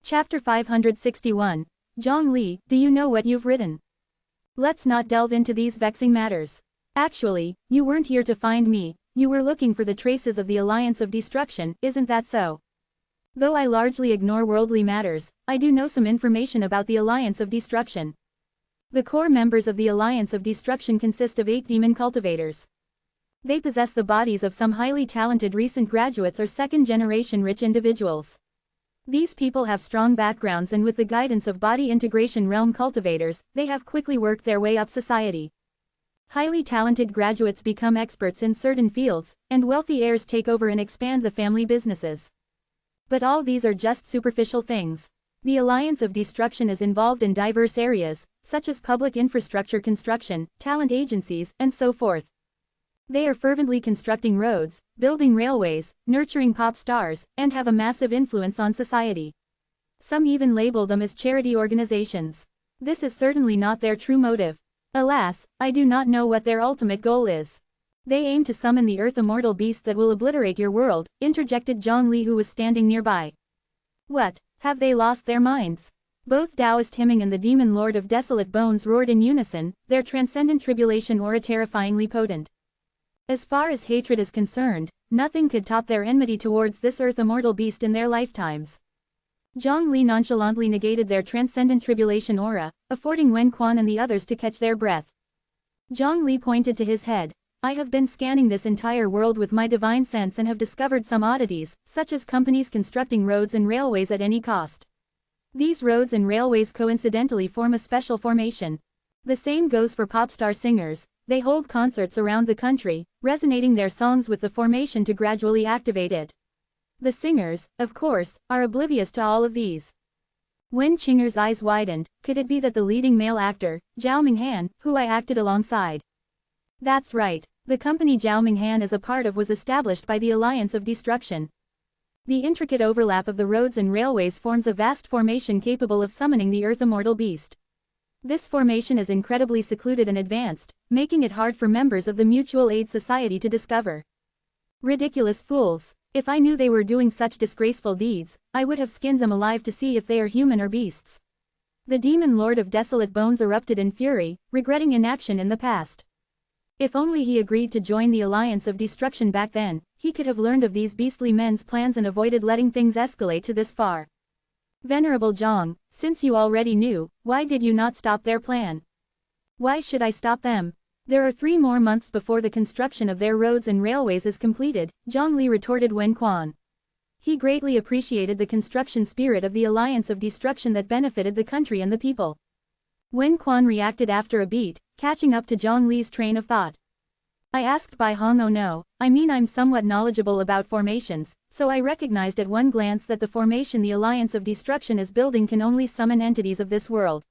Chapter 561. Zhang Li, do you know what you've written? Let's not delve into these vexing matters. Actually, you weren't here to find me, you were looking for the traces of the Alliance of Destruction, isn't that so? Though I largely ignore worldly matters, I do know some information about the Alliance of Destruction. The core members of the Alliance of Destruction consist of 8 demon cultivators. They possess the bodies of some highly talented recent graduates or second-generation rich individuals. These people have strong backgrounds, and with the guidance of body integration realm cultivators, they have quickly worked their way up society. Highly talented graduates become experts in certain fields, and wealthy heirs take over and expand the family businesses. But all these are just superficial things. The Alliance of Destruction is involved in diverse areas, such as public infrastructure construction, talent agencies, and so forth. They are fervently constructing roads, building railways, nurturing pop stars, and have a massive influence on society. Some even label them as charity organizations. This is certainly not their true motive. Alas, I do not know what their ultimate goal is. They aim to summon the Earth Immortal Beast that will obliterate your world, interjected Zhang Li, who was standing nearby. What, have they lost their minds? Both Taoist Himing and the Demon Lord of Desolate Bones roared in unison, their transcendent tribulation aura terrifyingly potent. As far as hatred is concerned, nothing could top their enmity towards this Earth Immortal Beast in their lifetimes. Zhang Li nonchalantly negated their transcendent tribulation aura, affording Wen Quan and the others to catch their breath. Zhang Li pointed to his head. I have been scanning this entire world with my divine sense and have discovered some oddities, such as companies constructing roads and railways at any cost. These roads and railways coincidentally form a special formation. The same goes for pop star singers. They hold concerts around the country, resonating their songs with the formation to gradually activate it. The singers, of course, are oblivious to all of these. Wen Qinger's eyes widened. Could it be that the leading male actor, Zhao Minghan, who I acted alongside? That's right. The company Zhao Minghan is a part of was established by the Alliance of Destruction. The intricate overlap of the roads and railways forms a vast formation capable of summoning the Earth Immortal Beast. This formation is incredibly secluded and advanced, making it hard for members of the Mutual Aid Society to discover. Ridiculous fools. If I knew they were doing such disgraceful deeds, I would have skinned them alive to see if they are human or beasts. The Demon Lord of Desolate Bones erupted in fury, regretting inaction in the past. If only he agreed to join the Alliance of Destruction back then, he could have learned of these beastly men's plans and avoided letting things escalate to this far. Venerable Zhang, since you already knew, why did you not stop their plan? Why should I stop them? There are 3 more months before the construction of their roads and railways is completed, Zhang Li retorted Wen Quan. He greatly appreciated the construction spirit of the Alliance of Destruction that benefited the country and the people. Wen Quan reacted after a beat, catching up to Zhang Li's train of thought. I asked Bai Hong. Oh no, I mean I'm somewhat knowledgeable about formations, so I recognized at one glance that the formation the Alliance of Destruction is building can only summon entities of this world.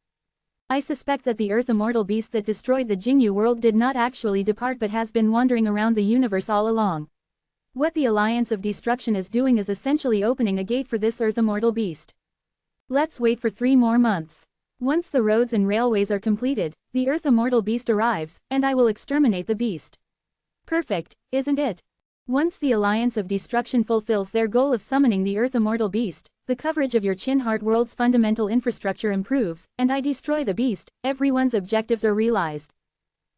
I suspect that the Earth Immortal Beast that destroyed the Jingyu world did not actually depart but has been wandering around the universe all along. What the Alliance of Destruction is doing is essentially opening a gate for this Earth Immortal Beast. Let's wait for 3 more months. Once the roads and railways are completed, the Earth Immortal Beast arrives, and I will exterminate the beast. Perfect, isn't it? Once the Alliance of Destruction fulfills their goal of summoning the Earth Immortal Beast, the coverage of your Qin Heart world's fundamental infrastructure improves, and I destroy the beast, everyone's objectives are realized.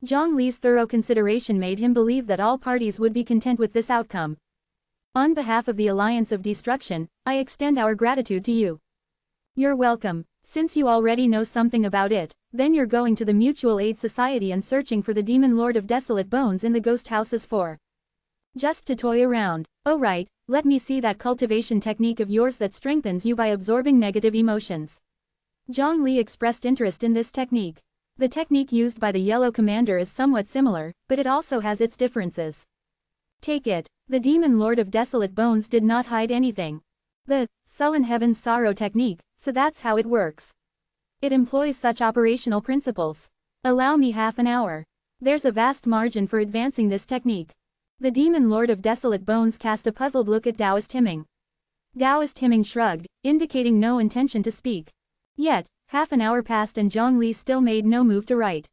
Zhang Li's thorough consideration made him believe that all parties would be content with this outcome. On behalf of the Alliance of Destruction, I extend our gratitude to you. You're welcome. Since you already know something about it, then you're going to the Mutual Aid Society and searching for the Demon Lord of Desolate Bones in the ghost houses for just to toy around. Oh right, let me see that cultivation technique of yours that strengthens you by absorbing negative emotions. Zhang Li expressed interest in this technique. The technique used by the Yellow Commander is somewhat similar, but it also has its differences. Take it. The Demon Lord of Desolate Bones did not hide anything. The Sullen Heaven's Sorrow technique, so that's how it works. It employs such operational principles. Allow me half an hour. There's a vast margin for advancing this technique. The Demon Lord of Desolate Bones cast a puzzled look at Taoist Himing. Taoist Himing shrugged, indicating no intention to speak. Yet, half an hour passed and Zhang Li still made no move to write.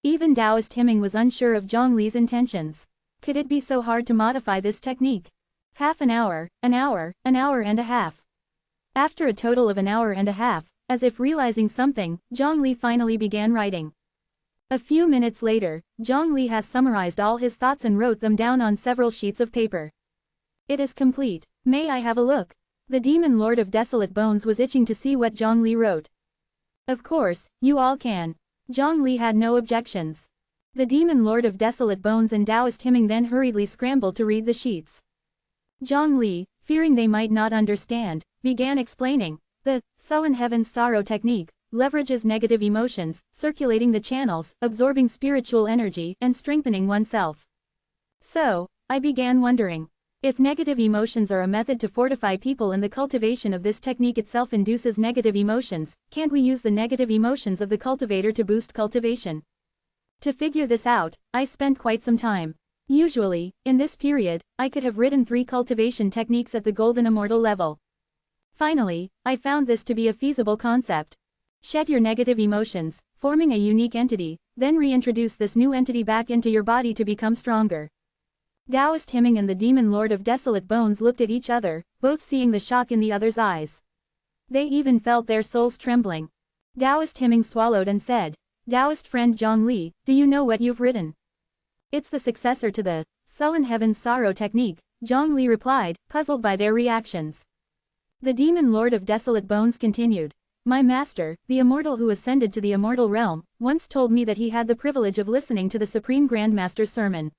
Even Taoist Himing was unsure of Zhang Li's intentions. Could it be so hard to modify this technique? Half an hour and a half. After a total of an hour and a half, as if realizing something, Zhongli finally began writing. A few minutes later, Zhongli has summarized all his thoughts and wrote them down on several sheets of paper. It is complete. May I have a look? The demon lord of Desolate Bones was itching to see what Zhongli wrote. Of course, you all can. Zhongli had no objections. The demon lord of Desolate Bones and Taoist hymning then hurriedly scrambled to read the sheets. Zhongli, fearing they might not understand, began explaining. The sullen heaven's sorrow technique leverages negative emotions, circulating the channels, absorbing spiritual energy, and strengthening oneself. So, I began wondering. If negative emotions are a method to fortify people and the cultivation of this technique itself induces negative emotions, can't we use the negative emotions of the cultivator to boost cultivation? To figure this out, I spent quite some time. Usually, in this period, I could have written 3 cultivation techniques at the Golden Immortal level. Finally, I found this to be a feasible concept. Shed your negative emotions, forming a unique entity, then reintroduce this new entity back into your body to become stronger. Taoist hymning and the demon lord of Desolate Bones looked at each other, both seeing the shock in the other's eyes. They even felt their souls trembling. Taoist hymning swallowed and said, Taoist friend Zhongli, do you know what you've written? It's the successor to the sullen heaven's sorrow technique, Zhongli replied, puzzled by their reactions. The demon lord of Desolate Bones continued. My master, the immortal who ascended to the immortal realm, once told me that he had the privilege of listening to the Supreme Grand Master's sermon.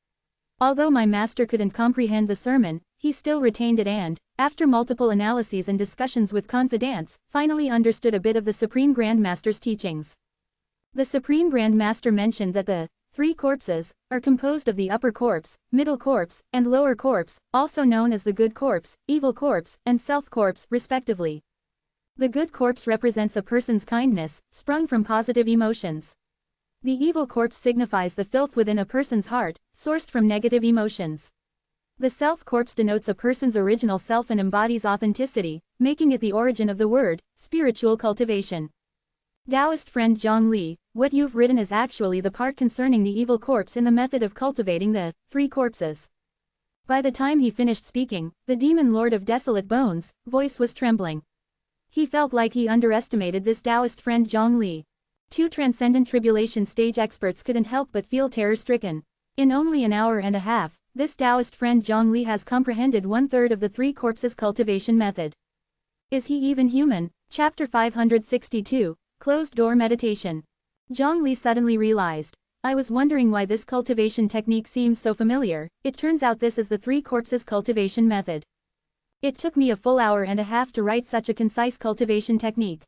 Although my master couldn't comprehend the sermon, he still retained it and, after multiple analyses and discussions with confidants, finally understood a bit of the Supreme Grand Master's teachings. The Supreme Grand Master mentioned that the 3 corpses are composed of the upper corpse, middle corpse, and lower corpse, also known as the good corpse, evil corpse, and self corpse, respectively. The good corpse represents a person's kindness, sprung from positive emotions. The evil corpse signifies the filth within a person's heart, sourced from negative emotions. The self corpse denotes a person's original self and embodies authenticity, making it the origin of the word, spiritual cultivation. Taoist friend Zhongli, what you've written is actually the part concerning the evil corpse in the method of cultivating the 3 corpses. By the time he finished speaking, the demon lord of Desolate Bones' voice was trembling. He felt like he underestimated this Taoist friend Zhongli. 2 transcendent tribulation stage experts couldn't help but feel terror-stricken. In only an hour and a half, this Taoist friend Zhongli has comprehended 1/3 of the 3 corpses cultivation method. Is he even human? Chapter 562, Closed Door Meditation. Zhongli suddenly realized. I was wondering why this cultivation technique seems so familiar. It turns out this is the 3 corpses cultivation method. It took me a full hour and a half to write such a concise cultivation technique.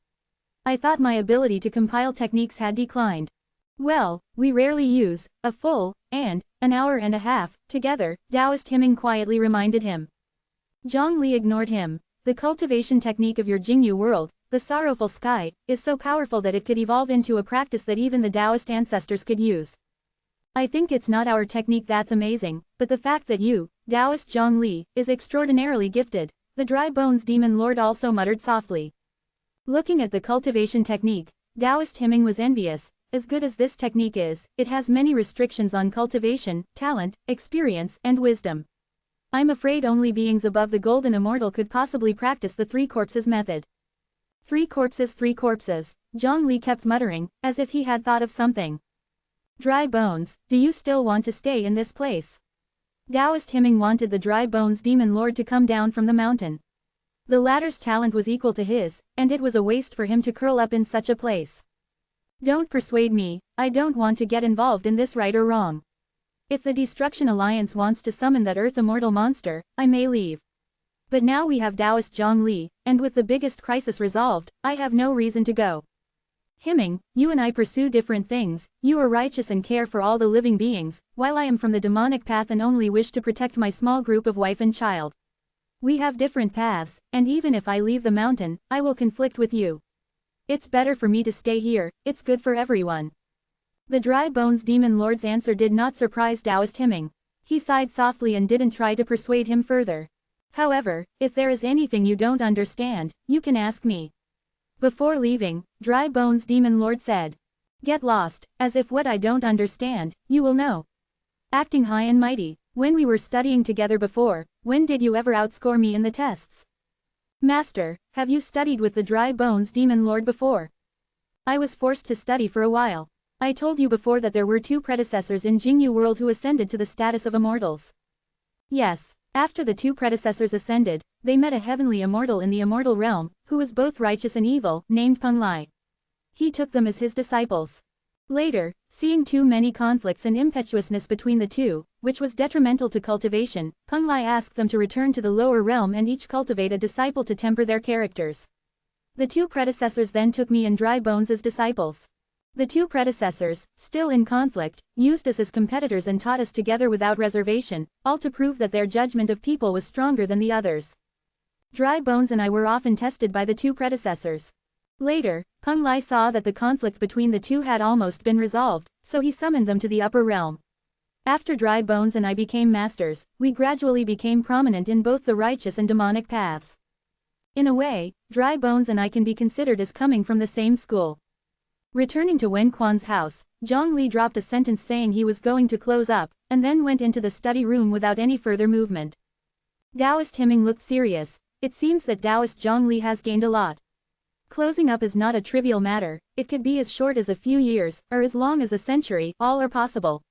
I thought my ability to compile techniques had declined. Well, we rarely use a full and an hour and a half together, Taoist hymning quietly reminded him. Zhongli ignored him. The cultivation technique of your Jingyu world, the sorrowful sky, is so powerful that it could evolve into a practice that even the Taoist ancestors could use. I think it's not our technique that's amazing, but the fact that you, Taoist Zhongli, is extraordinarily gifted, the dry bones demon lord also muttered softly. Looking at the cultivation technique, Taoist hymning was envious. As good as this technique is, it has many restrictions on cultivation, talent, experience, and wisdom. I'm afraid only beings above the Golden Immortal could possibly practice the 3 corpses method. 3 corpses, 3 corpses, Zhongli kept muttering, as if he had thought of something. Dry bones, do you still want to stay in this place? Taoist hymning wanted the dry bones demon lord to come down from the mountain. The latter's talent was equal to his, and it was a waste for him to curl up in such a place. Don't persuade me, I don't want to get involved in this right or wrong. If the Destruction Alliance wants to summon that Earth Immortal monster, I may leave. But now we have Taoist Zhongli, and with the biggest crisis resolved, I have no reason to go. Hymning, you and I pursue different things, you are righteous and care for all the living beings, while I am from the demonic path and only wish to protect my small group of wife and child. We have different paths, and even if I leave the mountain, I will conflict with you. It's better for me to stay here, it's good for everyone. The dry bones demon lord's answer did not surprise Taoist hymning. He sighed softly and didn't try to persuade him further. However, if there is anything you don't understand, you can ask me. Before leaving, Dry Bones Demon Lord said. Get lost, as if what I don't understand, you will know. Acting high and mighty, when we were studying together before, when did you ever outscore me in the tests? Master, have you studied with the Dry Bones Demon Lord before? I was forced to study for a while. I told you before that there were 2 predecessors in Jingyu world who ascended to the status of immortals. Yes, after the 2 predecessors ascended, they met a heavenly immortal in the immortal realm, who was both righteous and evil, named Peng Lai. He took them as his disciples. Later, seeing too many conflicts and impetuousness between the 2, which was detrimental to cultivation, Peng Lai asked them to return to the lower realm and each cultivate a disciple to temper their characters. The 2 predecessors then took me and Dry Bones as disciples. The 2 predecessors, still in conflict, used us as competitors and taught us together without reservation, all to prove that their judgment of people was stronger than the others. Dry Bones and I were often tested by the 2 predecessors. Later, Peng Lai saw that the conflict between the 2 had almost been resolved, so he summoned them to the upper realm. After Dry Bones and I became masters, we gradually became prominent in both the righteous and demonic paths. In a way, Dry Bones and I can be considered as coming from the same school. Returning to Wen Quan's house, Zhang Li dropped a sentence saying he was going to close up, and then went into the study room without any further movement. Taoist Hemming looked serious. It seems that Taoist Zhang Li has gained a lot. Closing up is not a trivial matter, it could be as short as a few years, or as long as a century, all are possible.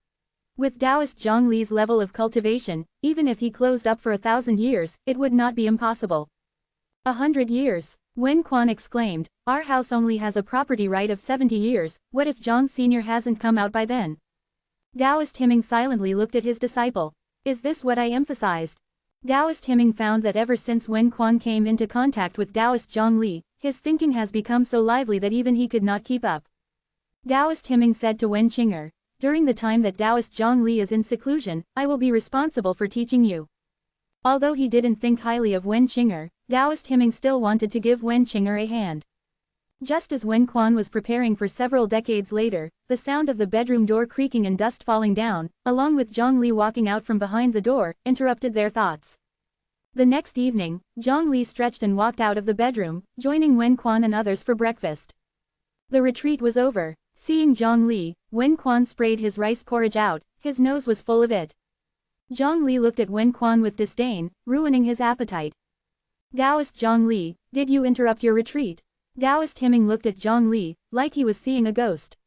With Taoist Zhang Li's level of cultivation, even if he closed up for 1,000 years, it would not be impossible. 100 years, Wen Quan exclaimed, our house only has a property right of 70 years, what if Zhang Senior hasn't come out by then? Taoist Hemming silently looked at his disciple. Is this what I emphasized? Taoist Hemming found that ever since Wen Quan came into contact with Taoist Zhang Li, his thinking has become so lively that even he could not keep up. Taoist Hemming said to Wen Qinger, during the time that Taoist Zhang Li is in seclusion, I will be responsible for teaching you. Although he didn't think highly of Wen Qinger, Taoist Hemming still wanted to give Wen Qinger a hand. Just as Wen Quan was preparing for several decades later, the sound of the bedroom door creaking and dust falling down, along with Zhang Li walking out from behind the door, interrupted their thoughts. The next evening, Zhang Li stretched and walked out of the bedroom, joining Wen Quan and others for breakfast. The retreat was over. Seeing Zhang Li, Wen Quan sprayed his rice porridge out, his nose was full of it. Zhang Li looked at Wen Quan with disdain, ruining his appetite. Taoist Zhang Li, did you interrupt your retreat? Taoist Hemming looked at Zhang Li, like he was seeing a ghost.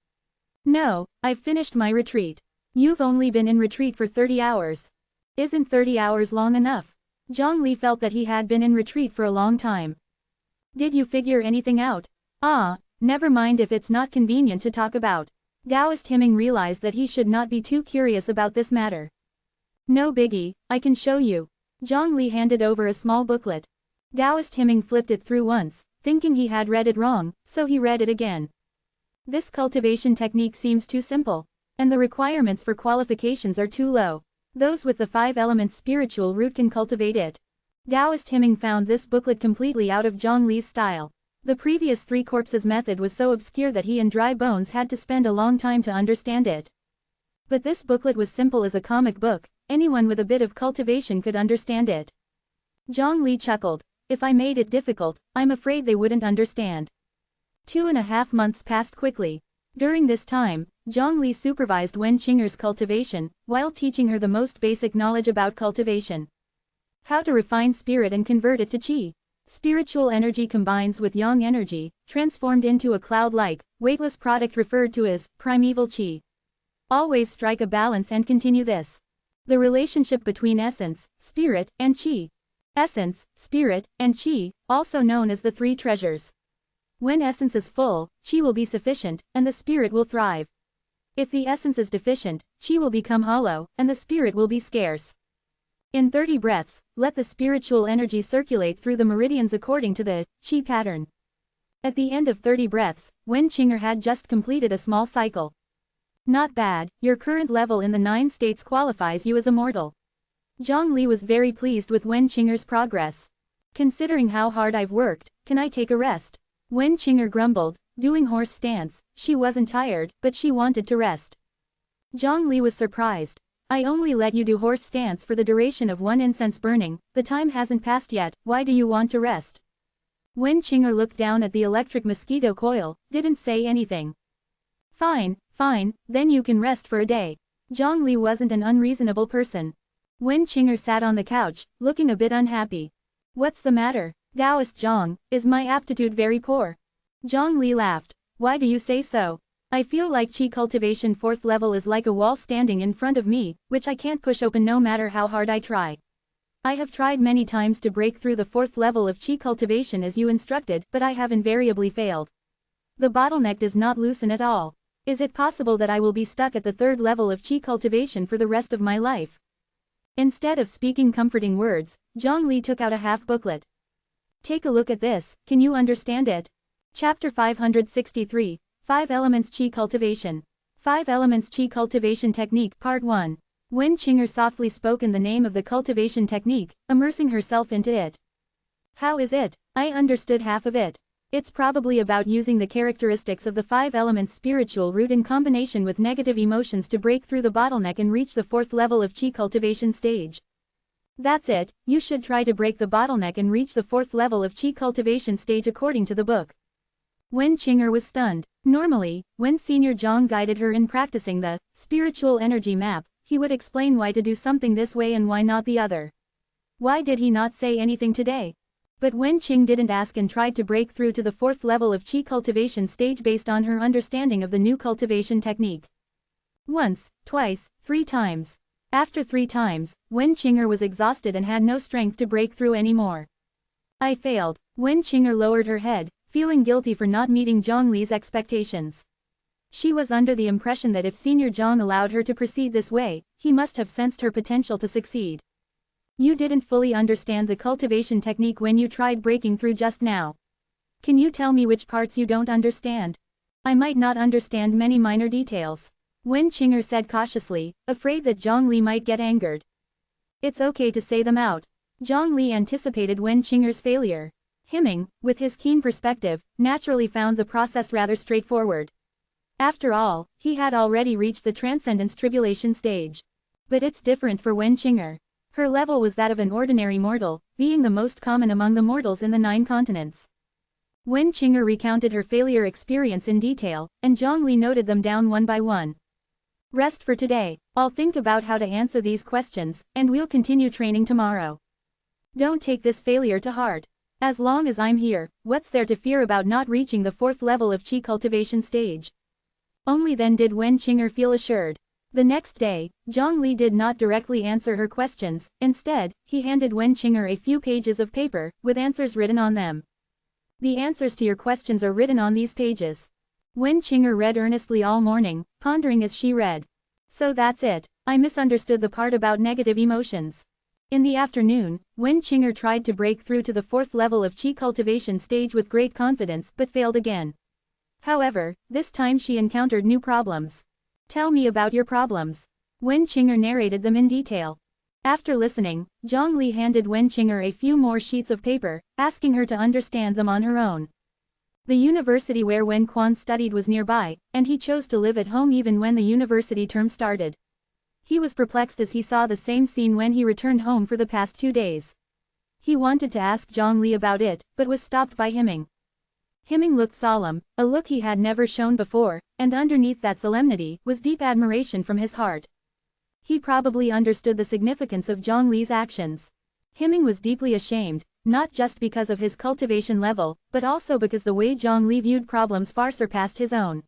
No, I've finished my retreat. You've only been in retreat for 30 hours. Isn't 30 hours long enough? Zhang Li felt that he had been in retreat for a long time. Did you figure anything out? Never mind if it's not convenient to talk about. Taoist Hemming realized that he should not be too curious about this matter. No biggie, I can show you. Zhang Li handed over a small booklet. Taoist Hemming flipped it through once, thinking he had read it wrong, so he read it again. This cultivation technique seems too simple, and the requirements for qualifications are too low. Those with the 5 elements spiritual root can cultivate it. Taoist Hemming found this booklet completely out of Zhang Li's style. The previous 3 corpses method was so obscure that he and Dry Bones had to spend a long time to understand it. But this booklet was simple as a comic book, anyone with a bit of cultivation could understand it. Zhang Li chuckled. If I made it difficult, I'm afraid they wouldn't understand. 2.5 months passed quickly. During this time, Zhang Li supervised Wen Qinger's cultivation, while teaching her the most basic knowledge about cultivation. How to refine spirit and convert it to qi. Spiritual energy combines with yang energy, transformed into a cloud-like, weightless product referred to as primeval qi. Always strike a balance and continue this. The relationship between essence, spirit, and qi. Essence, spirit, and qi, also known as the 3 treasures. When essence is full, qi will be sufficient, and the spirit will thrive. If the essence is deficient, qi will become hollow, and the spirit will be scarce. In 30 breaths, let the spiritual energy circulate through the meridians according to the qi pattern. At the end of 30 breaths, Wen Qinger had just completed a small cycle. Not bad, your current level in the 9 states qualifies you as immortal. Zhang Li was very pleased with Wen Qinger's progress. Considering how hard I've worked, can I take a rest? Wen Qinger grumbled, doing horse stance. She wasn't tired, but she wanted to rest. Zhang Li was surprised. I only let you do horse stance for the duration of 1 incense burning, the time hasn't passed yet, why do you want to rest? Wen Qinger looked down at the electric mosquito coil, didn't say anything. Fine, then you can rest for a day. Zhang Li wasn't an unreasonable person. Wen Qinger sat on the couch, looking a bit unhappy. What's the matter? Taoist Zhang, is my aptitude very poor? Zhang Li laughed. Why do you say so? I feel like Qi cultivation 4th level is like a wall standing in front of me, which I can't push open no matter how hard I try. I have tried many times to break through the 4th level of Qi cultivation as you instructed, but I have invariably failed. The bottleneck does not loosen at all. Is it possible that I will be stuck at the 3rd level of Qi cultivation for the rest of my life? Instead of speaking comforting words, Zhang Li took out a half booklet. Take a look at this, can you understand it? Chapter 563, 5 Elements Qi Cultivation. 5 Elements Qi Cultivation Technique Part 1. Wen Qing'er softly spoke in the name of the cultivation technique, immersing herself into it. How is it? I understood half of it. It's probably about using the characteristics of the 5 elements spiritual root in combination with negative emotions to break through the bottleneck and reach the 4th level of Qi cultivation stage. That's it, you should try to break the bottleneck and reach the 4th level of Qi cultivation stage according to the book. Wen Qing'er was stunned. Normally, when Senior Zhang guided her in practicing the spiritual energy map, he would explain why to do something this way and why not the other. Why did he not say anything today? But Wen Qing didn't ask and tried to break through to the 4th level of Qi cultivation stage based on her understanding of the new cultivation technique. Once, twice, 3 times. After 3 times, Wen Qing'er was exhausted and had no strength to break through anymore. I failed. Wen Qing'er lowered her head, feeling guilty for not meeting Zhang Li's expectations. She was under the impression that if Senior Zhang allowed her to proceed this way, he must have sensed her potential to succeed. You didn't fully understand the cultivation technique when you tried breaking through just now. Can you tell me which parts you don't understand? I might not understand many minor details. Wen Qing'er said cautiously, afraid that Zhang Li might get angered. It's okay to say them out. Zhang Li anticipated Wen Qing'er's failure. Himing, with his keen perspective, naturally found the process rather straightforward. After all, he had already reached the transcendence tribulation stage. But it's different for Wen Qing'er. Her level was that of an ordinary mortal, being the most common among the mortals in the 9 continents. Wen Qing'er recounted her failure experience in detail, and Zhang Li noted them down one by one. Rest for today. I'll think about how to answer these questions, and we'll continue training tomorrow. Don't take this failure to heart. As long as I'm here, what's there to fear about not reaching the 4th level of Qi cultivation stage? Only then did Wen Qing'er feel assured. The next day, Zhang Li did not directly answer her questions, instead, he handed Wen Qing'er a few pages of paper, with answers written on them. The answers to your questions are written on these pages. Wen Qing'er read earnestly all morning, pondering as she read. So that's it, I misunderstood the part about negative emotions. In the afternoon, Wen Qing'er tried to break through to the 4th level of Qi cultivation stage with great confidence but failed again. However, this time she encountered new problems. Tell me about your problems. Wen Qing'er narrated them in detail. After listening, Zhang Li handed Wen Qing'er a few more sheets of paper, asking her to understand them on her own. The university where Wen Quan studied was nearby, and he chose to live at home even when the university term started. He was perplexed as he saw the same scene when he returned home for the past 2 days. He wanted to ask Zhang Li about it, but was stopped by Himing. Himing looked solemn, a look he had never shown before, and underneath that solemnity was deep admiration from his heart. He probably understood the significance of Zhang Li's actions. Himing was deeply ashamed, not just because of his cultivation level, but also because the way Zhang Li viewed problems far surpassed his own.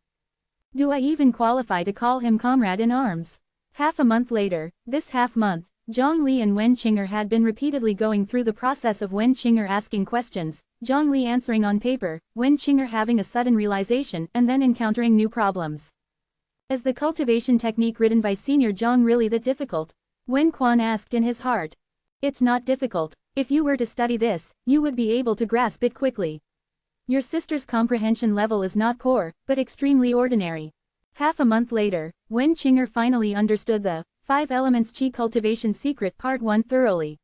Do I even qualify to call him comrade in arms? Half a month later, this half-month, Zhang Li and Wen Qing'er had been repeatedly going through the process of Wen Qing'er asking questions, Zhang Li answering on paper, Wen Qing'er having a sudden realization and then encountering new problems. Is the cultivation technique written by Senior Zhang really that difficult? Wen Quan asked in his heart. It's not difficult. If you were to study this, you would be able to grasp it quickly. Your sister's comprehension level is not poor, but extremely ordinary. Half a month later, Wen Qing'er finally understood the 5 Elements Qi Cultivation Secret Part 1 thoroughly.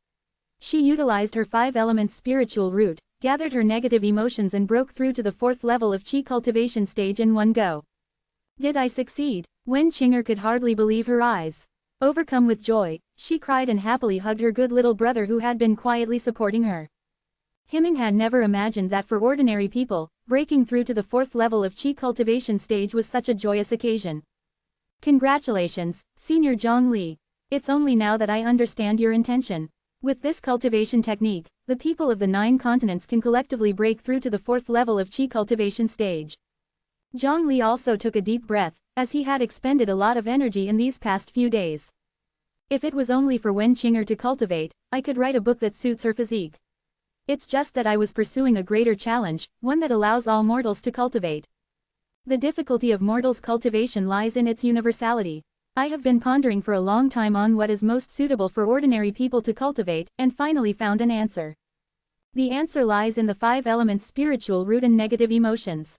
She utilized her 5 Elements spiritual root, gathered her negative emotions and broke through to the 4th level of Qi cultivation stage in one go. Did I succeed? Wen Qing'er could hardly believe her eyes. Overcome with joy, she cried and happily hugged her good little brother who had been quietly supporting her. Himing had never imagined that for ordinary people, breaking through to the 4th level of Qi cultivation stage was such a joyous occasion. Congratulations, Senior Zhang Li. It's only now that I understand your intention. With this cultivation technique, the people of the 9 continents can collectively break through to the 4th level of Qi cultivation stage. Zhang Li also took a deep breath, as he had expended a lot of energy in these past few days. If it was only for Wen Qing'er to cultivate, I could write a book that suits her physique. It's just that I was pursuing a greater challenge, one that allows all mortals to cultivate. The difficulty of mortals' cultivation lies in its universality. I have been pondering for a long time on what is most suitable for ordinary people to cultivate, and finally found an answer. The answer lies in the 5 elements spiritual root and negative emotions.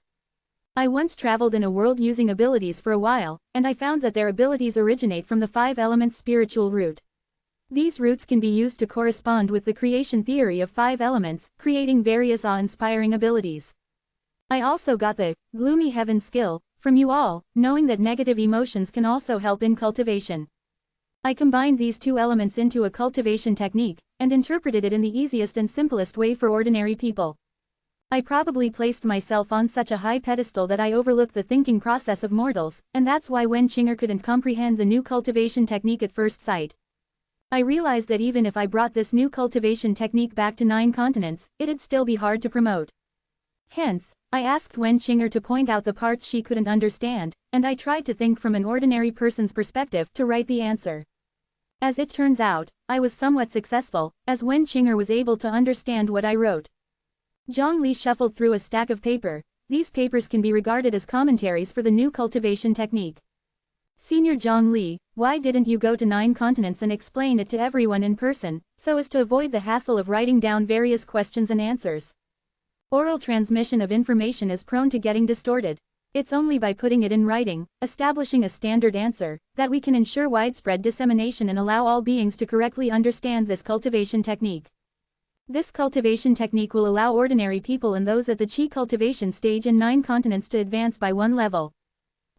I once traveled in a world using abilities for a while, and I found that their abilities originate from the 5 elements spiritual root. These roots can be used to correspond with the creation theory of 5 elements, creating various awe-inspiring abilities. I also got the gloomy heaven skill from you all, knowing that negative emotions can also help in cultivation. I combined these 2 elements into a cultivation technique, and interpreted it in the easiest and simplest way for ordinary people. I probably placed myself on such a high pedestal that I overlooked the thinking process of mortals, and that's why Wen Qing'er couldn't comprehend the new cultivation technique at first sight. I realized that even if I brought this new cultivation technique back to 9 continents, it'd still be hard to promote. Hence, I asked Wen Qing'er to point out the parts she couldn't understand, and I tried to think from an ordinary person's perspective to write the answer. As it turns out, I was somewhat successful, as Wen Qing'er was able to understand what I wrote. Zhang Li shuffled through a stack of paper. These papers can be regarded as commentaries for the new cultivation technique. Senior Zhang Li, why didn't you go to 9 continents and explain it to everyone in person, so as to avoid the hassle of writing down various questions and answers? Oral transmission of information is prone to getting distorted. It's only by putting it in writing, establishing a standard answer, that we can ensure widespread dissemination and allow all beings to correctly understand this cultivation technique. This cultivation technique will allow ordinary people and those at the Qi cultivation stage in 9 continents to advance by 1 level.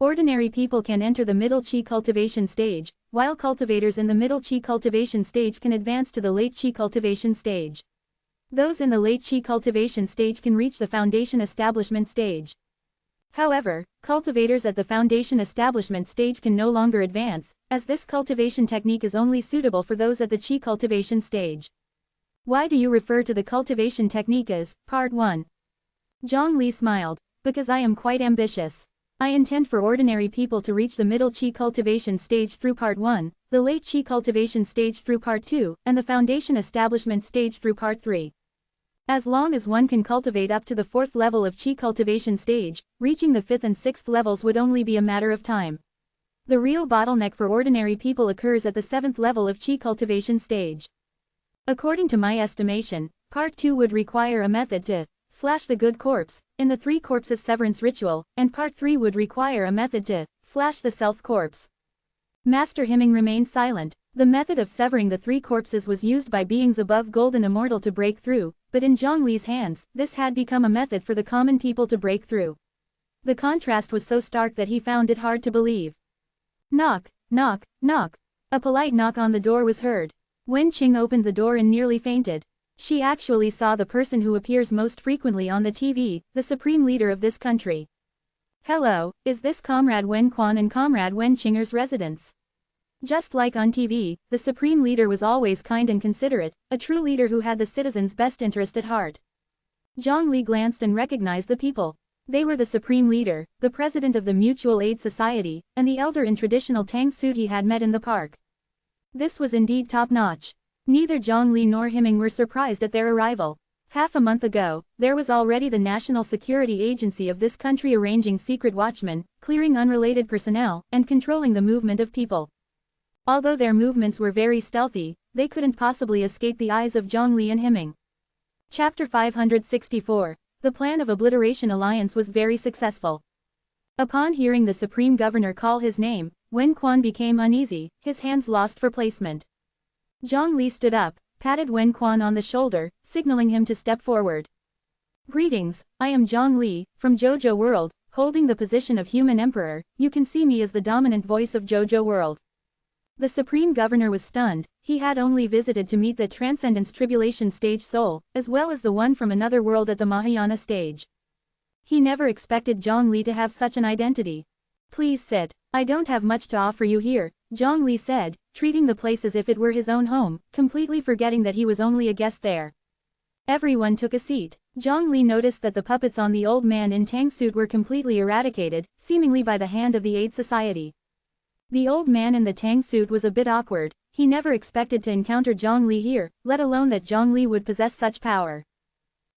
Ordinary people can enter the middle Qi cultivation stage, while cultivators in the middle Qi cultivation stage can advance to the late Qi cultivation stage. Those in the late Qi cultivation stage can reach the foundation establishment stage. However, cultivators at the foundation establishment stage can no longer advance, as this cultivation technique is only suitable for those at the Qi cultivation stage. Why do you refer to the cultivation technique as Part 1? Zhang Li smiled. Because I am quite ambitious. I intend for ordinary people to reach the middle Qi cultivation stage through Part 1, the late Qi cultivation stage through Part 2, and the foundation establishment stage through Part 3. As long as one can cultivate up to the 4th level of Qi cultivation stage, reaching the 5th and 6th levels would only be a matter of time. The real bottleneck for ordinary people occurs at the 7th level of Qi cultivation stage. According to my estimation, Part 2 would require a method to slash the good corpse in the 3 corpses severance ritual, and Part 3 would require a method to slash the self corpse. Master Hemming remained silent. The method of severing the 3 corpses was used by beings above golden immortal to break through, but in Zhang Li's hands, this had become a method for the common people to break through. The contrast was so stark that he found it hard to believe. Knock, knock, knock. A polite knock on the door was heard. Wen Qing opened the door and nearly fainted. She actually saw the person who appears most frequently on the TV, the supreme leader of this country. Hello, is this Comrade Wen Quan and Comrade Wen Qing'er's residence? Just like on TV, the supreme leader was always kind and considerate, a true leader who had the citizens' best interest at heart. Zhang Li glanced and recognized the people. They were the supreme leader, the president of the Mutual Aid Society, and the elder in traditional Tang suit he had met in the park. This was indeed top-notch. Neither Zhang Li nor Hemming were surprised at their arrival. Half a month ago, there was already the National Security Agency of this country arranging secret watchmen, clearing unrelated personnel, and controlling the movement of people. Although their movements were very stealthy, they couldn't possibly escape the eyes of Zhang Li and Hemming. Chapter 564. The plan of Obliteration Alliance was very successful. Upon hearing the Supreme Governor call his name, Wen Quan became uneasy, his hands lost for placement. Zhang Li stood up, patted Wen Quan on the shoulder, signaling him to step forward. Greetings, I am Zhang Li, from Jojo World, holding the position of Human Emperor. You can see me as the dominant voice of Jojo World. The Supreme Governor was stunned. He had only visited to meet the Transcendence Tribulation stage soul, as well as the one from another world at the Mahayana stage. He never expected Zhang Li to have such an identity. Please sit. I don't have much to offer you here, Zhang Li said, treating the place as if it were his own home, completely forgetting that he was only a guest there. Everyone took a seat. Zhang Li noticed that the puppets on the old man in tang suit were completely eradicated, seemingly by the hand of the aid society. The old man in the tang suit was a bit awkward. He never expected to encounter Zhang Li here, let alone that Zhang Li would possess such power.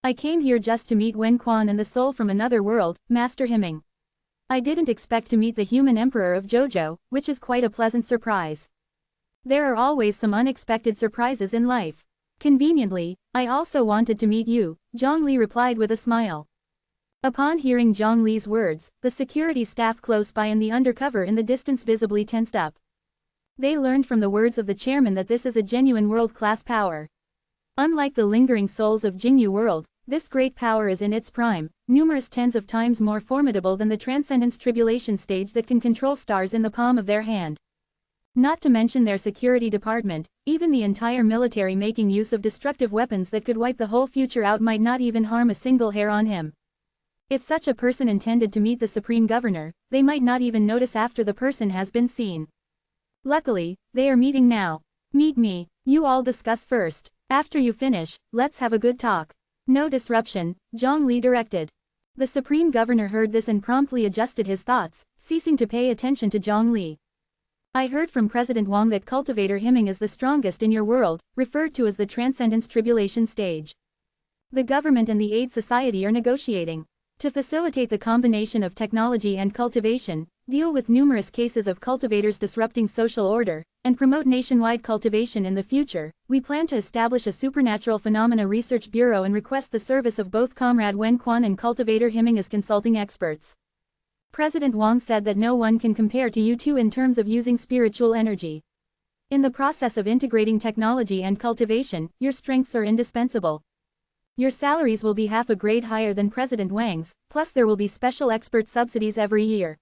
I came here just to meet Wen Quan and the soul from another world, Master Himing. I didn't expect to meet the human emperor of Jojo, which is quite a pleasant surprise. There are always some unexpected surprises in life. Conveniently, I also wanted to meet you, Zhang Li replied with a smile. Upon hearing Zhang Li's words, the security staff close by and the undercover in the distance visibly tensed up. They learned from the words of the chairman that this is a genuine world-class power. Unlike the lingering souls of Jingyu world, this great power is in its prime, numerous tens of times more formidable than the Transcendence Tribulation stage that can control stars in the palm of their hand. Not to mention their security department, even the entire military making use of destructive weapons that could wipe the whole future out might not even harm a single hair on him. If such a person intended to meet the Supreme Governor, they might not even notice after the person has been seen. Luckily, they are meeting now. Meet me, you all discuss first. After you finish, let's have a good talk. No disruption, Zhang Li directed. The Supreme Governor heard this and promptly adjusted his thoughts, ceasing to pay attention to Zhang Li. I heard from President Wang that Cultivator Himing is the strongest in your world, referred to as the Transcendence Tribulation stage. The government and the aid society are negotiating to facilitate the combination of technology and cultivation, deal with numerous cases of cultivators disrupting social order, and promote nationwide cultivation in the future. We plan to establish a supernatural phenomena research bureau and request the service of both Comrade Wen Quan and Cultivator Himing as consulting experts. President Wang said that no one can compare to you two in terms of using spiritual energy. In the process of integrating technology and cultivation, your strengths are indispensable. Your salaries will be half a grade higher than President Wang's, plus there will be special expert subsidies every year.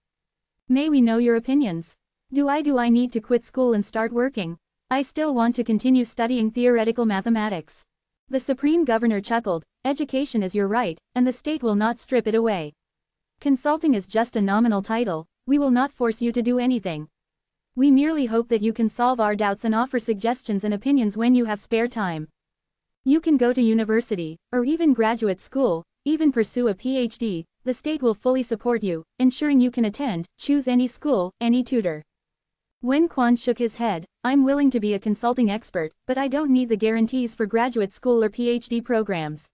May we know your opinions? Do I need to quit school and start working? I still want to continue studying theoretical mathematics. The Supreme Governor chuckled. Education is your right, and the state will not strip it away. Consulting is just a nominal title. We will not force you to do anything. We merely hope that you can solve our doubts and offer suggestions and opinions when you have spare time. You can go to university, or even graduate school, even pursue a PhD, the state will fully support you, ensuring you can attend, choose any school, any tutor. Wen Quan shook his head. I'm willing to be a consulting expert, but I don't need the guarantees for graduate school or PhD programs.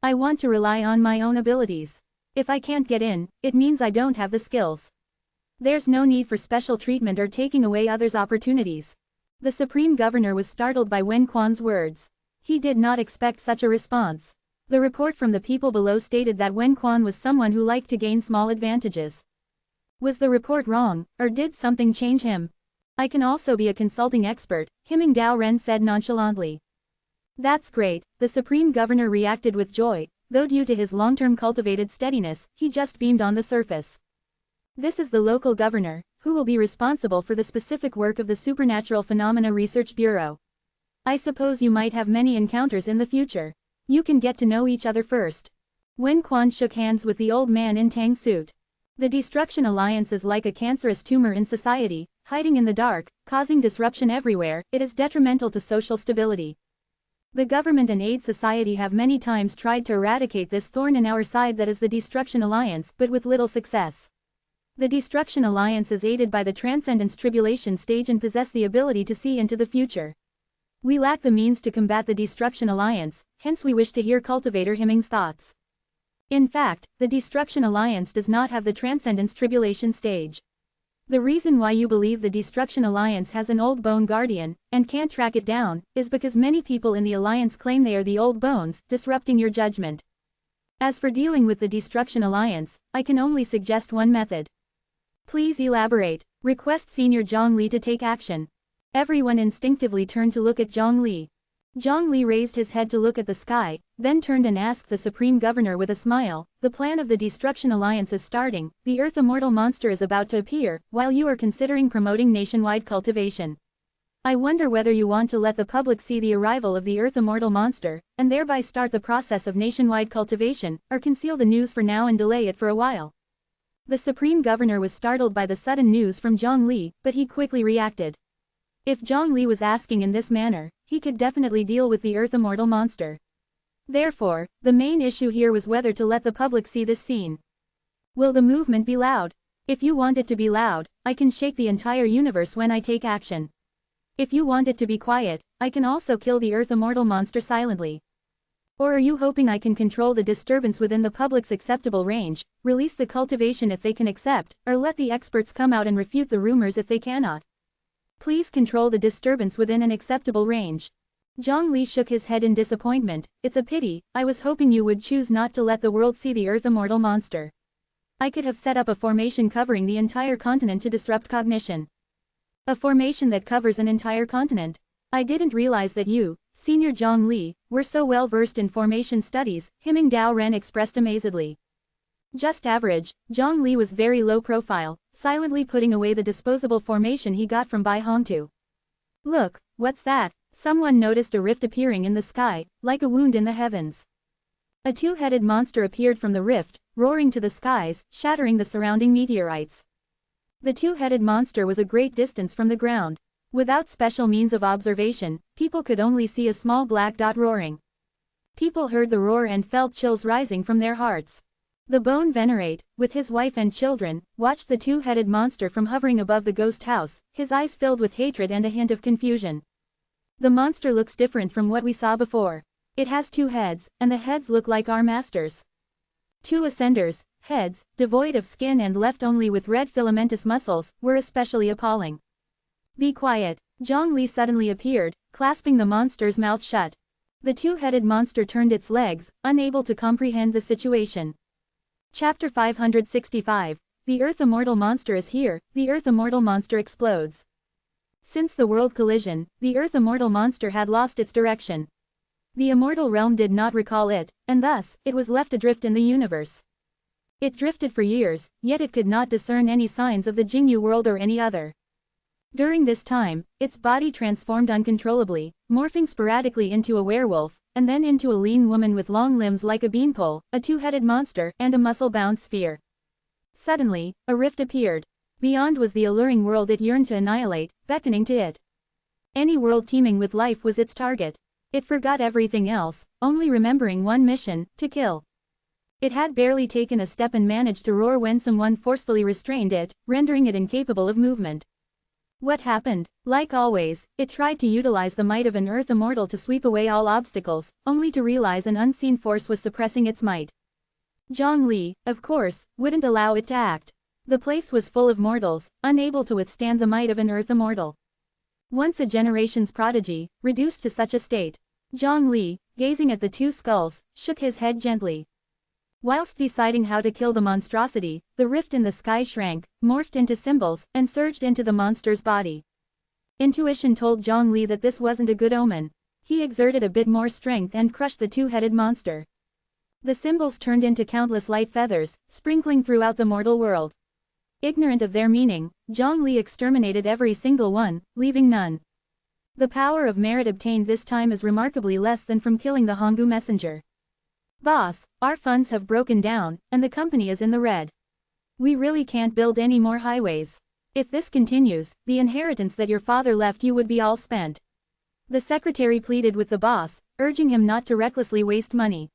I want to rely on my own abilities. If I can't get in, it means I don't have the skills. There's no need for special treatment or taking away others' opportunities. The Supreme Governor was startled by Wen Quan's words. He did not expect such a response. The report from the people below stated that Wen Quan was someone who liked to gain small advantages. Was the report wrong, or did something change him? I can also be a consulting expert, Himing Dao Ren said nonchalantly. That's great, the Supreme Governor reacted with joy, though due to his long-term cultivated steadiness, he just beamed on the surface. This is the local governor, who will be responsible for the specific work of the Supernatural Phenomena Research Bureau. I suppose you might have many encounters in the future. You can get to know each other first. Wen Quan shook hands with the old man in tang suit. The Destruction Alliance is like a cancerous tumor in society, hiding in the dark, causing disruption everywhere. It is detrimental to social stability. The government and aid society have many times tried to eradicate this thorn in our side that is the Destruction Alliance, but with little success. The Destruction Alliance is aided by the Transcendence Tribulation stage and possess the ability to see into the future. We lack the means to combat the Destruction Alliance, hence we wish to hear Cultivator Himing's thoughts. In fact, the Destruction Alliance does not have the Transcendence Tribulation stage. The reason why you believe the Destruction Alliance has an Old Bone Guardian, and can't track it down, is because many people in the Alliance claim they are the Old Bones, disrupting your judgment. As for dealing with the Destruction Alliance, I can only suggest one method. Please elaborate. Request Senior Zhang Li to take action. Everyone instinctively turned to look at Zhang Li. Zhang Li raised his head to look at the sky, then turned and asked the Supreme Governor with a smile, the plan of the Destruction Alliance is starting, the Earth Immortal monster is about to appear, while you are considering promoting nationwide cultivation. I wonder whether you want to let the public see the arrival of the Earth Immortal monster, and thereby start the process of nationwide cultivation, or conceal the news for now and delay it for a while. The Supreme Governor was startled by the sudden news from Zhang Li, but he quickly reacted. If Zhang Li was asking in this manner, he could definitely deal with the Earth Immortal monster. Therefore, the main issue here was whether to let the public see this scene. Will the movement be loud? If you want it to be loud, I can shake the entire universe when I take action. If you want it to be quiet, I can also kill the Earth Immortal monster silently. Or are you hoping I can control the disturbance within the public's acceptable range, release the cultivation if they can accept, or let the experts come out and refute the rumors if they cannot? Please control the disturbance within an acceptable range. Zhang Li shook his head in disappointment. It's a pity, I was hoping you would choose not to let the world see the Earth Immortal monster. I could have set up a formation covering the entire continent to disrupt cognition. A formation that covers an entire continent. I didn't realize that you, Senior Zhang Li, were so well versed in formation studies, Himing Dao Ren expressed amazedly. Just average, Zhang Li was very low profile, silently putting away the disposable formation he got from Bai Hongtu. Look, what's that? Someone noticed a rift appearing in the sky, like a wound in the heavens. A two-headed monster appeared from the rift, roaring to the skies, shattering the surrounding meteorites. The two-headed monster was a great distance from the ground. Without special means of observation, people could only see a small black dot roaring. People heard the roar and felt chills rising from their hearts. The Bone Venerate, with his wife and children, watched the two-headed monster from hovering above the ghost house, his eyes filled with hatred and a hint of confusion. The monster looks different from what we saw before. It has two heads, and the heads look like our masters. Two ascenders, heads, devoid of skin and left only with red filamentous muscles, were especially appalling. Be quiet. Zhang Li suddenly appeared, clasping the monster's mouth shut. The two-headed monster turned its legs, unable to comprehend the situation. Chapter 565. The Earth Immortal monster is here, the Earth Immortal monster explodes. Since the world collision, the Earth Immortal monster had lost its direction. The immortal realm did not recall it, and thus, it was left adrift in the universe. It drifted for years, yet it could not discern any signs of the Jingyu world or any other. During this time, its body transformed uncontrollably, morphing sporadically into a werewolf, and then into a lean woman with long limbs like a beanpole, a two-headed monster, and a muscle-bound sphere. Suddenly, a rift appeared. Beyond was the alluring world it yearned to annihilate, beckoning to it. Any world teeming with life was its target. It forgot everything else, only remembering one mission, to kill. It had barely taken a step and managed to roar when someone forcefully restrained it, rendering it incapable of movement. What happened? Like always, it tried to utilize the might of an Earth Immortal to sweep away all obstacles, only to realize an unseen force was suppressing its might. Zhang Li, of course, wouldn't allow it to act. The place was full of mortals, unable to withstand the might of an Earth Immortal. Once a generation's prodigy, reduced to such a state. Zhang Li, gazing at the two skulls, shook his head gently. Whilst deciding how to kill the monstrosity, the rift in the sky shrank, morphed into symbols, and surged into the monster's body. Intuition told Zhang Li that this wasn't a good omen. He exerted a bit more strength and crushed the two-headed monster. The symbols turned into countless light feathers, sprinkling throughout the mortal world. Ignorant of their meaning, Zhang Li exterminated every single one, leaving none. The power of merit obtained this time is remarkably less than from killing the Honggu messenger. Boss, our funds have broken down, and the company is in the red. We really can't build any more highways. If this continues, the inheritance that your father left you would be all spent. The secretary pleaded with the boss, urging him not to recklessly waste money.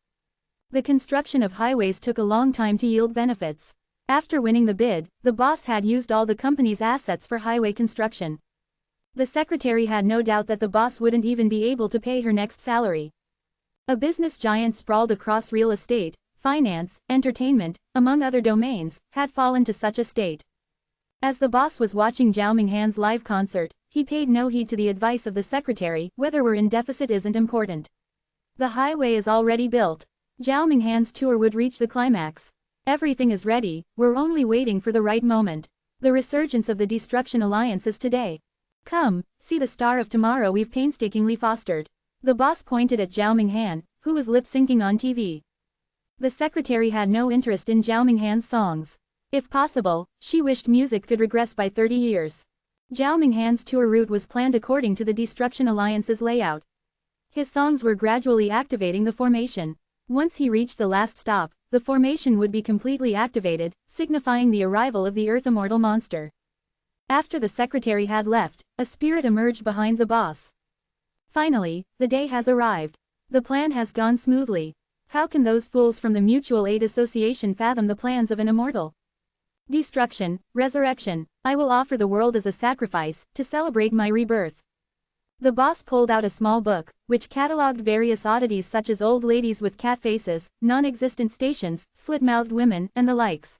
The construction of highways took a long time to yield benefits. After winning the bid, the boss had used all the company's assets for highway construction. The secretary had no doubt that the boss wouldn't even be able to pay her next salary. A business giant sprawled across real estate, finance, entertainment, among other domains, had fallen to such a state. As the boss was watching Zhao Minghan's live concert, he paid no heed to the advice of the secretary, whether we're in deficit isn't important. The highway is already built. Zhao Minghan's tour would reach the climax. Everything is ready, we're only waiting for the right moment. The resurgence of the Destruction Alliance is today. Come, see the star of tomorrow we've painstakingly fostered. The boss pointed at Zhao Minghan, who was lip-syncing on TV. The secretary had no interest in Zhao Minghan's songs. If possible, she wished music could regress by 30 years. Zhao Minghan's tour route was planned according to the Destruction Alliance's layout. His songs were gradually activating the formation. Once he reached the last stop, the formation would be completely activated, signifying the arrival of the Earth Immortal monster. After the secretary had left, a spirit emerged behind the boss. Finally, the day has arrived. The plan has gone smoothly. How can those fools from the Mutual Aid Association fathom the plans of an immortal? Destruction, resurrection, I will offer the world as a sacrifice, to celebrate my rebirth. The boss pulled out a small book, which catalogued various oddities such as old ladies with cat faces, non-existent stations, slit-mouthed women, and the likes.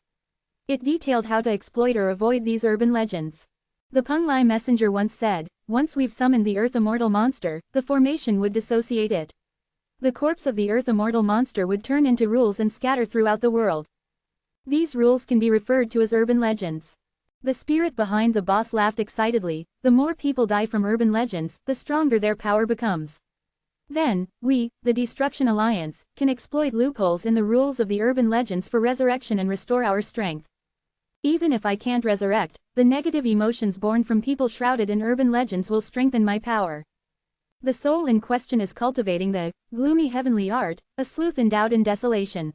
It detailed how to exploit or avoid these urban legends. The Punglai messenger once said, once we've summoned the Earth Immortal monster, the formation would dissociate it. The corpse of the Earth Immortal monster would turn into rules and scatter throughout the world. These rules can be referred to as urban legends. The spirit behind the boss laughed excitedly. The more people die from urban legends, the stronger their power becomes. Then, we, the Destruction Alliance, can exploit loopholes in the rules of the urban legends for resurrection and restore our strength. Even if I can't resurrect, the negative emotions born from people shrouded in urban legends will strengthen my power. The soul in question is cultivating the gloomy heavenly art, a sleuth endowed in desolation.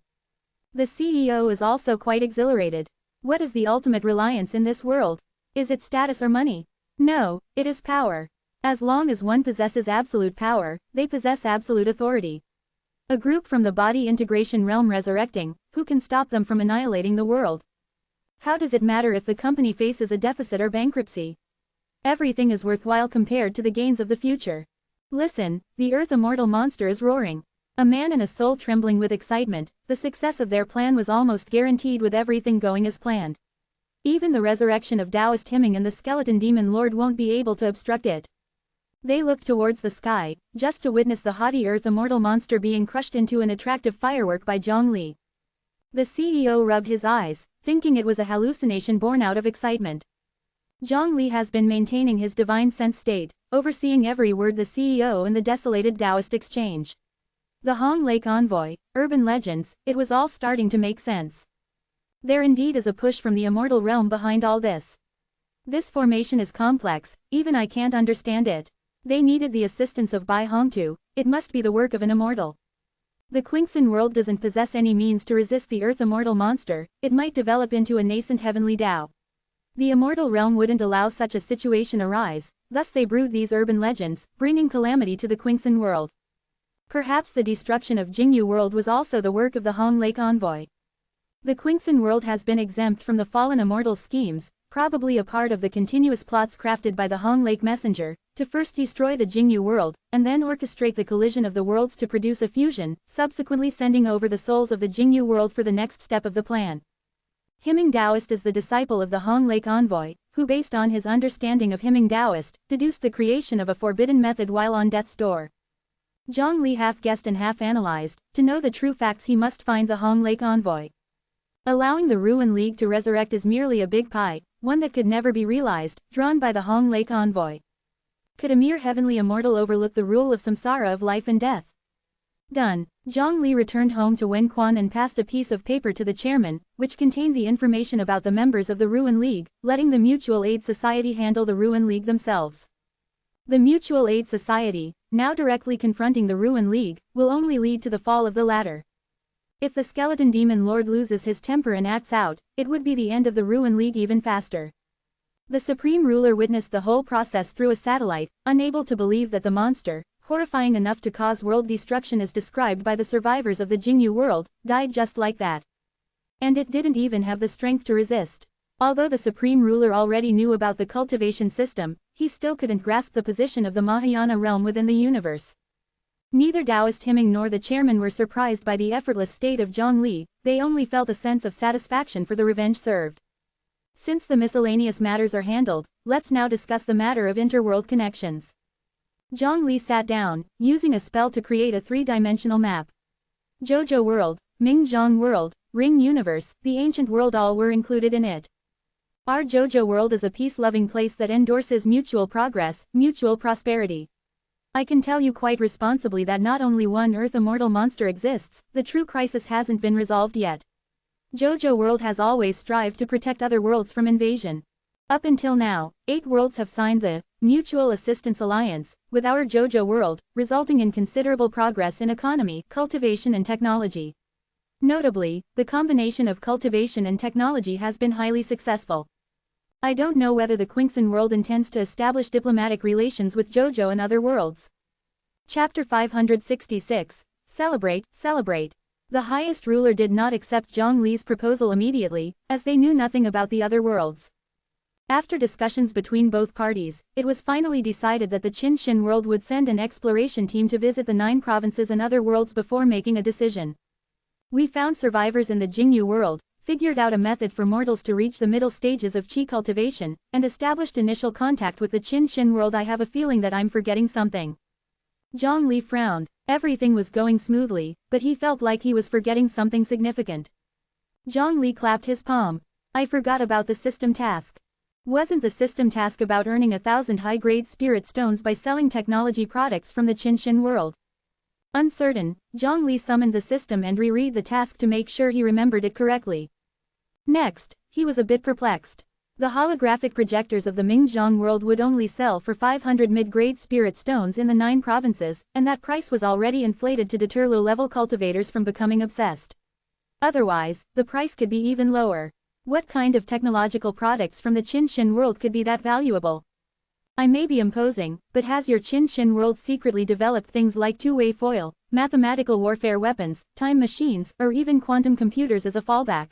The CEO is also quite exhilarated. What is the ultimate reliance in this world? Is it status or money? No, it is power. As long as one possesses absolute power, they possess absolute authority. A group from the body integration realm resurrecting, who can stop them from annihilating the world? How does it matter if the company faces a deficit or bankruptcy? Everything is worthwhile compared to the gains of the future. Listen, the Earth Immortal monster is roaring. A man and a soul trembling with excitement. The success of their plan was almost guaranteed with everything going as planned. Even the resurrection of Taoist Himing and the skeleton demon lord won't be able to obstruct it. They looked towards the sky, just to witness the haughty Earth Immortal monster being crushed into an attractive firework by Zhongli. The CEO rubbed his eyes, thinking it was a hallucination born out of excitement. Zhongli has been maintaining his divine sense state, overseeing every word the CEO and the desolated Taoist exchange. The Hong Lake Envoy, urban legends, it was all starting to make sense. There indeed is a push from the immortal realm behind all this. This formation is complex, even I can't understand it. They needed the assistance of Bai Hongtu, it must be the work of an immortal. The Qingxin world doesn't possess any means to resist the Earth Immortal monster, it might develop into a nascent heavenly Tao. The immortal realm wouldn't allow such a situation arise, thus they brewed these urban legends, bringing calamity to the Qingxin world. Perhaps the destruction of Jingyu world was also the work of the Hong Lake Envoy. The Qingxin world has been exempt from the fallen immortal's schemes, probably a part of the continuous plots crafted by the Hong Lake Messenger, to first destroy the Jingyu world, and then orchestrate the collision of the worlds to produce a fusion, subsequently sending over the souls of the Jingyu world for the next step of the plan. Himing Taoist is the disciple of the Hong Lake Envoy, who based on his understanding of Himing Taoist, deduced the creation of a forbidden method while on death's door. Zhongli half-guessed and half-analyzed, to know the true facts he must find the Hong Lake Envoy. Allowing the Ruin League to resurrect is merely a big pie, one that could never be realized, drawn by the Hong Lake Envoy. Could a mere heavenly immortal overlook the rule of samsara of life and death? Done. Zhongli returned home to Wen Quan and passed a piece of paper to the chairman, which contained the information about the members of the Ruin League, letting the Mutual Aid Society handle the Ruin League themselves. The Mutual Aid Society, now directly confronting the Ruin League, will only lead to the fall of the latter. If the skeleton demon lord loses his temper and acts out, it would be the end of the Ruin League even faster. The supreme ruler witnessed the whole process through a satellite, unable to believe that the monster, horrifying enough to cause world destruction as described by the survivors of the Jingyu world, died just like that. And it didn't even have the strength to resist. Although the supreme ruler already knew about the cultivation system, he still couldn't grasp the position of the Mahayana realm within the universe. Neither Taoist Himing nor the chairman were surprised by the effortless state of Zhongli, they only felt a sense of satisfaction for the revenge served. Since the miscellaneous matters are handled, let's now discuss the matter of interworld connections. Zhongli sat down, using a spell to create a three-dimensional map. Jojo World, Mingzhong World, Ring Universe, the Ancient World all were included in it. Our Jojo World is a peace-loving place that endorses mutual progress, mutual prosperity. I can tell you quite responsibly that not only one Earth Immortal monster exists, the true crisis hasn't been resolved yet. Jojo World has always strived to protect other worlds from invasion. Up until now, 8 worlds have signed the Mutual Assistance Alliance with our Jojo World, resulting in considerable progress in economy, cultivation and technology. Notably, the combination of cultivation and technology has been highly successful. I don't know whether the Qingxin world intends to establish diplomatic relations with Jojo and other worlds. Chapter 566. Celebrate, celebrate. The highest ruler did not accept Zhang Li's proposal immediately, as they knew nothing about the other worlds. After discussions between both parties, it was finally decided that the Qin world would send an exploration team to visit the 9 provinces and other worlds before making a decision. We found survivors in the Jingyu world, figured out a method for mortals to reach the middle stages of qi cultivation, and established initial contact with the Qin world. I have a feeling that I'm forgetting something. Zhang Li frowned. Everything was going smoothly, but he felt like he was forgetting something significant. Zhang Li clapped his palm. I forgot about the system task. Wasn't the system task about earning 1,000 high-grade spirit stones by selling technology products from the Qin world? Uncertain, Zhang Li summoned the system and reread the task to make sure he remembered it correctly. Next, he was a bit perplexed. The holographic projectors of the Mingzhong world would only sell for 500 mid-grade spirit stones in the 9 provinces, and that price was already inflated to deter low-level cultivators from becoming obsessed. Otherwise, the price could be even lower. What kind of technological products from the Qin world could be that valuable? I may be imposing, but has your Qin world secretly developed things like two-way foil, mathematical warfare weapons, time machines, or even quantum computers as a fallback?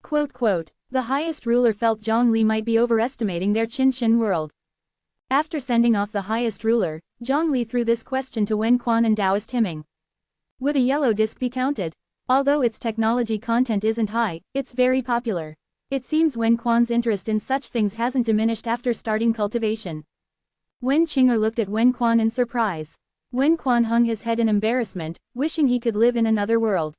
Quote, the highest ruler felt Zhang Li might be overestimating their Qin world. After sending off the highest ruler, Zhang Li threw this question to Wen Quan and Taoist hymning. Would a yellow disc be counted? Although its technology content isn't high, it's very popular. It seems Wen Quan's interest in such things hasn't diminished after starting cultivation. Wen Qing'er looked at Wen Quan in surprise. Wen Quan hung his head in embarrassment, wishing he could live in another world.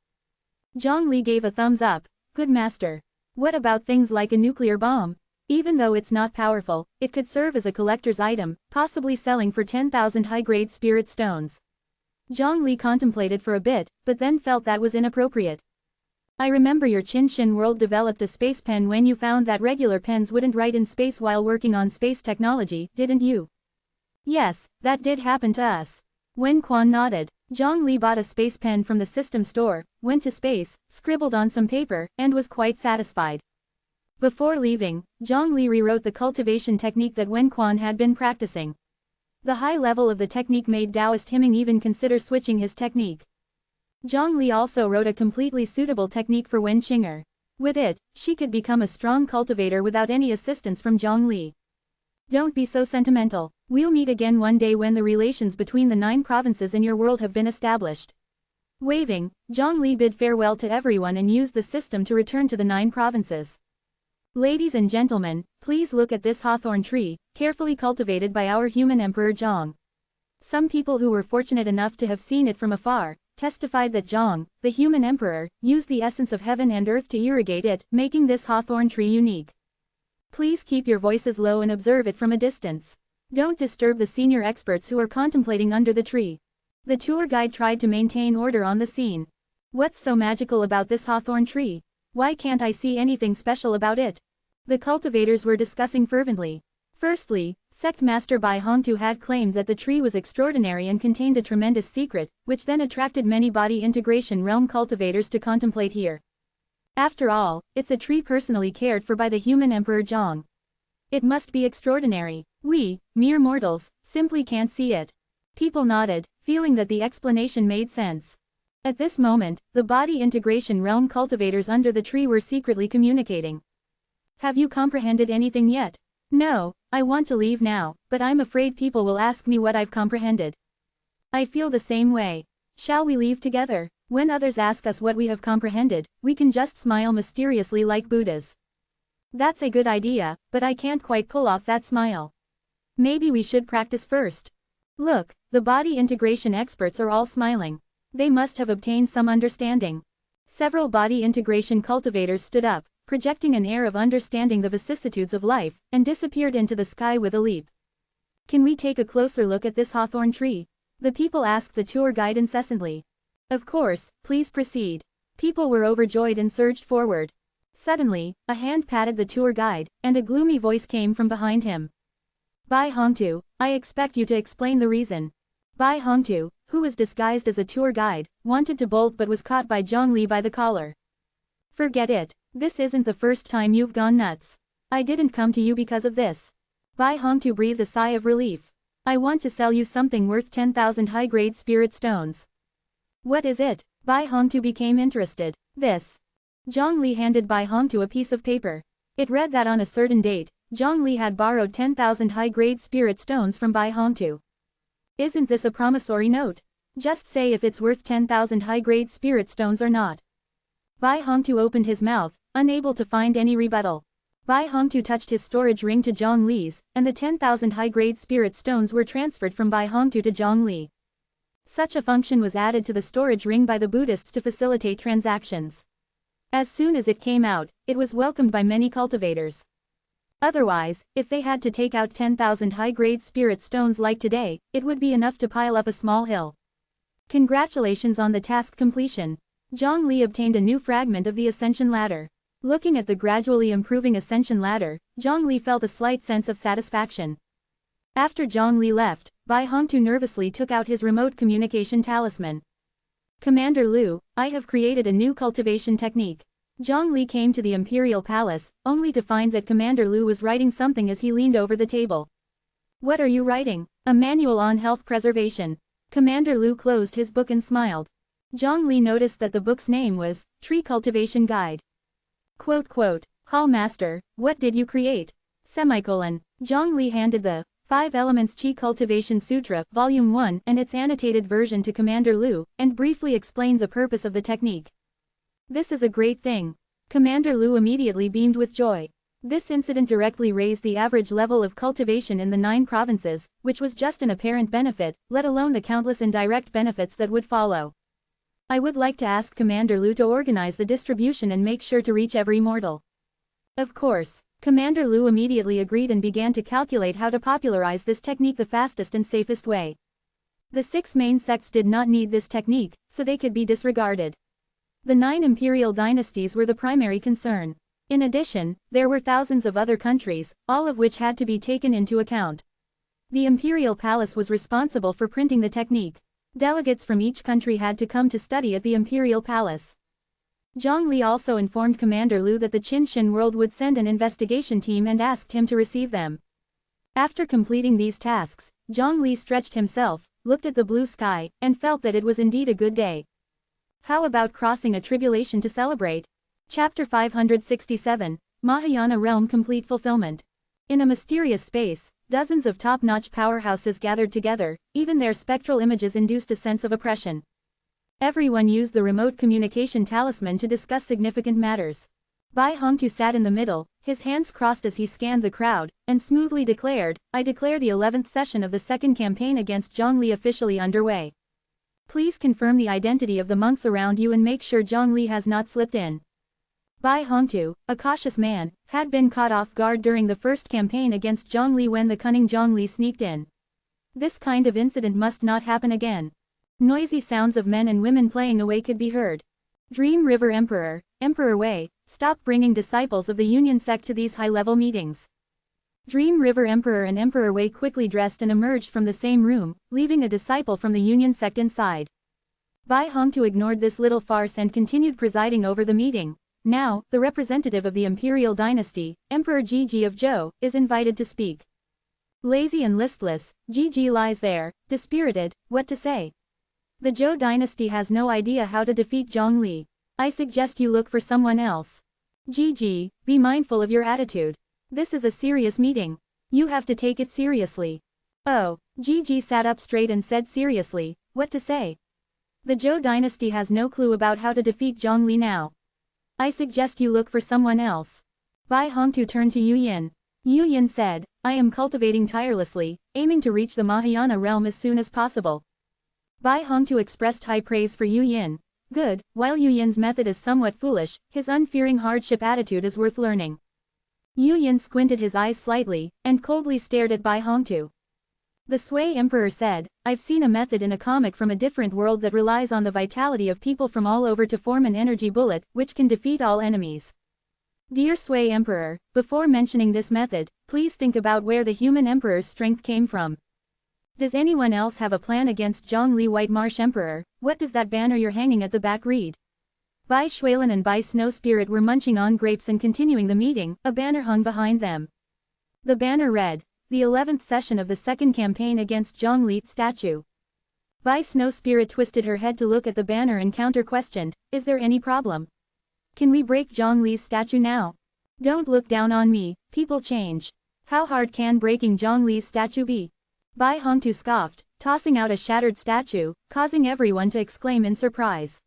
Zhang Li gave a thumbs up. Good master. What about things like a nuclear bomb? Even though it's not powerful, it could serve as a collector's item, possibly selling for 10,000 high-grade spirit stones. Zhang Li contemplated for a bit, but then felt that was inappropriate. I remember your Qin world developed a space pen when you found that regular pens wouldn't write in space while working on space technology, didn't you? Yes, that did happen to us. Wen Quan nodded. Zhang Li bought a space pen from the system store, went to space, scribbled on some paper, and was quite satisfied. Before leaving, Zhang Li rewrote the cultivation technique that Wen Quan had been practicing. The high level of the technique made Taoist hymning even consider switching his technique. Zhang Li also wrote a completely suitable technique for Wen Qing'er. With it, she could become a strong cultivator without any assistance from Zhang Li. Don't be so sentimental. We'll meet again one day when the relations between the 9 provinces in your world have been established. Waving, Zhang Li bid farewell to everyone and used the system to return to the 9 provinces. Ladies and gentlemen, please look at this hawthorn tree, carefully cultivated by our human Emperor Zhang. Some people who were fortunate enough to have seen it from afar, testified that Zhang, the human emperor, used the essence of heaven and earth to irrigate it, making this hawthorn tree unique. Please keep your voices low and observe it from a distance. Don't disturb the senior experts who are contemplating under the tree. The tour guide tried to maintain order on the scene. What's so magical about this hawthorn tree? Why can't I see anything special about it? The cultivators were discussing fervently. Firstly, Sect Master Bai Hongtu had claimed that the tree was extraordinary and contained a tremendous secret, which then attracted many body integration realm cultivators to contemplate here. After all, it's a tree personally cared for by the human Emperor Zhang. It must be extraordinary. We, mere mortals, simply can't see it. People nodded, feeling that the explanation made sense. At this moment, the body integration realm cultivators under the tree were secretly communicating. Have you comprehended anything yet? No, I want to leave now, but I'm afraid people will ask me what I've comprehended. I feel the same way. Shall we leave together? When others ask us what we have comprehended, we can just smile mysteriously like Buddhas. That's a good idea, but I can't quite pull off that smile. Maybe we should practice first. Look, the body integration experts are all smiling. They must have obtained some understanding. Several body integration cultivators stood up, projecting an air of understanding the vicissitudes of life, and disappeared into the sky with a leap. Can we take a closer look at this hawthorn tree? The people asked the tour guide incessantly. Of course, please proceed. People were overjoyed and surged forward. Suddenly, a hand patted the tour guide, and a gloomy voice came from behind him. Bai Hongtu, I expect you to explain the reason. Bai Hongtu, who was disguised as a tour guide, wanted to bolt but was caught by Zhang Li by the collar. Forget it. This isn't the first time you've gone nuts. I didn't come to you because of this. Bai Hongtu breathed a sigh of relief. I want to sell you something worth 10,000 high-grade spirit stones. What is it? Bai Hongtu became interested. This. Zhang Li handed Bai Hongtu a piece of paper. It read that on a certain date, Zhang Li had borrowed 10,000 high-grade spirit stones from Bai Hongtu. Isn't this a promissory note? Just say if it's worth 10,000 high-grade spirit stones or not. Bai Hongtu opened his mouth, unable to find any rebuttal. Bai Hongtu touched his storage ring to Zhang Li's, and the 10,000 high-grade spirit stones were transferred from Bai Hongtu to Zhang Li. Such a function was added to the storage ring by the Buddhists to facilitate transactions. As soon as it came out, it was welcomed by many cultivators. Otherwise, if they had to take out 10,000 high-grade spirit stones like today, it would be enough to pile up a small hill. Congratulations on the task completion. Zhang Li obtained a new fragment of the Ascension ladder. Looking at the gradually improving Ascension ladder, Zhang Li felt a slight sense of satisfaction. After Zhang Li left, Bai Hongtu nervously took out his remote communication talisman. Commander Liu, I have created a new cultivation technique. Zhang Li came to the Imperial Palace, only to find that Commander Liu was writing something as he leaned over the table. What are you writing? A manual on health preservation. Commander Liu closed his book and smiled. Zhang Li noticed that the book's name was Tree Cultivation Guide. Hall Master, what did you create? Semicolon. Zhang Li handed the 5 Elements Qi Cultivation Sutra, Volume 1 and its annotated version to Commander Liu, and briefly explained the purpose of the technique. This is a great thing. Commander Liu immediately beamed with joy. This incident directly raised the average level of cultivation in the 9 provinces, which was just an apparent benefit, let alone the countless indirect benefits that would follow. I would like to ask Commander Liu to organize the distribution and make sure to reach every mortal. Of course. Commander Liu immediately agreed and began to calculate how to popularize this technique the fastest and safest way. The 6 main sects did not need this technique, so they could be disregarded. The 9 imperial dynasties were the primary concern. In addition, there were thousands of other countries, all of which had to be taken into account. The Imperial Palace was responsible for printing the technique. Delegates from each country had to come to study at the Imperial Palace. Zhang Li also informed Commander Liu that the Qinshan world would send an investigation team and asked him to receive them. After completing these tasks, Zhang Li stretched himself, looked at the blue sky, and felt that it was indeed a good day. How about crossing a tribulation to celebrate? Chapter 567, Mahayana Realm Complete Fulfillment. In a mysterious space, dozens of top-notch powerhouses gathered together, even their spectral images induced a sense of oppression. Everyone used the remote communication talisman to discuss significant matters. Bai Hongtu sat in the middle, his hands crossed as he scanned the crowd, and smoothly declared, I declare the 11th session of the second campaign against Zhang Li officially underway. Please confirm the identity of the monks around you and make sure Zhang Li has not slipped in. Bai Hongtu, a cautious man, had been caught off guard during the first campaign against Zhang Li when the cunning Zhang Li sneaked in. This kind of incident must not happen again. Noisy sounds of men and women playing away could be heard. Dream River Emperor, Emperor Wei, stop bringing disciples of the Union sect to these high-level meetings. Dream River Emperor and Emperor Wei quickly dressed and emerged from the same room, leaving a disciple from the Union sect inside. Bai Hongtu ignored this little farce and continued presiding over the meeting. Now, the representative of the imperial dynasty, Emperor Jiji of Zhou, is invited to speak. Lazy and listless, Jiji lies there, dispirited, what to say? The Zhou dynasty has no idea how to defeat Zhang Li. I suggest you look for someone else. Jiji, be mindful of your attitude. This is a serious meeting. You have to take it seriously. Oh, Jiji sat up straight and said seriously, what to say? The Zhou dynasty has no clue about how to defeat Zhang Li now. I suggest you look for someone else. Bai Hongtu turned to Yu Yin. Yu Yin said, I am cultivating tirelessly, aiming to reach the Mahayana realm as soon as possible. Bai Hongtu expressed high praise for Yu Yin. Good, while Yu Yin's method is somewhat foolish, his unfearing hardship attitude is worth learning. Yu Yin squinted his eyes slightly, and coldly stared at Bai Hongtu. The Sui Emperor said, I've seen a method in a comic from a different world that relies on the vitality of people from all over to form an energy bullet, which can defeat all enemies. Dear Sui Emperor, before mentioning this method, please think about where the human emperor's strength came from. Does anyone else have a plan against Zhang Li White Marsh Emperor? What does that banner you're hanging at the back read? Bai Shuilin and Bai Snow Spirit were munching on grapes and continuing the meeting, a banner hung behind them. The banner read, the 11th session of the second campaign against Zhongli statue. Bai Snow Spirit twisted her head to look at the banner and counter-questioned, is there any problem? Can we break Zhongli's statue now? Don't look down on me, people change. How hard can breaking Zhongli's statue be? Bai Hongtu scoffed, tossing out a shattered statue, causing everyone to exclaim in surprise.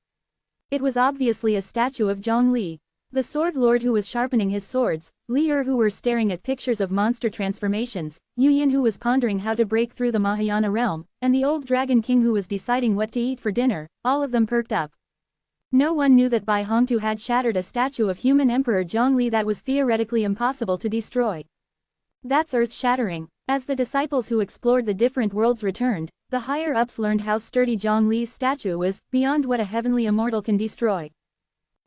It was obviously a statue of Zhongli, the sword lord who was sharpening his swords, Li Er who were staring at pictures of monster transformations, Yu Yin who was pondering how to break through the Mahayana realm, and the old dragon king who was deciding what to eat for dinner, all of them perked up. No one knew that Bai Hongtu had shattered a statue of human Emperor Zhongli that was theoretically impossible to destroy. That's earth-shattering. As the disciples who explored the different worlds returned, the higher-ups learned how sturdy Zhongli's statue was, beyond what a heavenly immortal can destroy.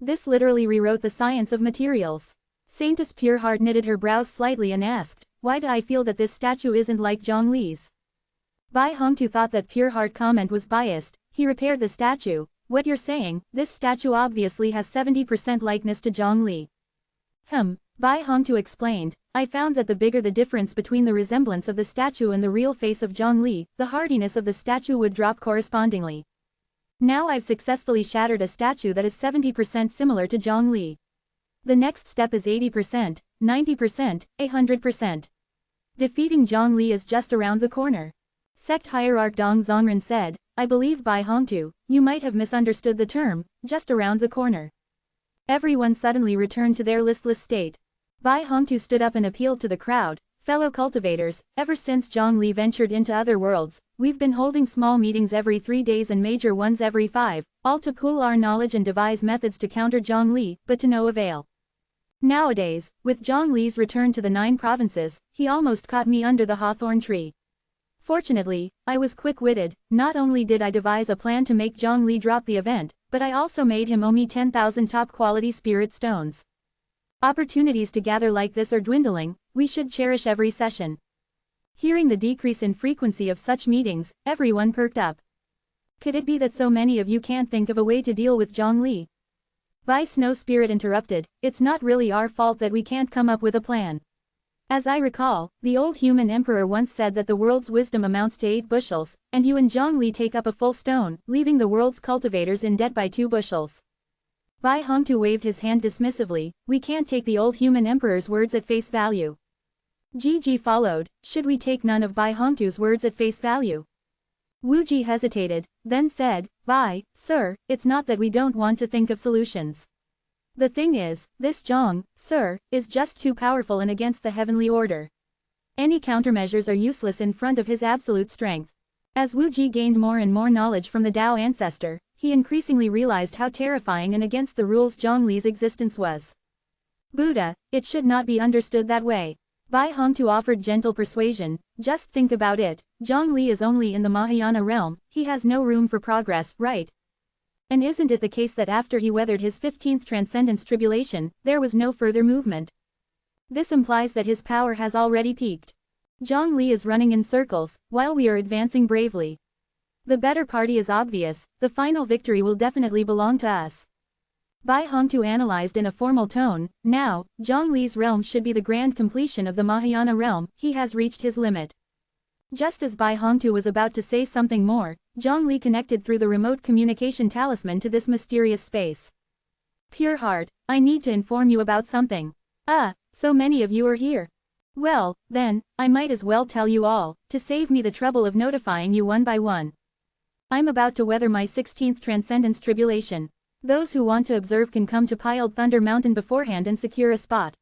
This literally rewrote the science of materials. Saintess Pureheart knitted her brows slightly and asked, why do I feel that this statue isn't like Zhongli's? Bai Hongtu thought that Pureheart comment was biased. He repaired the statue. What you're saying, this statue obviously has 70% likeness to Zhongli. Bai Hongtu explained, I found that the bigger the difference between the resemblance of the statue and the real face of Zhongli, the hardiness of the statue would drop correspondingly. Now I've successfully shattered a statue that is 70% similar to Zhongli. The next step is 80%, 90%, 100%. Defeating Zhongli is just around the corner. Sect Hierarch Dong Zongren said, I believe Bai Hongtu, you might have misunderstood the term, just around the corner. Everyone suddenly returned to their listless state. Bai Hongtu stood up and appealed to the crowd, fellow cultivators, ever since Zhongli ventured into other worlds, we've been holding small meetings every 3 days and major ones every 5, all to pool our knowledge and devise methods to counter Zhongli, but to no avail. Nowadays, with Zhongli's return to the 9 provinces, he almost caught me under the hawthorn tree. Fortunately, I was quick-witted. Not only did I devise a plan to make Zhongli drop the event, but I also made him owe me 10,000 top-quality spirit stones. Opportunities to gather like this are dwindling, we should cherish every session. Hearing the decrease in frequency of such meetings, everyone perked up. Could it be that so many of you can't think of a way to deal with Zhongli? Bai Snow Spirit interrupted, it's not really our fault that we can't come up with a plan. As I recall, the old human emperor once said that the world's wisdom amounts to 8 bushels, and you and Zhongli take up a full stone, leaving the world's cultivators in debt by 2 bushels. Bai Hongtu waved his hand dismissively, we can't take the old human emperor's words at face value. Gigi followed, should we take none of Bai Hongtu's words at face value? Wu Ji hesitated, then said, Bai, sir, it's not that we don't want to think of solutions. The thing is, this Zhong, sir, is just too powerful and against the heavenly order. Any countermeasures are useless in front of his absolute strength. As Wu Ji gained more and more knowledge from the Tao ancestor, he increasingly realized how terrifying and against the rules Zhongli's existence was. Buddha, it should not be understood that way. Bai Hongtu offered gentle persuasion, just think about it, Zhongli is only in the Mahayana realm, he has no room for progress, right? And isn't it the case that after he weathered his 15th transcendence tribulation, there was no further movement? This implies that his power has already peaked. Zhongli is running in circles, while we are advancing bravely. The better party is obvious, the final victory will definitely belong to us. Bai Hongtu analyzed in a formal tone, now, Zhongli's realm should be the grand completion of the Mahayana realm, he has reached his limit. Just as Bai Hongtu was about to say something more, Zhongli connected through the remote communication talisman to this mysterious space. Pure Heart, I need to inform you about something. So many of you are here. Well, then, I might as well tell you all, to save me the trouble of notifying you one by one. I'm about to weather my 16th transcendence tribulation. Those who want to observe can come to Piled Thunder Mountain beforehand and secure a spot.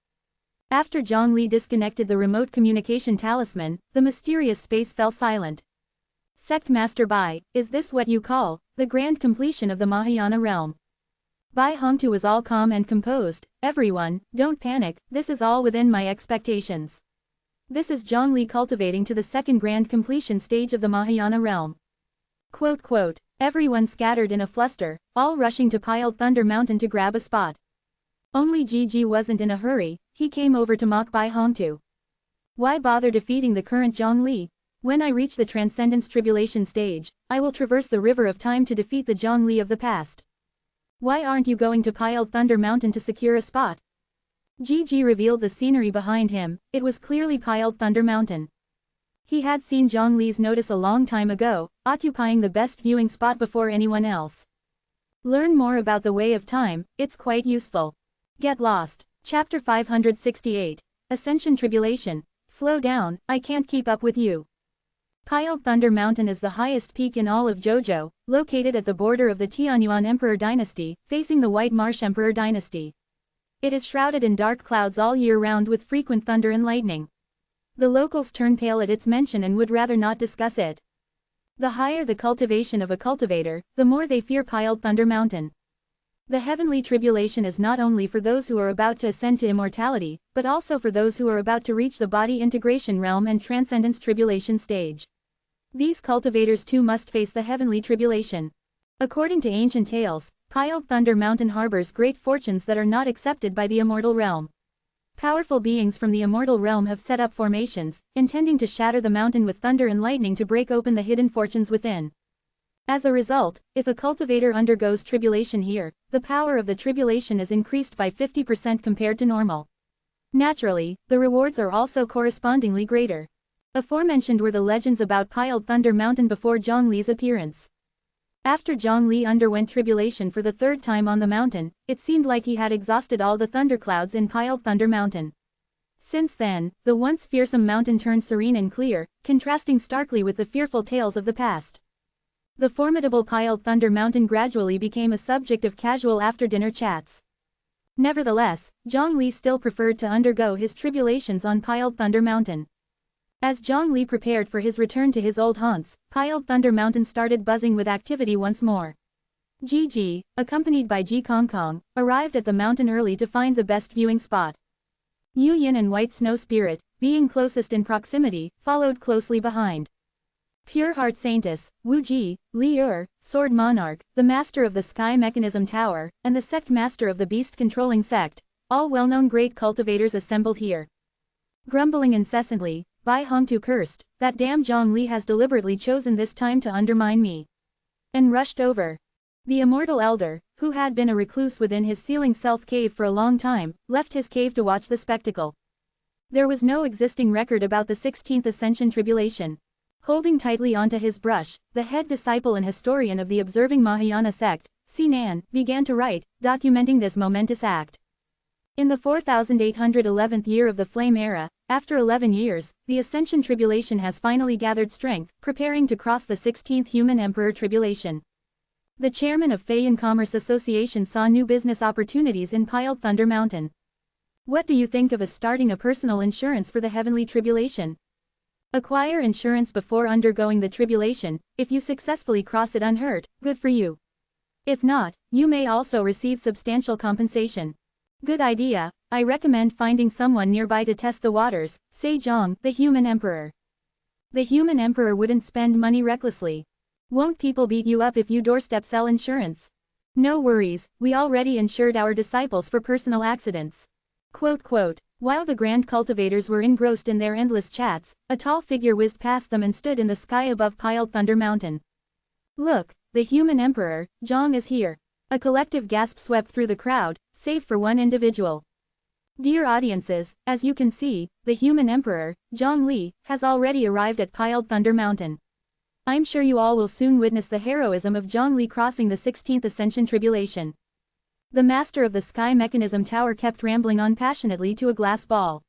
After Zhongli disconnected the remote communication talisman, the mysterious space fell silent. Sect Master Bai, is this what you call the grand completion of the Mahayana realm? Bai Hongtu was all calm and composed. Everyone, don't panic, this is all within my expectations. This is Zhongli cultivating to the second grand completion stage of the Mahayana realm. Quote, everyone scattered in a fluster, all rushing to Piled Thunder Mountain to grab a spot. Only Gigi wasn't in a hurry, he came over to mock Bai Hongtu. Why bother defeating the current Zhongli? When I reach the Transcendence Tribulation stage, I will traverse the river of time to defeat the Zhongli of the past. Why aren't you going to Piled Thunder Mountain to secure a spot? Gigi revealed the scenery behind him, it was clearly Piled Thunder Mountain. He had seen Zhongli's notice a long time ago, occupying the best viewing spot before anyone else. Learn more about the way of time, it's quite useful. Get lost. Chapter 568. Ascension Tribulation. Slow down, I can't keep up with you. Piled Thunder Mountain is the highest peak in all of JoJo, located at the border of the Tianyuan Emperor Dynasty, facing the White Marsh Emperor Dynasty. It is shrouded in dark clouds all year round with frequent thunder and lightning. The locals turn pale at its mention and would rather not discuss it. The higher the cultivation of a cultivator, the more they fear Piled Thunder Mountain. The heavenly tribulation is not only for those who are about to ascend to immortality, but also for those who are about to reach the body integration realm and transcendence tribulation stage. These cultivators too must face the heavenly tribulation. According to ancient tales, Piled Thunder Mountain harbors great fortunes that are not accepted by the immortal realm. Powerful beings from the immortal realm have set up formations, intending to shatter the mountain with thunder and lightning to break open the hidden fortunes within. As a result, if a cultivator undergoes tribulation here, the power of the tribulation is increased by 50% compared to normal. Naturally, the rewards are also correspondingly greater. Aforementioned were the legends about Piled Thunder Mountain before Zhongli's appearance. After Zhongli underwent tribulation for the third time on the mountain, it seemed like he had exhausted all the thunderclouds in Piled Thunder Mountain. Since then, the once fearsome mountain turned serene and clear, contrasting starkly with the fearful tales of the past. The formidable Piled Thunder Mountain gradually became a subject of casual after-dinner chats. Nevertheless, Zhongli still preferred to undergo his tribulations on Piled Thunder Mountain. As Zhongli prepared for his return to his old haunts, Piled Thunder Mountain started buzzing with activity once more. Ji, accompanied by Ji Kong, arrived at the mountain early to find the best viewing spot. Yu Yin and White Snow Spirit, being closest in proximity, followed closely behind. Pure Heart Saintess, Wu Ji, Li Sword Monarch, the Master of the Sky Mechanism Tower, and the Sect Master of the Beast-Controlling Sect, all well-known great cultivators assembled here. Grumbling incessantly, Bai Hongtu cursed, "That damn Zhongli has deliberately chosen this time to undermine me," and rushed over. The immortal elder, who had been a recluse within his ceiling self-cave for a long time, left his cave to watch the spectacle. There was no existing record about the 16th Ascension Tribulation. Holding tightly onto his brush, the head disciple and historian of the observing Mahayana sect, Sinan, began to write, documenting this momentous act. In the 4811th year of the Flame Era, after 11 years, the Ascension Tribulation has finally gathered strength, preparing to cross the 16th Human Emperor Tribulation. The chairman of Feiyan Commerce Association saw new business opportunities in Piled Thunder Mountain. What do you think of starting a personal insurance for the Heavenly Tribulation? Acquire insurance before undergoing the tribulation. If you successfully cross it unhurt, good for you. If not, you may also receive substantial compensation. Good idea. I recommend finding someone nearby to test the waters, say Zhong, the Human Emperor. The Human Emperor wouldn't spend money recklessly. Won't people beat you up if you doorstep sell insurance? No worries, we already insured our disciples for personal accidents. Quote. While the grand cultivators were engrossed in their endless chats, a tall figure whizzed past them and stood in the sky above Piled Thunder Mountain. Look, the Human Emperor, Zhong is here. A collective gasp swept through the crowd, save for one individual. Dear audiences, as you can see, the Human Emperor, Zhongli, has already arrived at Piled Thunder Mountain. I'm sure you all will soon witness the heroism of Zhongli crossing the 16th Ascension Tribulation. The master of the Sky Mechanism Tower kept rambling on passionately to a glass ball.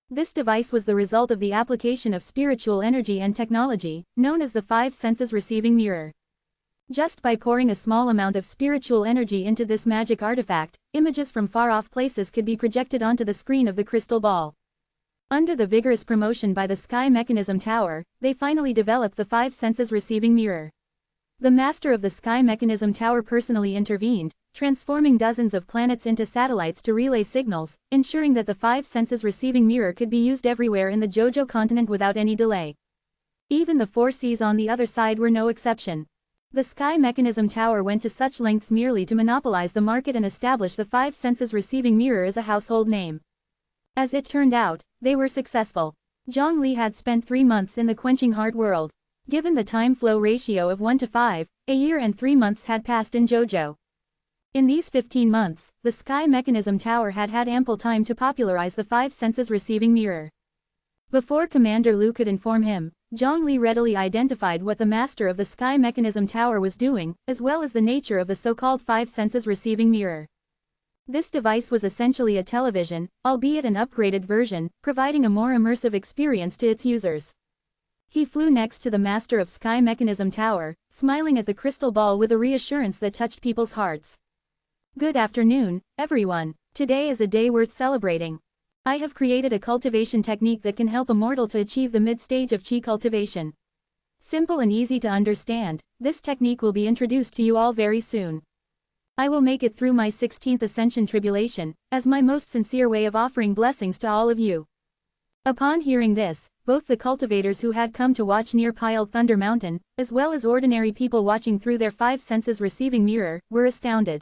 This device was the result of the application of spiritual energy and technology, known as the Five Senses Receiving Mirror. Just by pouring a small amount of spiritual energy into this magic artifact, images from far-off places could be projected onto the screen of the crystal ball. Under the vigorous promotion by the Sky Mechanism Tower, they finally developed the Five Senses Receiving Mirror. The master of the Sky Mechanism Tower personally intervened, transforming dozens of planets into satellites to relay signals, ensuring that the Five Senses Receiving Mirror could be used everywhere in the JoJo continent without any delay. Even the Four Seas on the other side were no exception. The Sky Mechanism Tower went to such lengths merely to monopolize the market and establish the Five Senses Receiving Mirror as a household name. As it turned out, they were successful. Zhongli had spent 3 months in the Quenching Heart world. Given the time-flow ratio of 1:5, a year and 3 months had passed in JoJo. In these 15 months, the Sky Mechanism Tower had had ample time to popularize the Five Senses Receiving Mirror. Before Commander Lu could inform him, Zhongli readily identified what the master of the Sky Mechanism Tower was doing, as well as the nature of the so-called five senses receiving mirror. This device was essentially a television, albeit an upgraded version, providing a more immersive experience to its users. He flew next to the master of Sky Mechanism Tower, smiling at the crystal ball with a reassurance that touched people's hearts. Good afternoon, everyone. Today is a day worth celebrating. I have created a cultivation technique that can help a mortal to achieve the mid-stage of Qi cultivation. Simple and easy to understand, this technique will be introduced to you all very soon. I will make it through my 16th Ascension tribulation, as my most sincere way of offering blessings to all of you. Upon hearing this, both the cultivators who had come to watch near Piled Thunder Mountain, as well as ordinary people watching through their five senses receiving mirror, were astounded.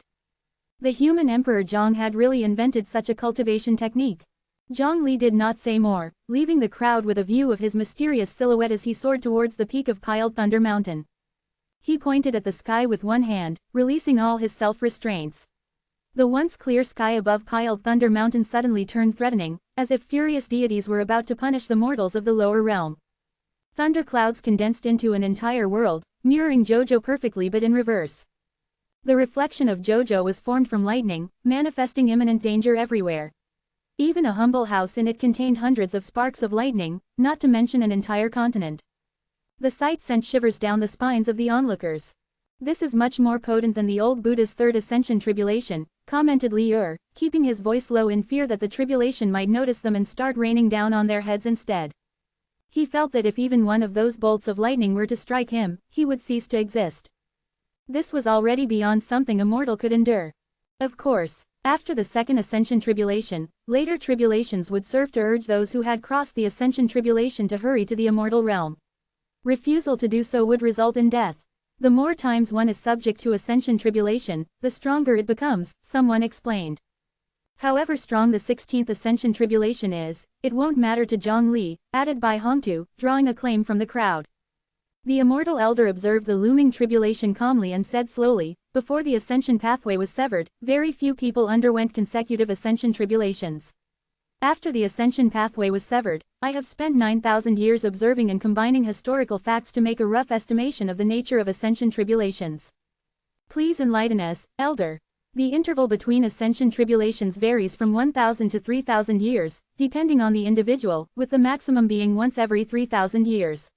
The human Emperor Zhong had really invented such a cultivation technique. Zhongli did not say more, leaving the crowd with a view of his mysterious silhouette as he soared towards the peak of Piled Thunder Mountain. He pointed at the sky with one hand, releasing all his self-restraints. The once clear sky above Piled Thunder Mountain suddenly turned threatening, as if furious deities were about to punish the mortals of the lower realm. Thunderclouds condensed into an entire world, mirroring Jojo perfectly but in reverse. The reflection of Jojo was formed from lightning, manifesting imminent danger everywhere. Even a humble house in it contained hundreds of sparks of lightning, not to mention an entire continent. The sight sent shivers down the spines of the onlookers. This is much more potent than the old Buddha's third ascension tribulation, commented Li Er, keeping his voice low in fear that the tribulation might notice them and start raining down on their heads instead. He felt that if even one of those bolts of lightning were to strike him, he would cease to exist. This was already beyond something a mortal could endure. Of course, after the second ascension tribulation, later tribulations would serve to urge those who had crossed the ascension tribulation to hurry to the immortal realm. Refusal to do so would result in death. The more times one is subject to ascension tribulation, the stronger it becomes, someone explained. However strong the 16th ascension tribulation is, it won't matter to Zhongli, added by Hongtu, drawing acclaim from the crowd. The immortal elder observed the looming tribulation calmly and said slowly, before the ascension pathway was severed, very few people underwent consecutive ascension tribulations. After the ascension pathway was severed, I have spent 9,000 years observing and combining historical facts to make a rough estimation of the nature of ascension tribulations. Please enlighten us, Elder. The interval between ascension tribulations varies from 1,000 to 3,000 years, depending on the individual, with the maximum being once every 3,000 years.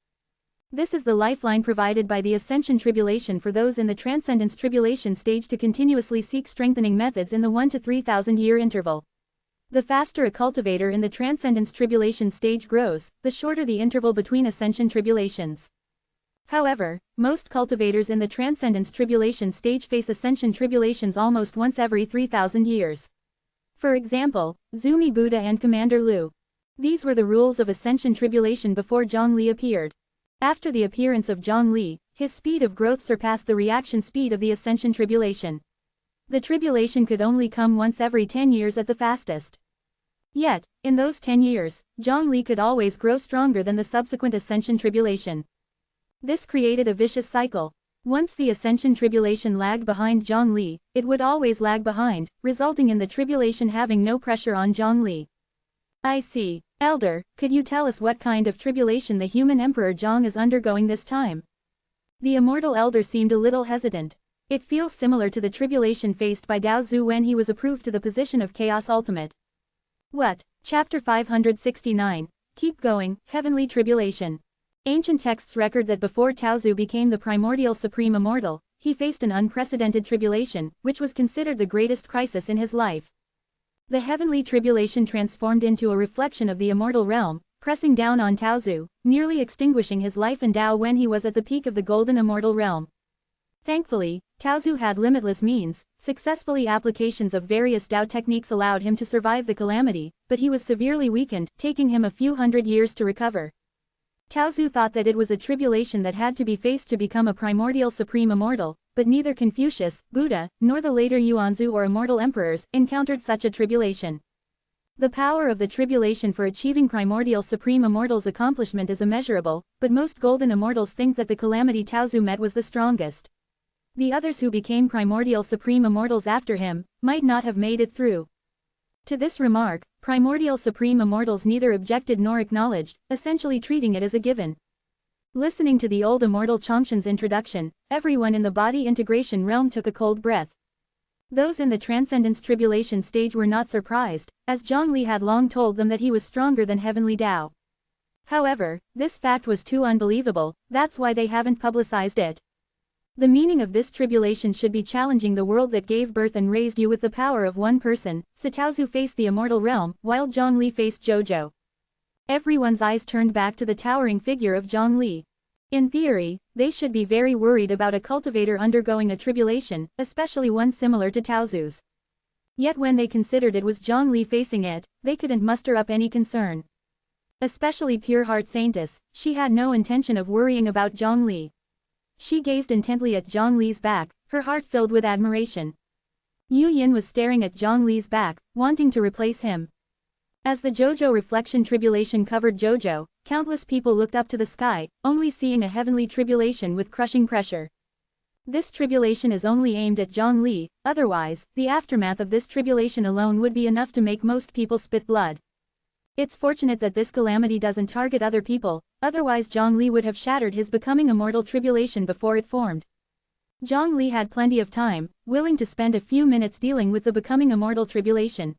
This is the lifeline provided by the ascension tribulation for those in the transcendence tribulation stage to continuously seek strengthening methods in the 1 to 3,000 year interval. The faster a cultivator in the transcendence tribulation stage grows, the shorter the interval between ascension tribulations. However, most cultivators in the transcendence tribulation stage face ascension tribulations almost once every 3,000 years. For example, Zumi Buddha and Commander Lu. These were the rules of ascension tribulation before Zhongli appeared. After the appearance of Zhongli, his speed of growth surpassed the reaction speed of the ascension tribulation. The tribulation could only come once every 10 years at the fastest. Yet, in those 10 years, Zhongli could always grow stronger than the subsequent ascension tribulation. This created a vicious cycle. Once the ascension tribulation lagged behind Zhongli, it would always lag behind, resulting in the tribulation having no pressure on Zhongli. I see. Elder, could you tell us what kind of tribulation the human Emperor Zhong is undergoing this time? The immortal elder seemed a little hesitant. It feels similar to the tribulation faced by Dao Zhu when he was approved to the position of Chaos Ultimate. What? Chapter 569. Keep going, Heavenly Tribulation. Ancient texts record that before Taozu became the primordial supreme immortal, he faced an unprecedented tribulation, which was considered the greatest crisis in his life. The heavenly tribulation transformed into a reflection of the immortal realm, pressing down on Taozu, nearly extinguishing his life and Tao when he was at the peak of the golden immortal realm. Thankfully, Taozu had limitless means. Successfully applications of various Tao techniques allowed him to survive the calamity, but he was severely weakened, taking him a few hundred years to recover. Taozu thought that it was a tribulation that had to be faced to become a primordial supreme immortal, but neither Confucius, Buddha, nor the later Yuanzhu or immortal emperors encountered such a tribulation. The power of the tribulation for achieving primordial supreme immortal's accomplishment is immeasurable, but most golden immortals think that the calamity Taozu met was the strongest. The others who became primordial supreme immortals after him might not have made it through. To this remark, primordial supreme immortals neither objected nor acknowledged, essentially treating it as a given. Listening to the old immortal Chongshan's introduction, everyone in the body integration realm took a cold breath. Those in the transcendence tribulation stage were not surprised, as Zhongli had long told them that he was stronger than heavenly Tao. However, this fact was too unbelievable, that's why they haven't publicized it. The meaning of this tribulation should be challenging the world that gave birth and raised you with the power of one person. Sitaozu faced the immortal realm, while Zhongli faced Jojo. Everyone's eyes turned back to the towering figure of Zhongli. In theory, they should be very worried about a cultivator undergoing a tribulation, especially one similar to Taozu's. Yet when they considered it was Zhongli facing it, they couldn't muster up any concern. Especially Pure Heart Saintess, she had no intention of worrying about Zhongli. She gazed intently at Zhongli's back, her heart filled with admiration. Yu Yin was staring at Zhongli's back, wanting to replace him. As the Jojo reflection tribulation covered Jojo, countless people looked up to the sky, only seeing a heavenly tribulation with crushing pressure. This tribulation is only aimed at Zhongli, otherwise, the aftermath of this tribulation alone would be enough to make most people spit blood. It's fortunate that this calamity doesn't target other people, otherwise Zhongli would have shattered his becoming immortal tribulation before it formed. Zhongli had plenty of time, willing to spend a few minutes dealing with the becoming immortal tribulation.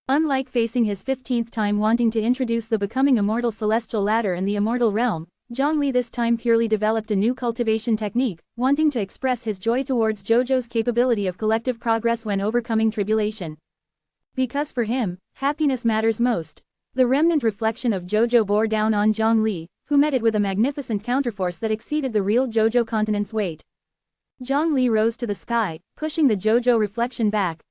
Unlike facing his 15th time wanting to introduce the becoming immortal celestial ladder in the immortal realm, Zhongli this time purely developed a new cultivation technique, wanting to express his joy towards Jojo's capability of collective progress when overcoming tribulation. Because for him, happiness matters most. The remnant reflection of Jojo bore down on Zhongli, who met it with a magnificent counterforce that exceeded the real Jojo continent's weight. Zhongli rose to the sky, pushing the Jojo reflection back.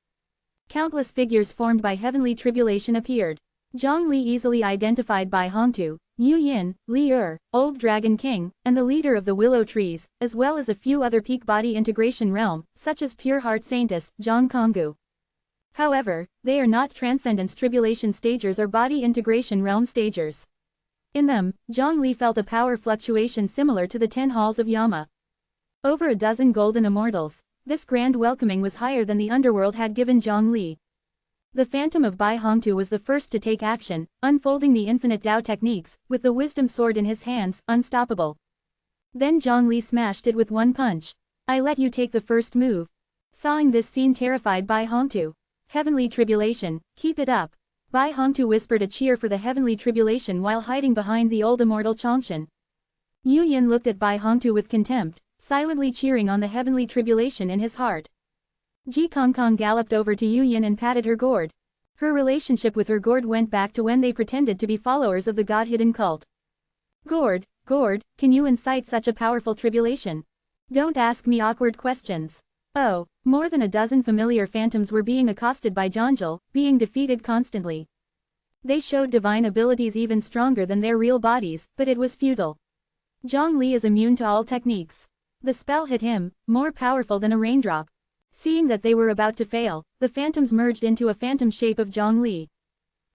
Countless figures formed by heavenly tribulation appeared. Zhongli easily identified Bai Hongtu, Yu Yin, Li Er, Old Dragon King, and the leader of the Willow Trees, as well as a few other peak body integration realm, such as Pure Heart Saintess, Zhang Konggu. However, they are not transcendence tribulation stagers or body integration realm stagers. In them, Zhongli felt a power fluctuation similar to the 10 halls of Yama. Over a dozen golden immortals, this grand welcoming was higher than the underworld had given Zhongli. The Phantom of Bai Hongtu was the first to take action, unfolding the infinite Tao techniques, with the wisdom sword in his hands, unstoppable. Then Zhongli smashed it with one punch. I let you take the first move. Sawing this scene terrified Bai Hongtu. Heavenly tribulation, keep it up. Bai Hongtu whispered a cheer for the heavenly tribulation while hiding behind the old immortal Chongshan. Yu Yin looked at Bai Hongtu with contempt, silently cheering on the heavenly tribulation in his heart. Ji Kongkong galloped over to Yu Yin and patted her gourd. Her relationship with her gourd went back to when they pretended to be followers of the God-hidden cult. Gourd, can you incite such a powerful tribulation? Don't ask me awkward questions. Oh, more than a dozen familiar phantoms were being accosted by Zhongjil, being defeated constantly. They showed divine abilities even stronger than their real bodies, but it was futile. Zhongli is immune to all techniques. The spell hit him, more powerful than a raindrop. Seeing that they were about to fail, the phantoms merged into a phantom shape of Zhongli.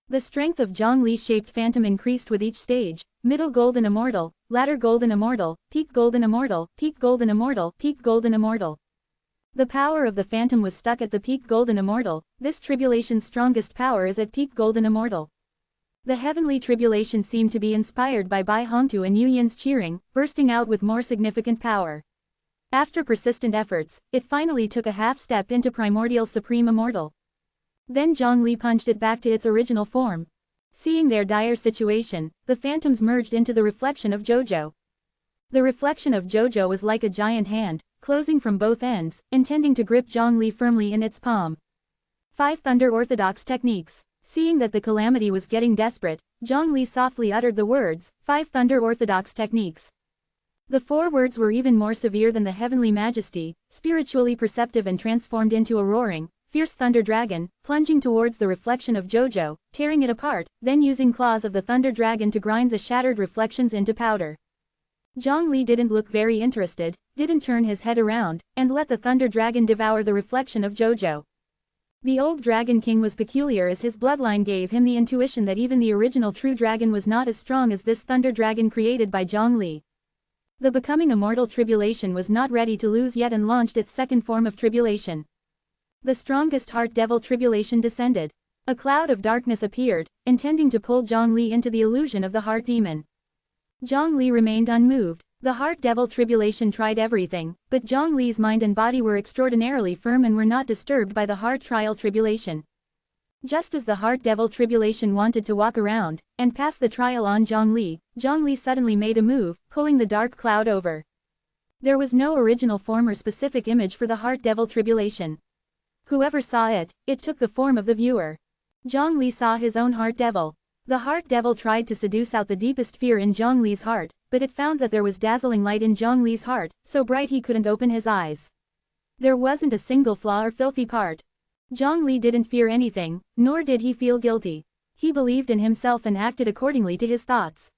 The strength of Zhongli's shaped phantom increased with each stage: middle golden immortal, ladder golden immortal, peak golden immortal, peak golden immortal, peak golden immortal. The power of the phantom was stuck at the peak golden immortal. This tribulation's strongest power is at peak golden immortal. The heavenly tribulation seemed to be inspired by Bai Hongtu and Yu Yin's cheering, bursting out with more significant power. After persistent efforts, it finally took a half step into primordial supreme immortal. Then Zhongli punched it back to its original form. Seeing their dire situation, the phantoms merged into the reflection of Jojo. The reflection of Jojo was like a giant hand, closing from both ends, intending to grip Zhongli firmly in its palm. 5 Thunder Orthodox Techniques. Seeing that the calamity was getting desperate, Zhongli softly uttered the words, 5 Thunder Orthodox Techniques. The 4 words were even more severe than the heavenly majesty, spiritually perceptive and transformed into a roaring, fierce thunder dragon, plunging towards the reflection of Jojo, tearing it apart, then using claws of the thunder dragon to grind the shattered reflections into powder. Zhongli didn't look very interested, didn't turn his head around, and let the thunder dragon devour the reflection of Jojo. The old Dragon King was peculiar as his bloodline gave him the intuition that even the original true dragon was not as strong as this thunder dragon created by Zhongli. The becoming immortal tribulation was not ready to lose yet and launched its second form of tribulation. The strongest heart devil tribulation descended. A cloud of darkness appeared, intending to pull Zhang Li into the illusion of the heart demon. Zhang Li remained unmoved. The heart devil tribulation tried everything, but Zhang Li's mind and body were extraordinarily firm and were not disturbed by the heart trial tribulation. Just as the heart devil tribulation wanted to walk around and pass the trial on Zhang Li suddenly made a move, pulling the dark cloud over. There was no original form or specific image for the heart devil tribulation. Whoever saw it, it took the form of the viewer. Zhang Li saw his own heart devil. The heart devil tried to seduce out the deepest fear in Zhang Li's heart, but it found that there was dazzling light in Zhang Li's heart, so bright he couldn't open his eyes. There wasn't a single flaw or filthy part. Zhang Li didn't fear anything, nor did he feel guilty. He believed in himself and acted accordingly to his thoughts.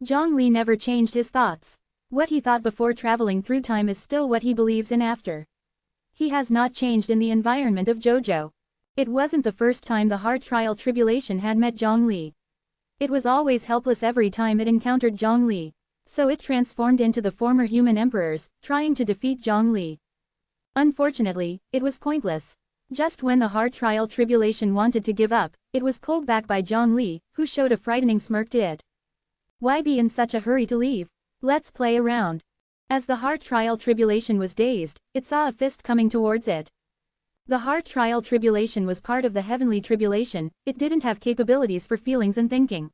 Zhang Li never changed his thoughts. What he thought before traveling through time is still what he believes in after. He has not changed in the environment of JoJo. It wasn't the first time the heart trial tribulation had met Zhang Li. It was always helpless every time it encountered Zhang Li. So it transformed into the former human emperors, trying to defeat Zhang Li. Unfortunately, it was pointless. Just when the heart trial tribulation wanted to give up, it was pulled back by Zhang Li, who showed a frightening smirk to it. Why be in such a hurry to leave? Let's play around. As the heart trial tribulation was dazed, it saw a fist coming towards it. The heart trial tribulation was part of the heavenly tribulation, it didn't have capabilities for feelings and thinking.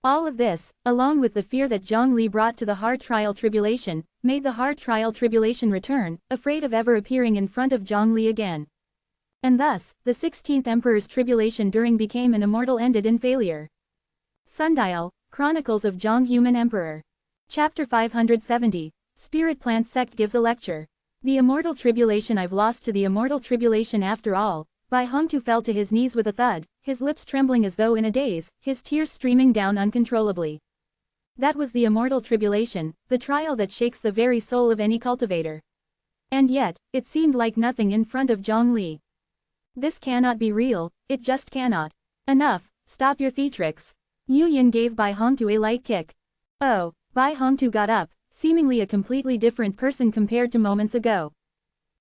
All of this, along with the fear that Zhang Li brought to the heart trial tribulation, made the heart trial tribulation return, afraid of ever appearing in front of Zhang Li again. And thus, the 16th Emperor's tribulation during became an immortal ended in failure. Sundial, Chronicles of Zhang Human Emperor. Chapter 570, Spirit Plant Sect gives a lecture. The immortal tribulation. I've lost to the immortal tribulation after all. Bai Hongtu fell to his knees with a thud, his lips trembling as though in a daze, his tears streaming down uncontrollably. That was the immortal tribulation, the trial that shakes the very soul of any cultivator. And yet, it seemed like nothing in front of Zhang Li. This cannot be real, it just cannot. Enough, stop your theatrics. Yu Yin gave Bai Hongtu a light kick. Oh, Bai Hongtu got up, seemingly a completely different person compared to moments ago.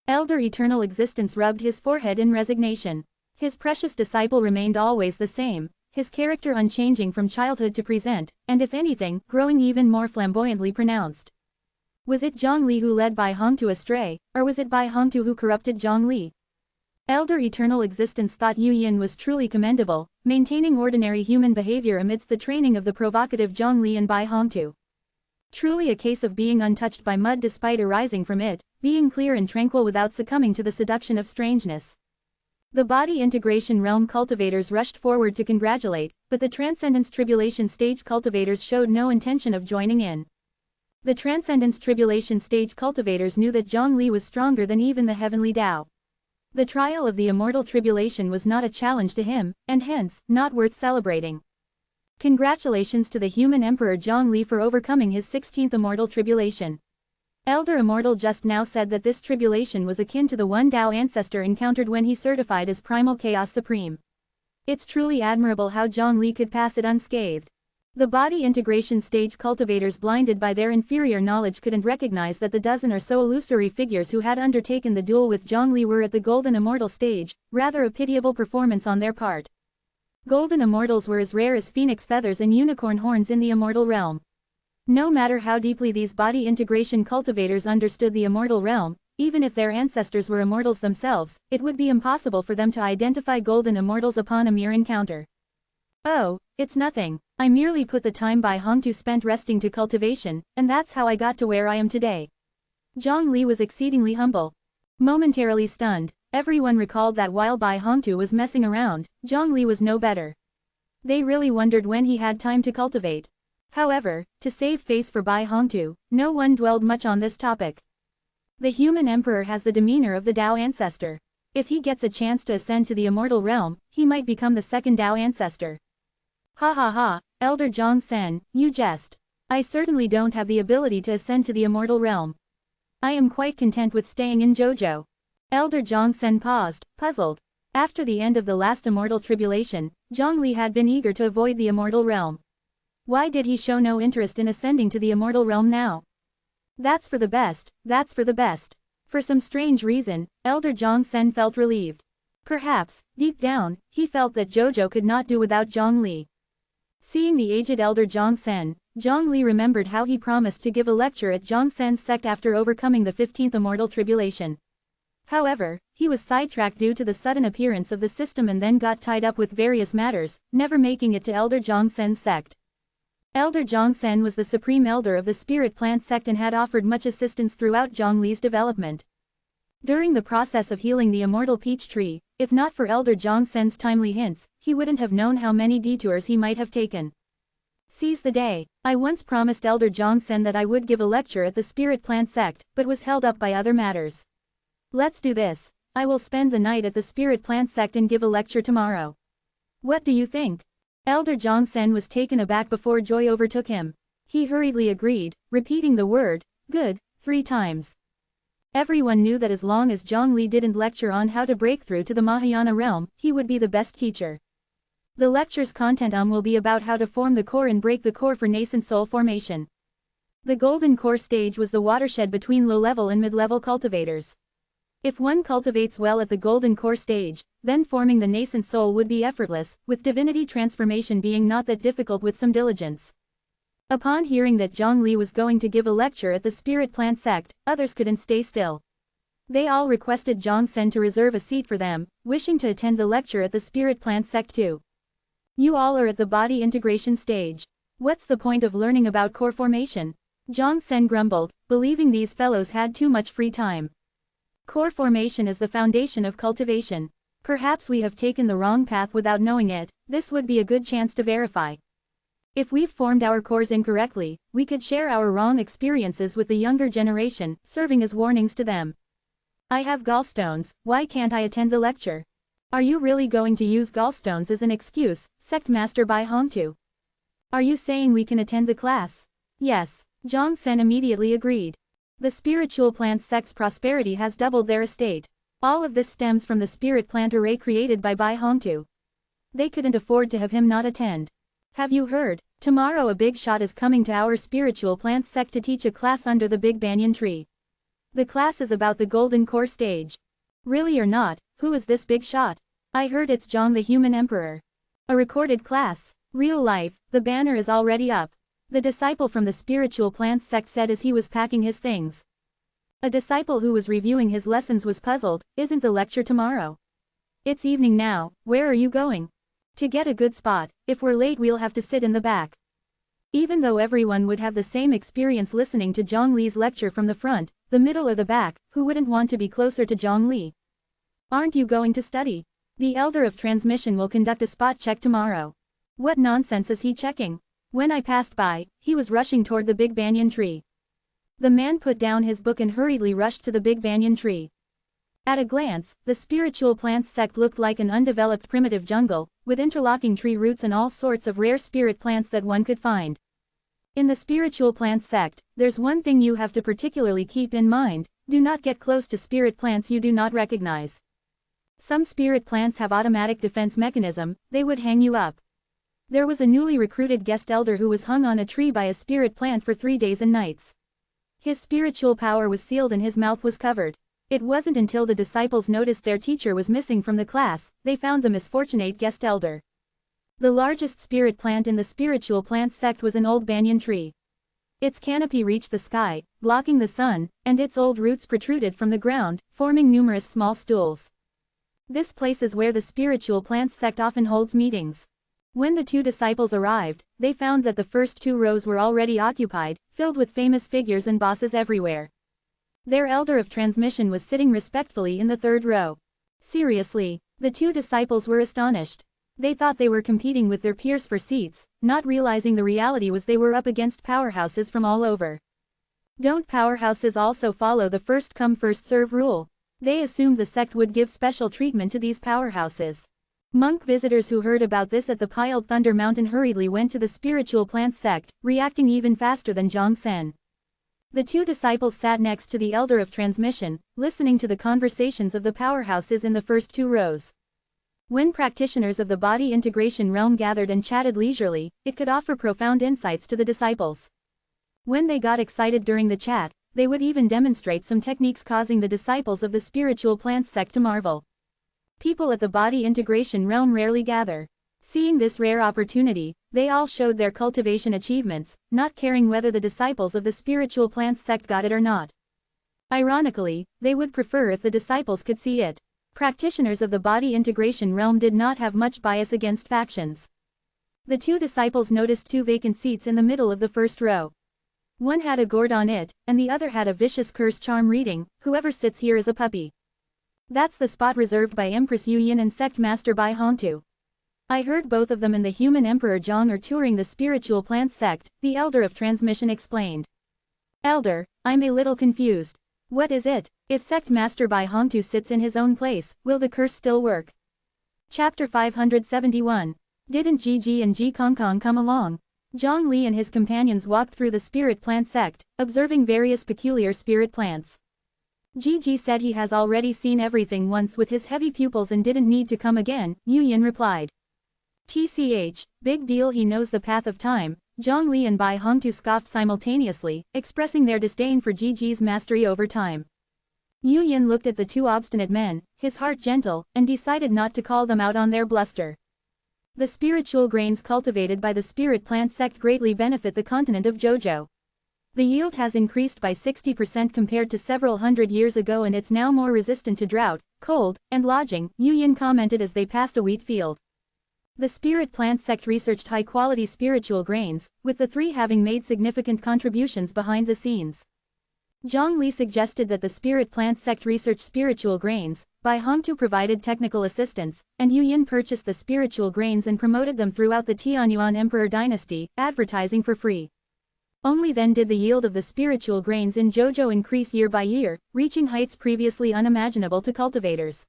Elder Eternal Existence rubbed his forehead in resignation. His precious disciple remained always the same, his character unchanging from childhood to present, and if anything, growing even more flamboyantly pronounced. Was it Zhang Li who led Bai Hongtu astray, or was it Bai Hongtu who corrupted Zhang Li? Elder Eternal Existence thought Yu Yin was truly commendable, maintaining ordinary human behavior amidst the training of the provocative Zhang Li and Bai Hongtu. Truly a case of being untouched by mud despite arising from it, being clear and tranquil without succumbing to the seduction of strangeness. The body integration realm cultivators rushed forward to congratulate, but the Transcendence Tribulation stage cultivators showed no intention of joining in. The Transcendence Tribulation stage cultivators knew that Zhang Li was stronger than even the heavenly Tao. The trial of the immortal tribulation was not a challenge to him, and hence, not worth celebrating. Congratulations to the human emperor Zhang Li for overcoming his 16th immortal tribulation. Elder Immortal just now said that this tribulation was akin to the one Tao ancestor encountered when he certified as Primal Chaos Supreme. It's truly admirable how Zhang Li could pass it unscathed. The body integration stage cultivators blinded by their inferior knowledge couldn't recognize that the dozen or so illusory figures who had undertaken the duel with Zhang Li were at the Golden Immortal stage, rather a pitiable performance on their part. Golden Immortals were as rare as phoenix feathers and unicorn horns in the immortal realm. No matter how deeply these body integration cultivators understood the immortal realm, even if their ancestors were immortals themselves, it would be impossible for them to identify Golden Immortals upon a mere encounter. Oh, it's nothing. I merely put the time Bai Hongtu spent resting to cultivation, and that's how I got to where I am today. Zhang Li was exceedingly humble. Momentarily stunned, everyone recalled that while Bai Hongtu was messing around, Zhang Li was no better. They really wondered when he had time to cultivate. However, to save face for Bai Hongtu, no one dwelled much on this topic. The human emperor has the demeanor of the Tao ancestor. If he gets a chance to ascend to the immortal realm, he might become the second Tao ancestor. Ha ha ha, Elder Zhang Sen, you jest. I certainly don't have the ability to ascend to the immortal realm. I am quite content with staying in JoJo. Elder Zhang Sen paused, puzzled. After the end of the last immortal tribulation, Zhang Li had been eager to avoid the immortal realm. Why did he show no interest in ascending to the immortal realm now? That's for the best, that's for the best. For some strange reason, Elder Zhang Sen felt relieved. Perhaps, deep down, he felt that Jojo could not do without Zhongli. Seeing the aged elder Zhang Sen, Zhongli remembered how he promised to give a lecture at Zhang Sen's sect after overcoming the 15th immortal tribulation. However, he was sidetracked due to the sudden appearance of the system and then got tied up with various matters, never making it to Elder Zhang Sen's sect. Elder Zhang Sen was the supreme elder of the spirit plant sect and had offered much assistance throughout Zhongli's development. During the process of healing the immortal peach tree, if not for Elder Zhang Sen's timely hints, he wouldn't have known how many detours he might have taken. Seize the day. I once promised Elder Zhang Sen that I would give a lecture at the spirit plant sect, but was held up by other matters. Let's do this. I will spend the night at the spirit plant sect and give a lecture tomorrow. What do you think? Elder Zhang Sen was taken aback before joy overtook him. He hurriedly agreed, repeating the word, good, 3 times. Everyone knew that as long as Zhongli didn't lecture on how to break through to the Mahayana realm, he would be the best teacher. The lecture's content will be about how to form the core and break the core for nascent soul formation. The golden core stage was the watershed between low-level and mid-level cultivators. If one cultivates well at the golden core stage, then forming the nascent soul would be effortless, with divinity transformation being not that difficult with some diligence. Upon hearing that Zhongli was going to give a lecture at the spirit plant sect, others couldn't stay still. They all requested Zhang Sen to reserve a seat for them, wishing to attend the lecture at the spirit plant sect too. You all are at the body integration stage. What's the point of learning about core formation? Zhang Sen grumbled, believing these fellows had too much free time. Core formation is the foundation of cultivation. Perhaps we have taken the wrong path without knowing it. This would be a good chance to verify. If we've formed our cores incorrectly, we could share our wrong experiences with the younger generation, serving as warnings to them. I have gallstones, why can't I attend the lecture? Are you really going to use gallstones as an excuse, Sect Master Bai Hongtu? Are you saying we can attend the class? Yes, Zhang Sen immediately agreed. The spiritual plant sect's prosperity has doubled their estate. All of this stems from the spirit plant array created by Bai Hongtu. They couldn't afford to have him not attend. Have you heard? Tomorrow a big shot is coming to our spiritual plant sect to teach a class under the big banyan tree. The class is about the golden core stage. Really or not, who is this big shot? I heard it's Zhang the human emperor. A recorded class. Real life, the banner is already up. The disciple from the spiritual plant sect said as he was packing his things. A disciple who was reviewing his lessons was puzzled, isn't the lecture tomorrow? It's evening now, where are you going? To get a good spot, if we're late we'll have to sit in the back. Even though everyone would have the same experience listening to Zhongli's lecture from the front, the middle or the back, who wouldn't want to be closer to Zhongli? Aren't you going to study? The Elder of Transmission will conduct a spot check tomorrow. What nonsense is he checking? When I passed by, he was rushing toward the big banyan tree. The man put down his book and hurriedly rushed to the big banyan tree. At a glance, the spiritual plants sect looked like an undeveloped primitive jungle, with interlocking tree roots and all sorts of rare spirit plants that one could find. In the spiritual plants sect, there's one thing you have to particularly keep in mind: do not get close to spirit plants you do not recognize. Some spirit plants have automatic defense mechanism, they would hang you up. There was a newly recruited guest elder who was hung on a tree by a spirit plant for 3 days and nights. His spiritual power was sealed and his mouth was covered. It wasn't until the disciples noticed their teacher was missing from the class, they found the misfortunate guest elder. The largest spirit plant in the spiritual plant sect was an old banyan tree. Its canopy reached the sky, blocking the sun, and its old roots protruded from the ground, forming numerous small stools. This place is where the spiritual plant sect often holds meetings. When the 2 disciples arrived, they found that the first 2 rows were already occupied, filled with famous figures and bosses everywhere. Their elder of transmission was sitting respectfully in the 3rd row. Seriously, the 2 disciples were astonished. They thought they were competing with their peers for seats, not realizing the reality was they were up against powerhouses from all over. Don't powerhouses also follow the first come first serve rule? They assumed the sect would give special treatment to these powerhouses. Monk visitors who heard about this at the piled Thunder Mountain hurriedly went to the spiritual plant sect, reacting even faster than Zhang Sen. The 2 disciples sat next to the elder of transmission, listening to the conversations of the powerhouses in the first 2 rows. When practitioners of the body integration realm gathered and chatted leisurely, it could offer profound insights to the disciples. When they got excited during the chat, they would even demonstrate some techniques causing the disciples of the spiritual plant sect to marvel. People at the body integration realm rarely gather. Seeing this rare opportunity, they all showed their cultivation achievements, not caring whether the disciples of the spiritual plants sect got it or not. Ironically, they would prefer if the disciples could see it. Practitioners of the body integration realm did not have much bias against factions. The two disciples noticed two vacant seats in the middle of the first row. One had a gourd on it, and the other had a vicious curse charm reading, "Whoever sits here is a puppy." That's the spot reserved by Empress Yu Yin and Sect Master Bai Hongtu. I heard both of them and the human Emperor Zhang are touring the spiritual plant sect, the Elder of Transmission explained. Elder, I'm a little confused. What is it? If Sect Master Bai Hongtu sits in his own place, will the curse still work? Chapter 571. Didn't Ji and Ji Kong come along? Zhang Li and his companions walked through the spirit plant sect, observing various peculiar spirit plants. Ji said he has already seen everything once with his heavy pupils and didn't need to come again, Yu Yin replied. TCH, big deal, he knows the path of time. Zhang Li and Bai Hongtu scoffed simultaneously, expressing their disdain for Ji's mastery over time. Yu Yin looked at the two obstinate men, his heart gentle, and decided not to call them out on their bluster. The spiritual grains cultivated by the spirit plant sect greatly benefit the continent of Jojo. The yield has increased by 60% compared to several hundred years ago, and it's now more resistant to drought, cold, and lodging, Yu Yin commented as they passed a wheat field. The spirit plant sect researched high-quality spiritual grains, with the three having made significant contributions behind the scenes. Zhang Li suggested that the spirit plant sect research spiritual grains, Bai Hongtu provided technical assistance, and Yu Yin purchased the spiritual grains and promoted them throughout the Tianyuan Emperor dynasty, advertising for free. Only then did the yield of the spiritual grains in Jojo increase year by year, reaching heights previously unimaginable to cultivators.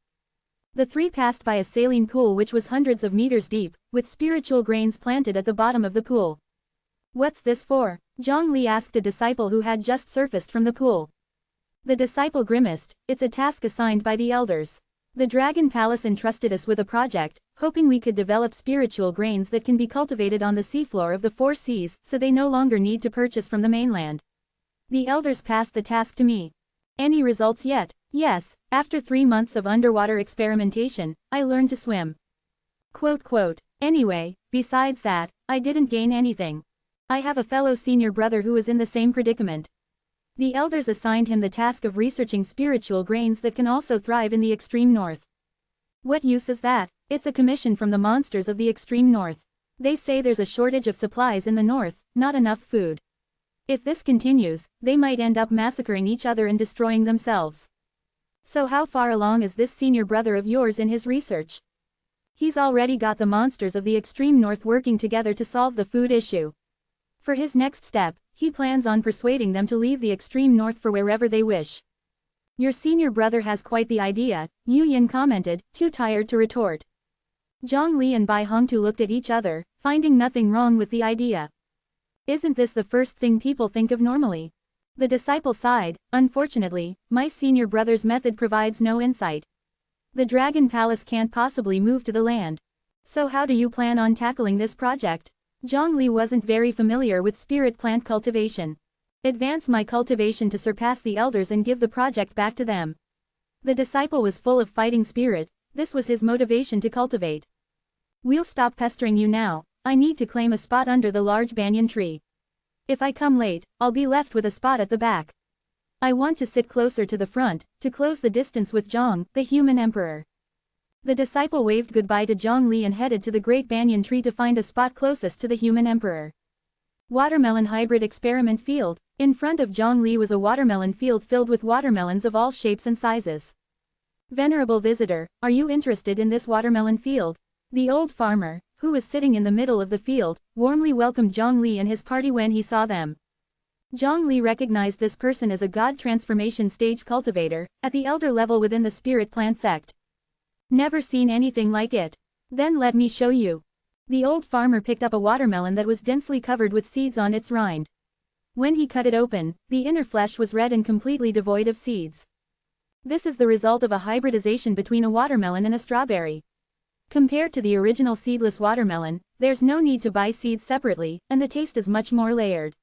The three passed by a saline pool which was hundreds of meters deep, with spiritual grains planted at the bottom of the pool. What's this for? Zhang Li asked a disciple who had just surfaced from the pool. The disciple grimaced, it's a task assigned by the elders. The Dragon Palace entrusted us with a project, hoping we could develop spiritual grains that can be cultivated on the seafloor of the four seas, so they no longer need to purchase from the mainland. The elders passed the task to me. Any results yet? Yes, after 3 months of underwater experimentation, I learned to swim. Anyway, besides that, I didn't gain anything. I have a fellow senior brother who is in the same predicament. The elders assigned him the task of researching spiritual grains that can also thrive in the extreme north. What use is that? It's a commission from the monsters of the extreme north. They say there's a shortage of supplies in the north, not enough food. If this continues, they might end up massacring each other and destroying themselves. So how far along is this senior brother of yours in his research? He's already got the monsters of the extreme north working together to solve the food issue. For his next step, he plans on persuading them to leave the extreme north for wherever they wish. Your senior brother has quite the idea, Yu Yin commented, too tired to retort. Zhang Li and Bai Hongtu looked at each other, finding nothing wrong with the idea. Isn't this the first thing people think of normally? The disciple sighed, unfortunately, my senior brother's method provides no insight. The Dragon Palace can't possibly move to the land. So how do you plan on tackling this project? Zhang Li wasn't very familiar with spirit plant cultivation. Advance my cultivation to surpass the elders and give the project back to them. The disciple was full of fighting spirit, this was his motivation to cultivate. We'll stop pestering you now, I need to claim a spot under the large banyan tree. If I come late, I'll be left with a spot at the back. I want to sit closer to the front, to close the distance with Zhang, the human emperor. The disciple waved goodbye to Zhang Li and headed to the great banyan tree to find a spot closest to the human emperor. Watermelon hybrid experiment field. In front of Zhang Li was a watermelon field filled with watermelons of all shapes and sizes. Venerable visitor, are you interested in this watermelon field? The old farmer, who was sitting in the middle of the field, warmly welcomed Zhang Li and his party when he saw them. Zhang Li recognized this person as a god transformation stage cultivator, at the elder level within the spirit plant sect. Never seen anything like it. Then let me show you. The old farmer picked up a watermelon that was densely covered with seeds on its rind. When he cut it open, the inner flesh was red and completely devoid of seeds. This is the result of a hybridization between a watermelon and a strawberry. Compared to the original seedless watermelon, there's no need to buy seeds separately, and the taste is much more layered.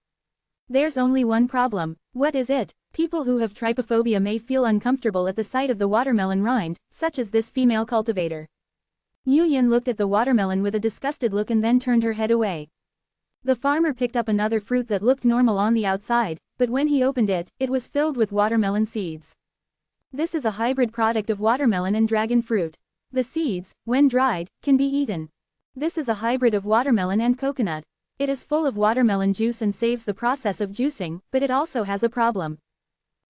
There's only one problem. What is it? People who have trypophobia may feel uncomfortable at the sight of the watermelon rind, such as this female cultivator. Yu Yin looked at the watermelon with a disgusted look and then turned her head away. The farmer picked up another fruit that looked normal on the outside, but when he opened it, it was filled with watermelon seeds. This is a hybrid product of watermelon and dragon fruit. The seeds, when dried, can be eaten. This is a hybrid of watermelon and coconut. It is full of watermelon juice and saves the process of juicing, but it also has a problem.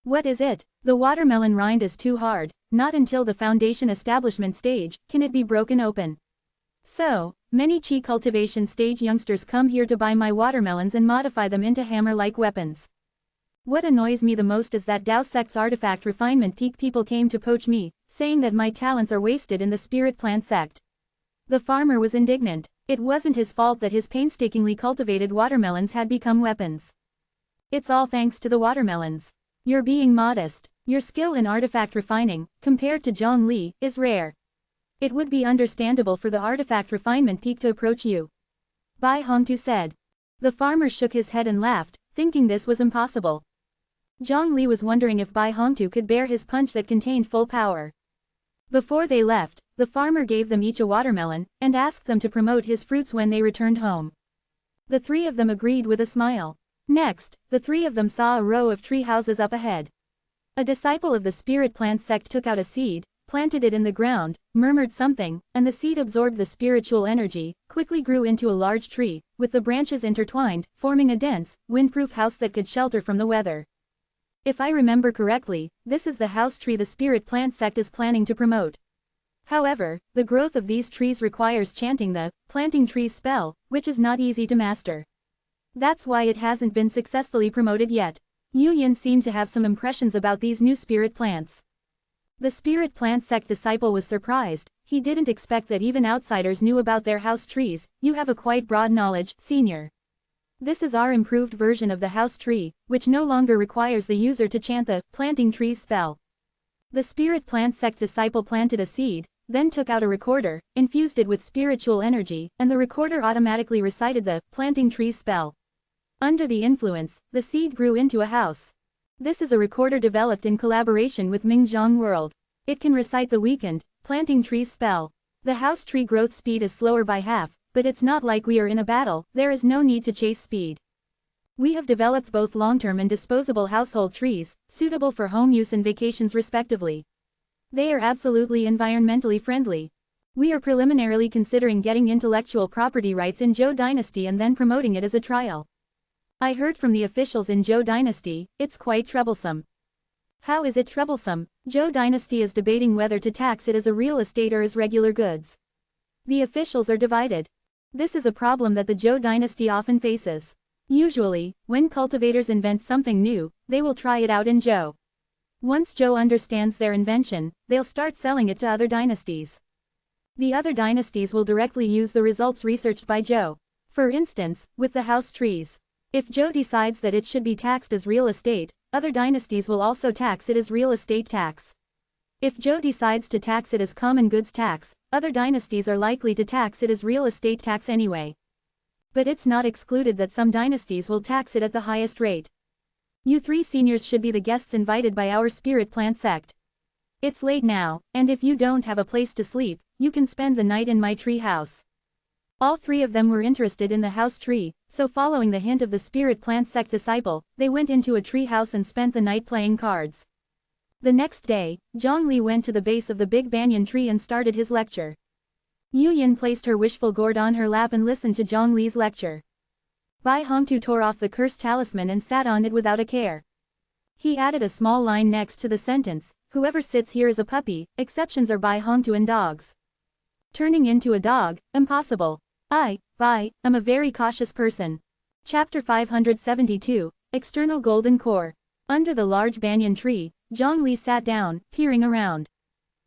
What is it? The watermelon rind is too hard. Not until the foundation establishment stage can it be broken open. So, many chi cultivation stage youngsters come here to buy my watermelons and modify them into hammer-like weapons. What annoys me the most is that Dao sect's artifact refinement peak people came to poach me, saying that my talents are wasted in the spirit plant sect. The farmer was indignant. It wasn't his fault that his painstakingly cultivated watermelons had become weapons. It's all thanks to the watermelons. You're being modest. Your skill in artifact refining, compared to Zhang Li, is rare. It would be understandable for the artifact refinement peak to approach you. Bai Hongtu said. The farmer shook his head and laughed, thinking this was impossible. Zhang Li was wondering if Bai Hongtu could bear his punch that contained full power. Before they left, the farmer gave them each a watermelon, and asked them to promote his fruits when they returned home. The three of them agreed with a smile. Next, the three of them saw a row of tree houses up ahead. A disciple of the spirit plant sect took out a seed, planted it in the ground, murmured something, and the seed absorbed the spiritual energy, quickly grew into a large tree, with the branches intertwined, forming a dense, windproof house that could shelter from the weather. If I remember correctly, this is the house tree the spirit plant sect is planning to promote. However, the growth of these trees requires chanting the planting trees spell, which is not easy to master. That's why it hasn't been successfully promoted yet. Yu Yin seemed to have some impressions about these new spirit plants. The spirit plant sect disciple was surprised. He didn't expect that even outsiders knew about their house trees. You have a quite broad knowledge, senior. This is our improved version of the house tree, which no longer requires the user to chant the planting trees spell. The spirit plant sect disciple planted a seed, then took out a recorder, infused it with spiritual energy, and the recorder automatically recited the planting trees spell. Under the influence, the seed grew into a house. This is a recorder developed in collaboration with Mingzhong World. It can recite the weakened planting trees spell. The house tree growth speed is slower by half, but it's not like we are in a battle. There is no need to chase speed. We have developed both long-term and disposable household trees, suitable for home use and vacations respectively. They are absolutely environmentally friendly. We are preliminarily considering getting intellectual property rights in Zhou Dynasty and then promoting it as a trial. I heard from the officials in Zhou Dynasty, it's quite troublesome. How is it troublesome? Zhou Dynasty is debating whether to tax it as a real estate or as regular goods. The officials are divided. This is a problem that the Zhou Dynasty often faces. Usually, when cultivators invent something new, they will try it out in Zhou. Once Zhou understands their invention, they'll start selling it to other dynasties. The other dynasties will directly use the results researched by Zhou. For instance, with the house trees. If Zhou decides that it should be taxed as real estate, other dynasties will also tax it as real estate tax. If Zhou decides to tax it as common goods tax, other dynasties are likely to tax it as real estate tax anyway. But it's not excluded that some dynasties will tax it at the highest rate. You three seniors should be the guests invited by our spirit plant sect. It's late now, and if you don't have a place to sleep, you can spend the night in my tree house. All three of them were interested in the house tree, so following the hint of the spirit plant sect disciple, they went into a tree house and spent the night playing cards. The next day, Zhang Li went to the base of the big banyan tree and started his lecture. Yu Yin placed her wishful gourd on her lap and listened to Zhang Li's lecture. Bai Hongtu tore off the cursed talisman and sat on it without a care. He added a small line next to the sentence, whoever sits here is a puppy, exceptions are Bai Hongtu and dogs. Turning into a dog, impossible. Bai, am a very cautious person. Chapter 572, External Golden Core. Under the large banyan tree, Zhang Li sat down, peering around.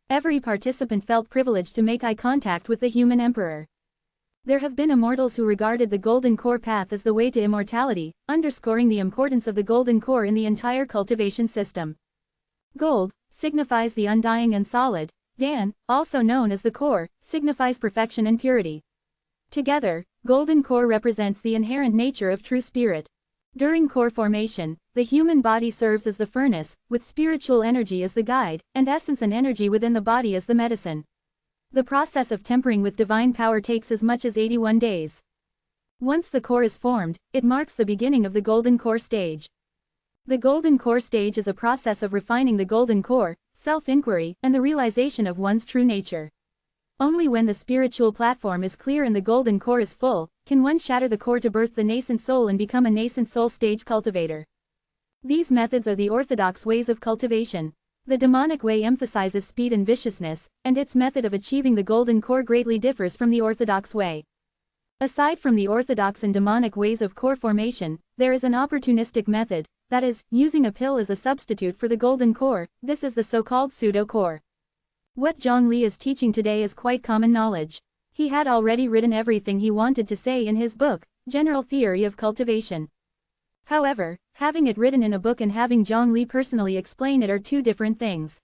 Every participant felt privileged to make eye contact with the human emperor. There have been immortals who regarded the Golden Core path as the way to immortality, underscoring the importance of the Golden Core in the entire cultivation system. Gold signifies the undying and solid. Dan, also known as the core, signifies perfection and purity. Together, Golden Core represents the inherent nature of true spirit. During core formation, the human body serves as the furnace, with spiritual energy as the guide, and essence and energy within the body as the medicine. The process of tempering with divine power takes as much as 81 days. Once the core is formed, it marks the beginning of the golden core stage. The golden core stage is a process of refining the golden core, self-inquiry, and the realization of one's true nature. Only when the spiritual platform is clear and the golden core is full, can one shatter the core to birth the nascent soul and become a nascent soul stage cultivator. These methods are the orthodox ways of cultivation. The demonic way emphasizes speed and viciousness, and its method of achieving the golden core greatly differs from the orthodox way. Aside from the orthodox and demonic ways of core formation, there is an opportunistic method, that is, using a pill as a substitute for the golden core. This is the so-called pseudo-core. What Zhongli is teaching today is quite common knowledge. He had already written everything he wanted to say in his book, General Theory of Cultivation. However, having it written in a book and having Zhongli personally explain it are two different things.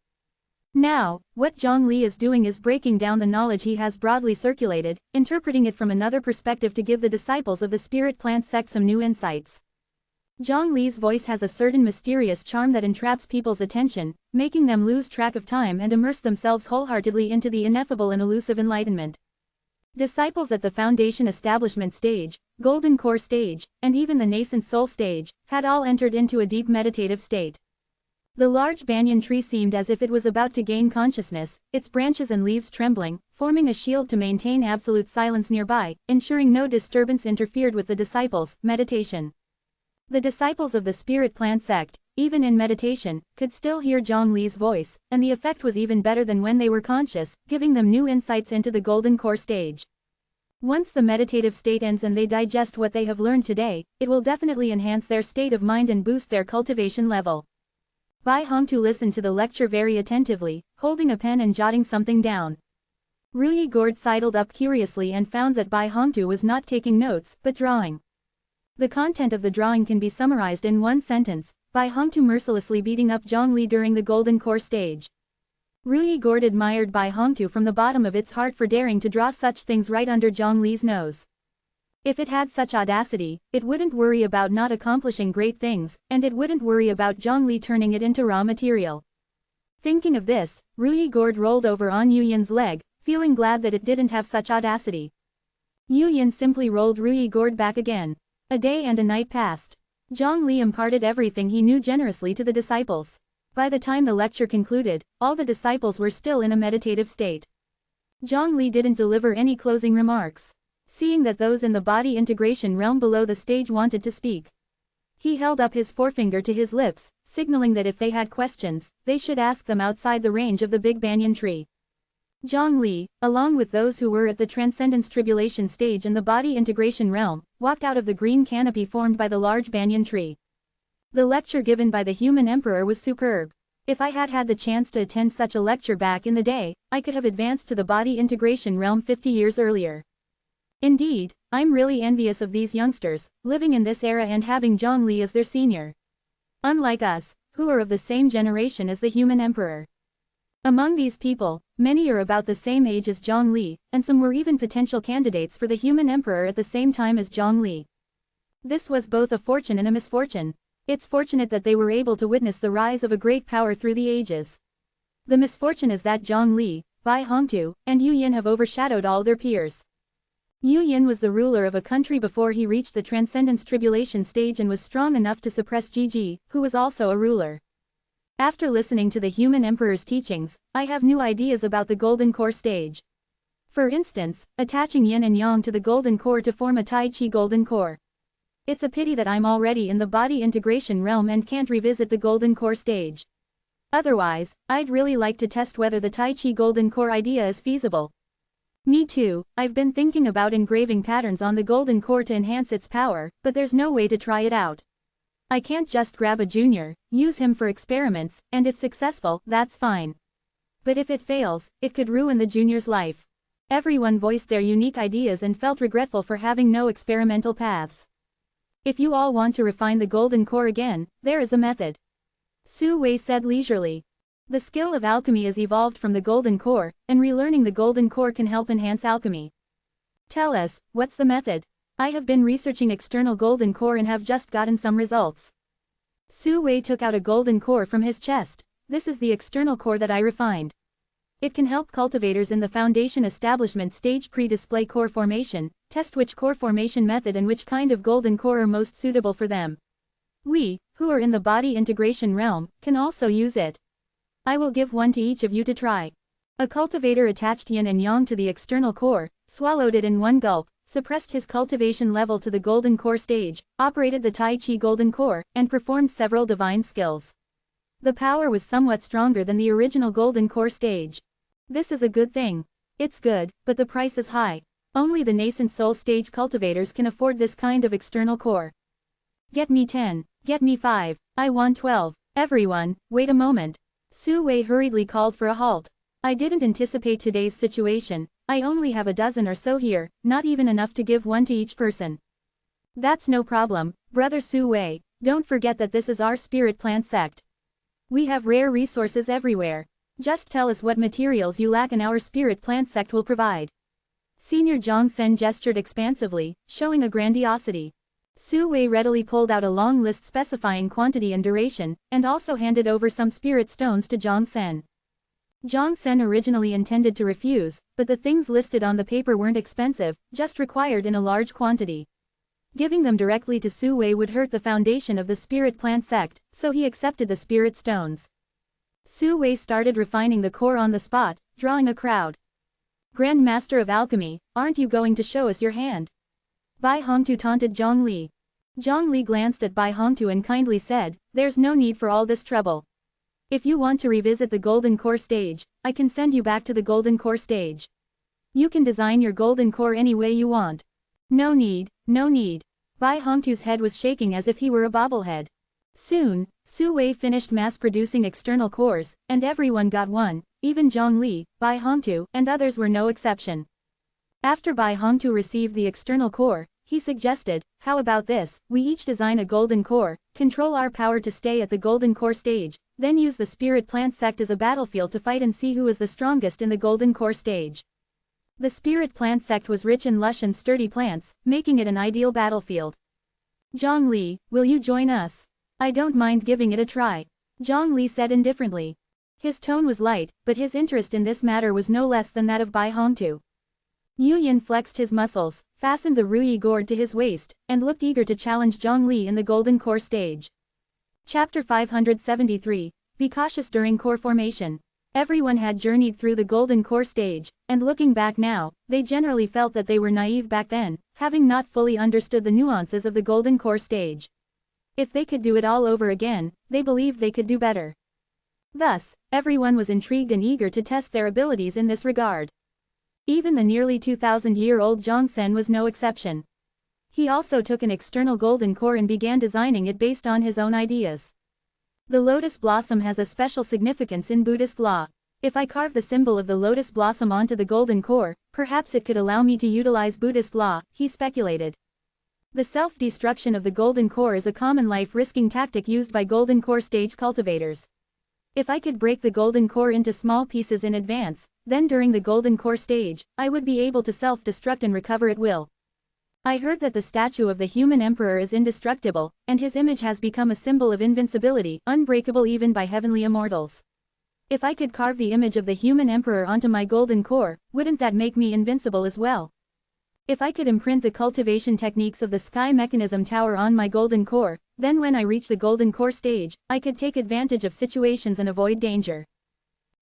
Now, what Zhongli is doing is breaking down the knowledge he has broadly circulated, interpreting it from another perspective to give the disciples of the spirit plant sect some new insights. Zhongli's voice has a certain mysterious charm that entraps people's attention, making them lose track of time and immerse themselves wholeheartedly into the ineffable and elusive enlightenment. Disciples at the foundation establishment stage, golden core stage, and even the nascent soul stage, had all entered into a deep meditative state. The large banyan tree seemed as if it was about to gain consciousness, its branches and leaves trembling, forming a shield to maintain absolute silence nearby, ensuring no disturbance interfered with the disciples' meditation. The disciples of the spirit plant sect, even in meditation, could still hear Zhongli's voice, and the effect was even better than when they were conscious, giving them new insights into the golden core stage. Once the meditative state ends and they digest what they have learned today, it will definitely enhance their state of mind and boost their cultivation level. Bai Hongtu listened to the lecture very attentively, holding a pen and jotting something down. Ruyi Gord sidled up curiously and found that Bai Hongtu was not taking notes, but drawing. The content of the drawing can be summarized in one sentence, Bai Hongtu mercilessly beating up Zhongli during the golden core stage. Ruyi Gord admired Bai Hongtu from the bottom of its heart for daring to draw such things right under Zhongli's nose. If it had such audacity, it wouldn't worry about not accomplishing great things, and it wouldn't worry about Zhongli turning it into raw material. Thinking of this, Ruyi Gord rolled over on Yu Yin's leg, feeling glad that it didn't have such audacity. Yu Yin simply rolled Ruyi Gord back again. A day and a night passed. Zhongli imparted everything he knew generously to the disciples. By the time the lecture concluded, all the disciples were still in a meditative state. Zhongli didn't deliver any closing remarks. Seeing that those in the body integration realm below the stage wanted to speak, he held up his forefinger to his lips, signaling that if they had questions, they should ask them outside the range of the big banyan tree. Zhongli, along with those who were at the transcendence tribulation stage in the body integration realm, walked out of the green canopy formed by the large banyan tree. The lecture given by the human emperor was superb. If I had had the chance to attend such a lecture back in the day, I could have advanced to the body integration realm 50 years earlier. Indeed, I'm really envious of these youngsters, living in this era and having Zhongli as their senior. Unlike us, who are of the same generation as the human emperor. Among these people, many are about the same age as Zhongli, and some were even potential candidates for the human emperor at the same time as Zhongli. This was both a fortune and a misfortune. It's fortunate that they were able to witness the rise of a great power through the ages. The misfortune is that Zhongli, Bai Hongtu, and Yu Yin have overshadowed all their peers. Yu Yin was the ruler of a country before he reached the transcendence tribulation stage and was strong enough to suppress Ji, who was also a ruler. After listening to the human emperor's teachings, I have new ideas about the golden core stage. For instance, attaching yin and yang to the golden core to form a Tai Chi golden core. It's a pity that I'm already in the body integration realm and can't revisit the golden core stage. Otherwise, I'd really like to test whether the Tai Chi golden core idea is feasible. Me too, I've been thinking about engraving patterns on the golden core to enhance its power, but there's no way to try it out. I can't just grab a junior, use him for experiments, and if successful, that's fine. But if it fails, it could ruin the junior's life. Everyone voiced their unique ideas and felt regretful for having no experimental paths. If you all want to refine the golden core again, there is a method. Su Wei said leisurely. The skill of alchemy is evolved from the golden core, and relearning the golden core can help enhance alchemy. Tell us, what's the method? I have been researching external golden core and have just gotten some results. Su Wei took out a golden core from his chest. This is the external core that I refined. It can help cultivators in the foundation establishment stage pre-display core formation, test which core formation method and which kind of golden core are most suitable for them. We, who are in the body integration realm, can also use it. I will give one to each of you to try. A cultivator attached yin and yang to the external core, swallowed it in one gulp, suppressed his cultivation level to the golden core stage, operated the Tai Chi golden core, and performed several divine skills. The power was somewhat stronger than the original golden core stage. This is a good thing. It's good, but the price is high. Only the nascent soul stage cultivators can afford this kind of external core. Get me 10, get me 5, I want 12. Everyone, wait a moment. Su Wei hurriedly called for a halt. I didn't anticipate today's situation. I only have a dozen or so here, not even enough to give one to each person. That's no problem, Brother Su Wei. Don't forget that this is our spirit plant sect. We have rare resources everywhere. Just tell us what materials you lack and our spirit plant sect will provide. Senior Zhang Sen gestured expansively, showing a grandiosity. Su Wei readily pulled out a long list specifying quantity and duration, and also handed over some spirit stones to Zhang Sen. Zhang Sen originally intended to refuse, but the things listed on the paper weren't expensive, just required in a large quantity. Giving them directly to Su Wei would hurt the foundation of the spirit plant sect, so he accepted the spirit stones. Su Wei started refining the core on the spot, drawing a crowd. Grand Master of Alchemy, aren't you going to show us your hand? Bai Hongtu taunted Zhang Li. Zhang Li glanced at Bai Hongtu and kindly said, there's no need for all this trouble. If you want to revisit the golden core stage, I can send you back to the golden core stage. You can design your golden core any way you want. No need, no need. Bai Hongtu's head was shaking as if he were a bobblehead. Soon, Su Wei finished mass-producing external cores, and everyone got one, even Zhang Li, Bai Hongtu, and others were no exception. After Bai Hongtu received the external core, he suggested, how about this, we each design a golden core, control our power to stay at the golden core stage, then use the spirit plant sect as a battlefield to fight and see who is the strongest in the golden core stage. The spirit plant sect was rich in lush and sturdy plants, making it an ideal battlefield. Zhang Li, will you join us? I don't mind giving it a try. Zhang Li said indifferently. His tone was light, but his interest in this matter was no less than that of Bai Hongtu. Yu Yin flexed his muscles, fastened the ruyi gourd to his waist, and looked eager to challenge Zhang Li in the golden core stage. Chapter 573, Be cautious during core formation. Everyone had journeyed through the golden core stage, and looking back now, they generally felt that they were naive back then, having not fully understood the nuances of the golden core stage. If they could do it all over again, they believed they could do better. Thus, everyone was intrigued and eager to test their abilities in this regard. Even the nearly 2,000-year-old Zhang Sen was no exception. He also took an external golden core and began designing it based on his own ideas. The lotus blossom has a special significance in Buddhist law. If I carve the symbol of the lotus blossom onto the golden core, perhaps it could allow me to utilize Buddhist law, he speculated. The self-destruction of the golden core is a common life-risking tactic used by golden core stage cultivators. If I could break the golden core into small pieces in advance, then during the golden core stage, I would be able to self-destruct and recover at will. I heard that the statue of the human emperor is indestructible, and his image has become a symbol of invincibility, unbreakable even by heavenly immortals. If I could carve the image of the human emperor onto my golden core, wouldn't that make me invincible as well? If I could imprint the cultivation techniques of the sky mechanism tower on my golden core, then when I reach the golden core stage, I could take advantage of situations and avoid danger.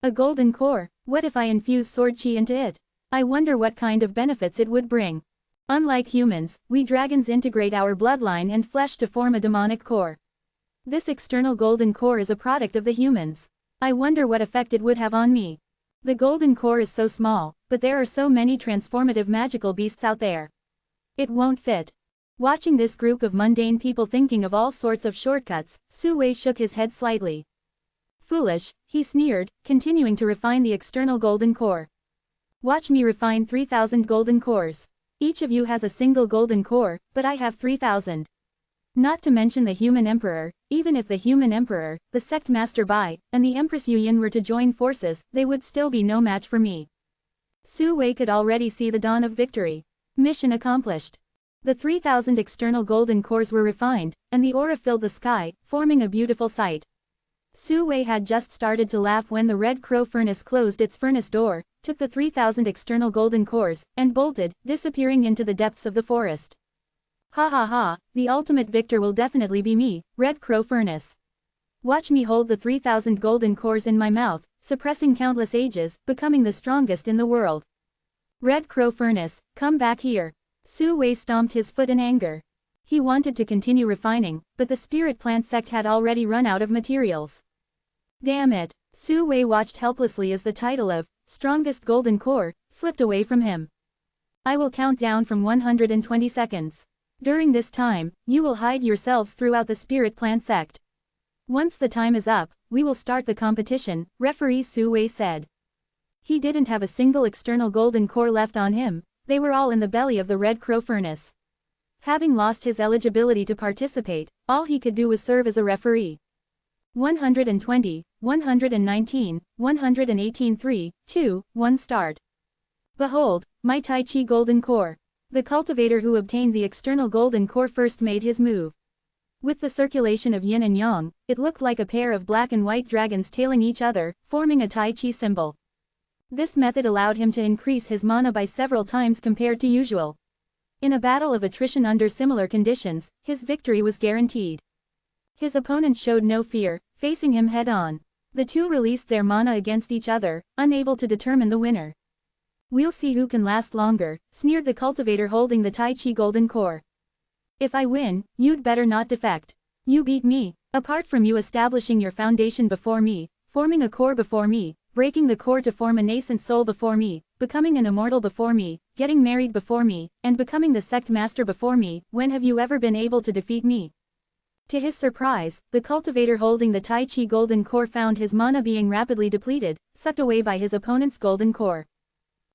A golden core, what if I infuse sword chi into it? I wonder what kind of benefits it would bring. Unlike humans, we dragons integrate our bloodline and flesh to form a demonic core. This external golden core is a product of the humans. I wonder what effect it would have on me. The golden core is so small, but there are so many transformative magical beasts out there. It won't fit. Watching this group of mundane people thinking of all sorts of shortcuts, Su Wei shook his head slightly. Foolish, he sneered, continuing to refine the external golden core. Watch me refine 3,000 golden cores. Each of you has a single golden core, but I have 3,000. Not to mention the human emperor. Even if the human emperor, the sect master Bai, and the Empress Yu Yin were to join forces, they would still be no match for me. Su Wei could already see the dawn of victory. Mission accomplished. The 3,000 external golden cores were refined, and the aura filled the sky, forming a beautiful sight. Su Wei had just started to laugh when the Red Crow furnace closed its furnace door, took the 3,000 external golden cores, and bolted, disappearing into the depths of the forest. Ha ha ha, the ultimate victor will definitely be me, Red Crow furnace. Watch me hold the 3,000 golden cores in my mouth, suppressing countless ages, becoming the strongest in the world. Red Crow furnace, come back here. Su Wei stomped his foot in anger. He wanted to continue refining, but the spirit plant sect had already run out of materials. Damn it, Su Wei watched helplessly as the title of strongest golden core slipped away from him. I will count down from 120 seconds. During this time, you will hide yourselves throughout the spirit plant sect. Once the time is up, we will start the competition, referee Su Wei said. He didn't have a single external golden core left on him, they were all in the belly of the Red Crow furnace. Having lost his eligibility to participate, all he could do was serve as a referee. 120, 119, 118 3, 2, 1 start. Behold, my Tai Chi golden core. The cultivator who obtained the external golden core first made his move. With the circulation of yin and yang, it looked like a pair of black and white dragons tailing each other, forming a Tai Chi symbol. This method allowed him to increase his mana by several times compared to usual. In a battle of attrition under similar conditions, his victory was guaranteed. His opponent showed no fear, facing him head-on. The two released their mana against each other, unable to determine the winner. We'll see who can last longer, sneered the cultivator holding the Tai Chi golden core. If I win, you'd better not defect. You beat me, apart from you establishing your foundation before me, forming a core before me, breaking the core to form a nascent soul before me, becoming an immortal before me, getting married before me, and becoming the sect master before me, when have you ever been able to defeat me? To his surprise, the cultivator holding the Tai Chi golden core found his mana being rapidly depleted, sucked away by his opponent's golden core.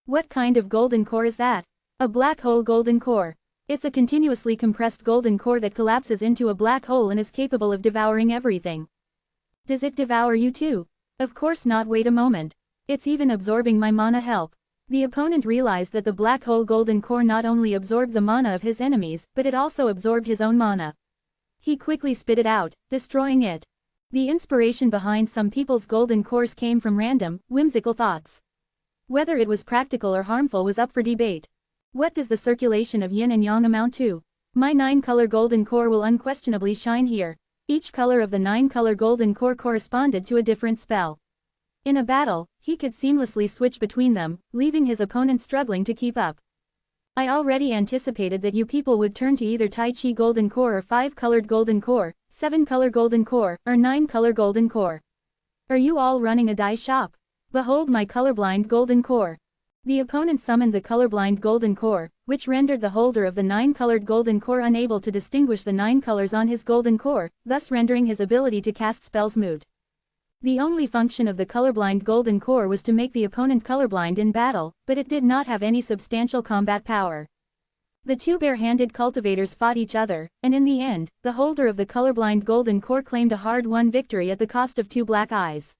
What kind of golden core is that? A black hole golden core. It's a continuously compressed golden core that collapses into a black hole and is capable of devouring everything. Does it devour you too? Of course not, wait a moment. It's even absorbing my mana. Help. The opponent realized that the black hole golden core not only absorbed the mana of his enemies, but it also absorbed his own mana. He quickly spit it out, destroying it. The inspiration behind some people's golden cores came from random, whimsical thoughts. Whether it was practical or harmful was up for debate. What does the circulation of yin and yang amount to? My 9-color golden core will unquestionably shine here. Each color of the 9-color golden core corresponded to a different spell. In a battle, he could seamlessly switch between them, leaving his opponent struggling to keep up. I already anticipated that you people would turn to either Tai Chi golden core or 5-colored golden core, 7-color golden core, or 9-color golden core. Are you all running a dye shop? Behold my colorblind golden core. The opponent summoned the colorblind golden core, which rendered the holder of the 9-colored golden core unable to distinguish the 9 colors on his golden core, thus rendering his ability to cast spells moot. The only function of the colorblind golden core was to make the opponent colorblind in battle, but it did not have any substantial combat power. The two bare-handed cultivators fought each other, and in the end, the holder of the colorblind golden core claimed a hard-won victory at the cost of 2 black eyes.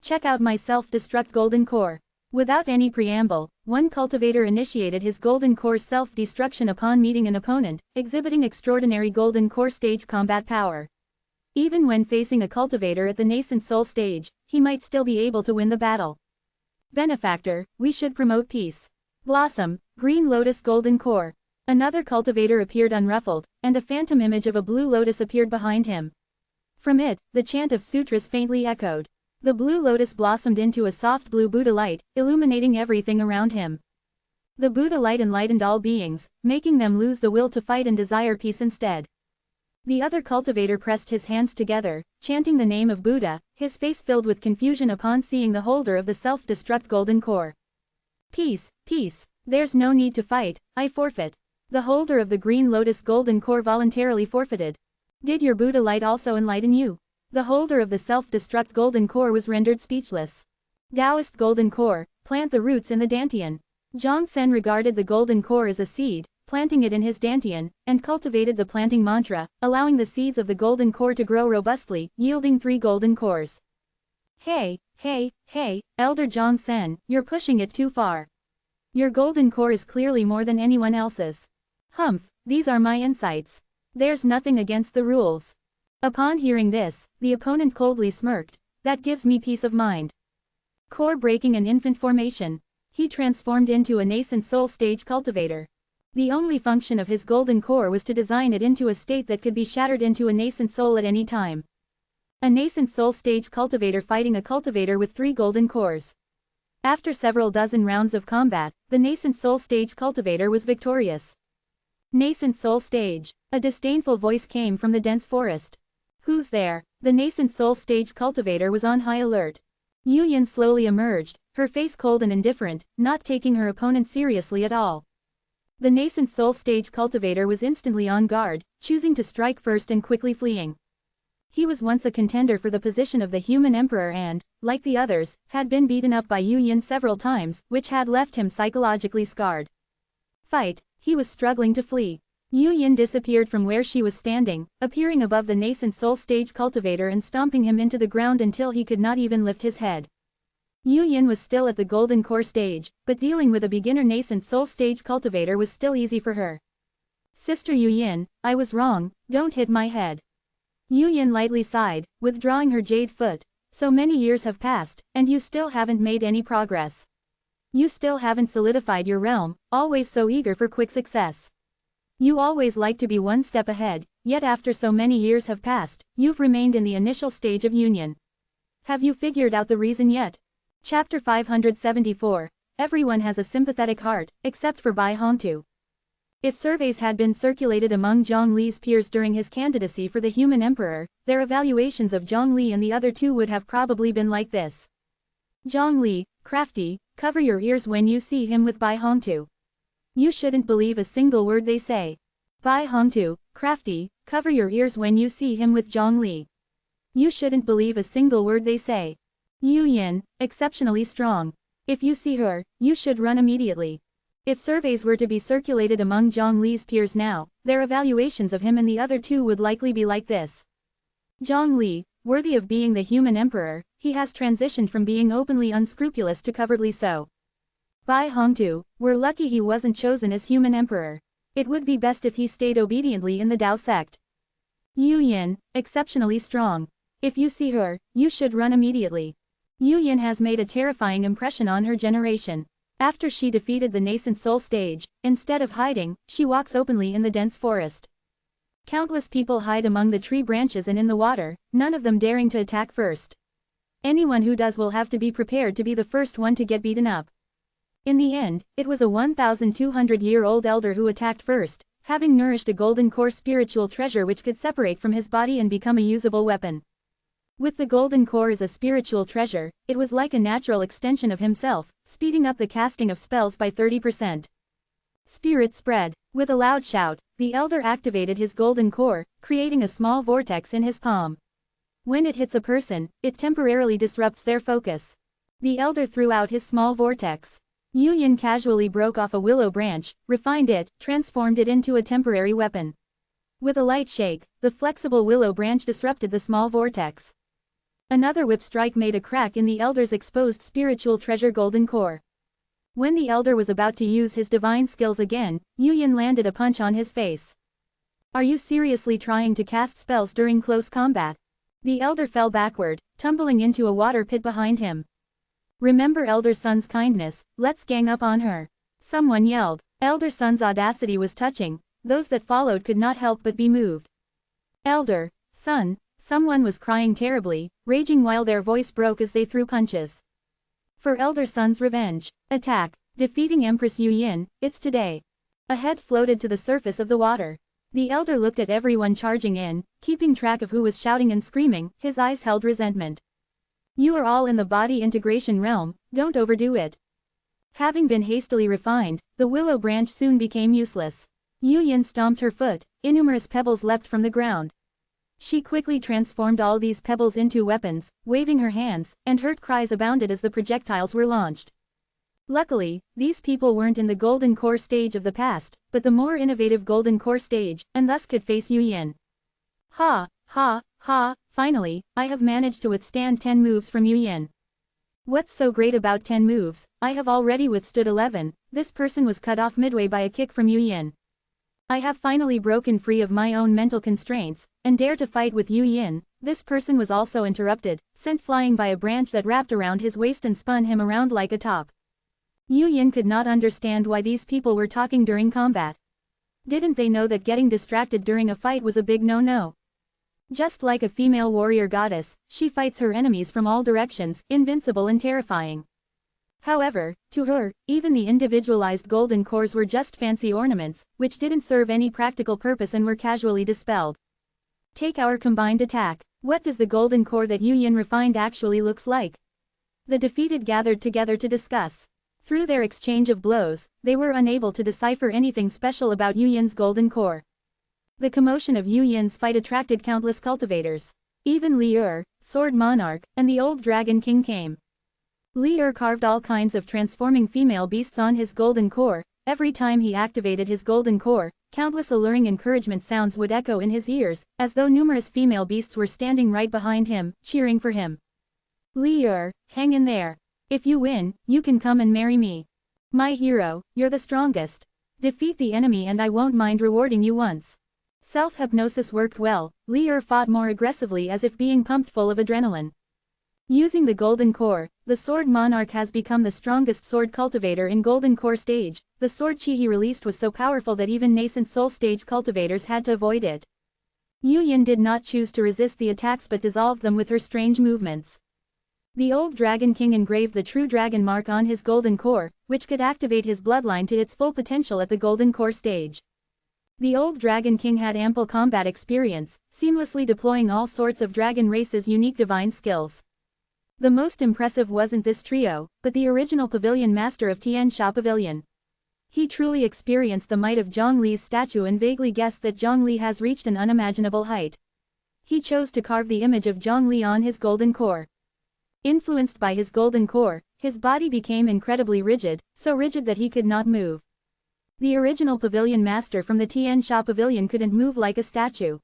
Check out my self-destruct golden core. Without any preamble, one cultivator initiated his golden core's self-destruction upon meeting an opponent, exhibiting extraordinary golden core stage combat power. Even when facing a cultivator at the nascent soul stage, he might still be able to win the battle. Benefactor, we should promote peace. Blossom, green lotus golden core. Another cultivator appeared unruffled, and a phantom image of a blue lotus appeared behind him. From it, the chant of sutras faintly echoed. The blue lotus blossomed into a soft blue Buddha light, illuminating everything around him. The Buddha light enlightened all beings, making them lose the will to fight and desire peace instead. The other cultivator pressed his hands together, chanting the name of Buddha, his face filled with confusion upon seeing the holder of the self-destruct golden core. Peace, peace, there's no need to fight, I forfeit. The holder of the green lotus golden core voluntarily forfeited. Did your Buddha light also enlighten you? The holder of the self-destruct golden core was rendered speechless. Taoist golden core, plant the roots in the dantian. Zhang Sen regarded the golden core as a seed, planting it in his dantian, and cultivated the planting mantra, allowing the seeds of the golden core to grow robustly, yielding 3 golden cores. Hey, Elder Zhang Sen, you're pushing it too far. Your golden core is clearly more than anyone else's. Humph, These are my insights. There's nothing against the rules. Upon hearing this, the opponent coldly smirked. That gives me peace of mind. Core breaking and infant formation. He transformed into a nascent soul stage cultivator. The only function of his golden core was to design it into a state that could be shattered into a nascent soul at any time. A nascent soul stage cultivator fighting a cultivator with 3 golden cores. After several dozen rounds of combat, the nascent soul stage cultivator was victorious. Nascent soul stage. A disdainful voice came from the dense forest. Who's there? The nascent soul stage cultivator was on high alert. Yu Yin slowly emerged, her face cold and indifferent, not taking her opponent seriously at all. The nascent soul stage cultivator was instantly on guard, choosing to strike first and quickly fleeing. He was once a contender for the position of the human emperor and, like the others, had been beaten up by Yu Yin several times, which had left him psychologically scarred. Fight, he was struggling to flee. Yu Yin disappeared from where she was standing, appearing above the nascent soul stage cultivator and stomping him into the ground until he could not even lift his head. Yu Yin was still at the golden core stage, but dealing with a beginner nascent soul stage cultivator was still easy for her. Sister Yu Yin, I was wrong, don't hit my head. Yu Yin lightly sighed, withdrawing her jade foot. So many years have passed, and you still haven't made any progress. You still haven't solidified your realm, always so eager for quick success. You always like to be one step ahead, yet after so many years have passed, you've remained in the initial stage of union. Have you figured out the reason yet? Chapter 574. Everyone has a sympathetic heart, except for Bai Hongtu. If surveys had been circulated among Zhong Li's peers during his candidacy for the human emperor, their evaluations of Zhong Li and the other two would have probably been like this. Zhong Li, crafty, cover your ears when you see him with Bai Hongtu. You shouldn't believe a single word they say. Bai Hongtu, crafty, cover your ears when you see him with Zhong Li. You shouldn't believe a single word they say. Yu Yin, exceptionally strong. If you see her, you should run immediately. If surveys were to be circulated among Zhong Li's peers now, their evaluations of him and the other two would likely be like this. Zhong Li, worthy of being the human emperor, he has transitioned from being openly unscrupulous to covertly so. Bai Hongtu, we're lucky he wasn't chosen as human emperor. It would be best if he stayed obediently in the Dao sect. Yu Yin, exceptionally strong. If you see her, you should run immediately. Yu Yin has made a terrifying impression on her generation. After she defeated the nascent soul stage, instead of hiding, she walks openly in the dense forest. Countless people hide among the tree branches and in the water, none of them daring to attack first. Anyone who does will have to be prepared to be the first one to get beaten up. In the end, it was a 1,200-year-old elder who attacked first, having nourished a golden core spiritual treasure which could separate from his body and become a usable weapon. With the golden core as a spiritual treasure, it was like a natural extension of himself, speeding up the casting of spells by 30%. Spirit spread. With a loud shout, the elder activated his golden core, creating a small vortex in his palm. When it hits a person, it temporarily disrupts their focus. The elder threw out his small vortex. Yu Yin casually broke off a willow branch, refined it, transformed it into a temporary weapon. With a light shake, the flexible willow branch disrupted the small vortex. Another whip strike made a crack in the elder's exposed spiritual treasure golden core. When the elder was about to use his divine skills again, Yu Yin landed a punch on his face. Are you seriously trying to cast spells during close combat? The elder fell backward, tumbling into a water pit behind him. Remember Elder Sun's kindness, let's gang up on her. Someone yelled. Elder Sun's audacity was touching, those that followed could not help but be moved. Elder Sun, someone was crying terribly, raging while their voice broke as they threw punches. For Elder Sun's revenge. Attack. Defeating Empress Yu Yin, it's today. A head floated to the surface of the water. The elder looked at everyone charging in, keeping track of who was shouting and screaming, his eyes held resentment. You are all in the body integration realm, don't overdo it. Having been hastily refined, the willow branch soon became useless. Yu Yin stomped her foot, innumerous pebbles leapt from the ground. She quickly transformed all these pebbles into weapons, waving her hands, and hurt cries abounded as the projectiles were launched. Luckily, these people weren't in the golden core stage of the past, but the more innovative golden core stage, and thus could face Yu Yin. Ha, ha, ha, finally, I have managed to withstand 10 moves from Yu Yin. What's so great about 10 moves? I have already withstood 11, this person was cut off midway by a kick from Yu Yin. I have finally broken free of my own mental constraints, and dare to fight with Yu Yin. This person was also interrupted, sent flying by a branch that wrapped around his waist and spun him around like a top. Yu Yin could not understand why these people were talking during combat. Didn't they know that getting distracted during a fight was a big no-no? Just like a female warrior goddess, she fights her enemies from all directions, invincible and terrifying. However, to her, even the individualized golden cores were just fancy ornaments, which didn't serve any practical purpose and were casually dispelled. Take our combined attack. What does the golden core that Yu Yin refined actually looks like? The defeated gathered together to discuss. Through their exchange of blows, they were unable to decipher anything special about Yu Yin's golden core. The commotion of Yu Yin's fight attracted countless cultivators. Even Li Sword Monarch, and the old Dragon King came. Li carved all kinds of transforming female beasts on his golden core. Every time he activated his golden core, countless alluring encouragement sounds would echo in his ears, as though numerous female beasts were standing right behind him, cheering for him. Li hang in there. If you win, you can come and marry me. My hero, you're the strongest. Defeat the enemy and I won't mind rewarding you once. Self-hypnosis worked well. Li fought more aggressively as if being pumped full of adrenaline. Using the Golden Core, the Sword Monarch has become the strongest sword cultivator in Golden Core stage. The sword chi he released was so powerful that even nascent soul stage cultivators had to avoid it. Yu Yin did not choose to resist the attacks but dissolved them with her strange movements. The old Dragon King engraved the true dragon mark on his Golden Core, which could activate his bloodline to its full potential at the Golden Core stage. The old Dragon King had ample combat experience, seamlessly deploying all sorts of dragon races' unique divine skills. The most impressive wasn't this trio, but the original pavilion master of Tian Sha Pavilion. He truly experienced the might of Zhongli's statue and vaguely guessed that Zhongli has reached an unimaginable height. He chose to carve the image of Zhongli on his golden core. Influenced by his golden core, his body became incredibly rigid, so rigid that he could not move. The original pavilion master from the Tian Sha Pavilion couldn't move like a statue.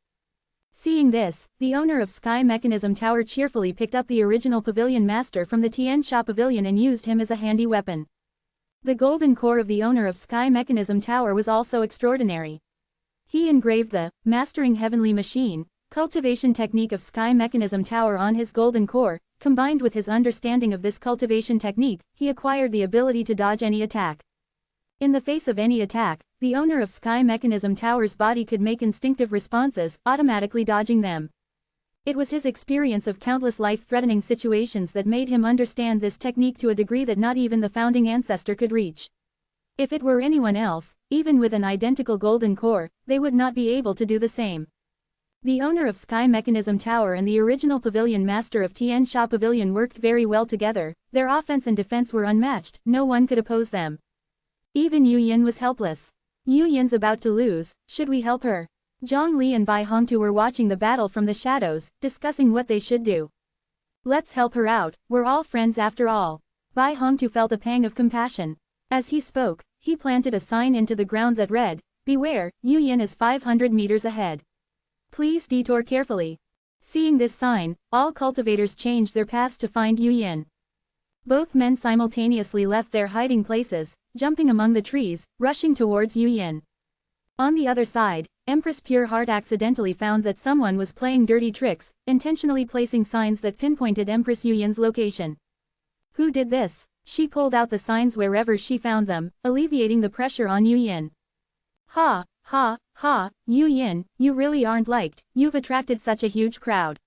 Seeing this, the owner of Sky Mechanism Tower cheerfully picked up the original pavilion master from the Tian Sha Pavilion and used him as a handy weapon. The golden core of the owner of Sky Mechanism Tower was also extraordinary. He engraved the Mastering Heavenly Machine cultivation technique of Sky Mechanism Tower on his golden core. Combined with his understanding of this cultivation technique, he acquired the ability to dodge any attack. In the face of any attack, the owner of Sky Mechanism Tower's body could make instinctive responses, automatically dodging them. It was his experience of countless life-threatening situations that made him understand this technique to a degree that not even the founding ancestor could reach. If it were anyone else, even with an identical golden core, they would not be able to do the same. The owner of Sky Mechanism Tower and the original pavilion master of Tian Sha Pavilion worked very well together. Their offense and defense were unmatched, no one could oppose them. Even Yu Yin was helpless. Yu Yin's about to lose, should we help her? Zhongli and Bai Hongtu were watching the battle from the shadows, discussing what they should do. Let's help her out, we're all friends after all. Bai Hongtu felt a pang of compassion. As he spoke, he planted a sign into the ground that read, "Beware, Yu Yin is 500 meters ahead. Please detour carefully." Seeing this sign, all cultivators changed their paths to find Yu Yin. Both men simultaneously left their hiding places, jumping among the trees, rushing towards Yu Yin. On the other side, Empress Pure Heart accidentally found that someone was playing dirty tricks, intentionally placing signs that pinpointed Empress Yu Yin's location. Who did this? She pulled out the signs wherever she found them, alleviating the pressure on Yu Yin. Ha, ha, ha, Yu Yin, you really aren't liked, you've attracted such a huge crowd.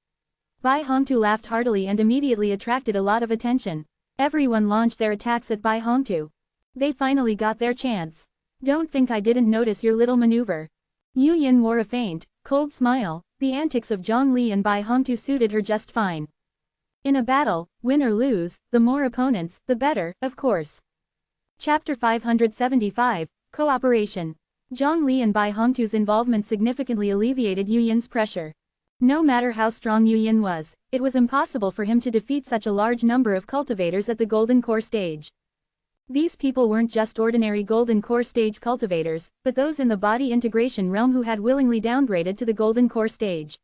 Bai Hongtu laughed heartily and immediately attracted a lot of attention. Everyone launched their attacks at Bai Hongtu. They finally got their chance. Don't think I didn't notice your little maneuver. Yu Yin wore a faint, cold smile. The antics of Zhongli and Bai Hongtu suited her just fine. In a battle, win or lose, the more opponents, the better, of course. Chapter 575, Cooperation. Zhongli and Bai Hongtu's involvement significantly alleviated Yu Yin's pressure. No matter how strong Yu Yin was, it was impossible for him to defeat such a large number of cultivators at the Golden Core stage. These people weren't just ordinary Golden Core stage cultivators, but those in the body integration realm who had willingly downgraded to the Golden Core stage.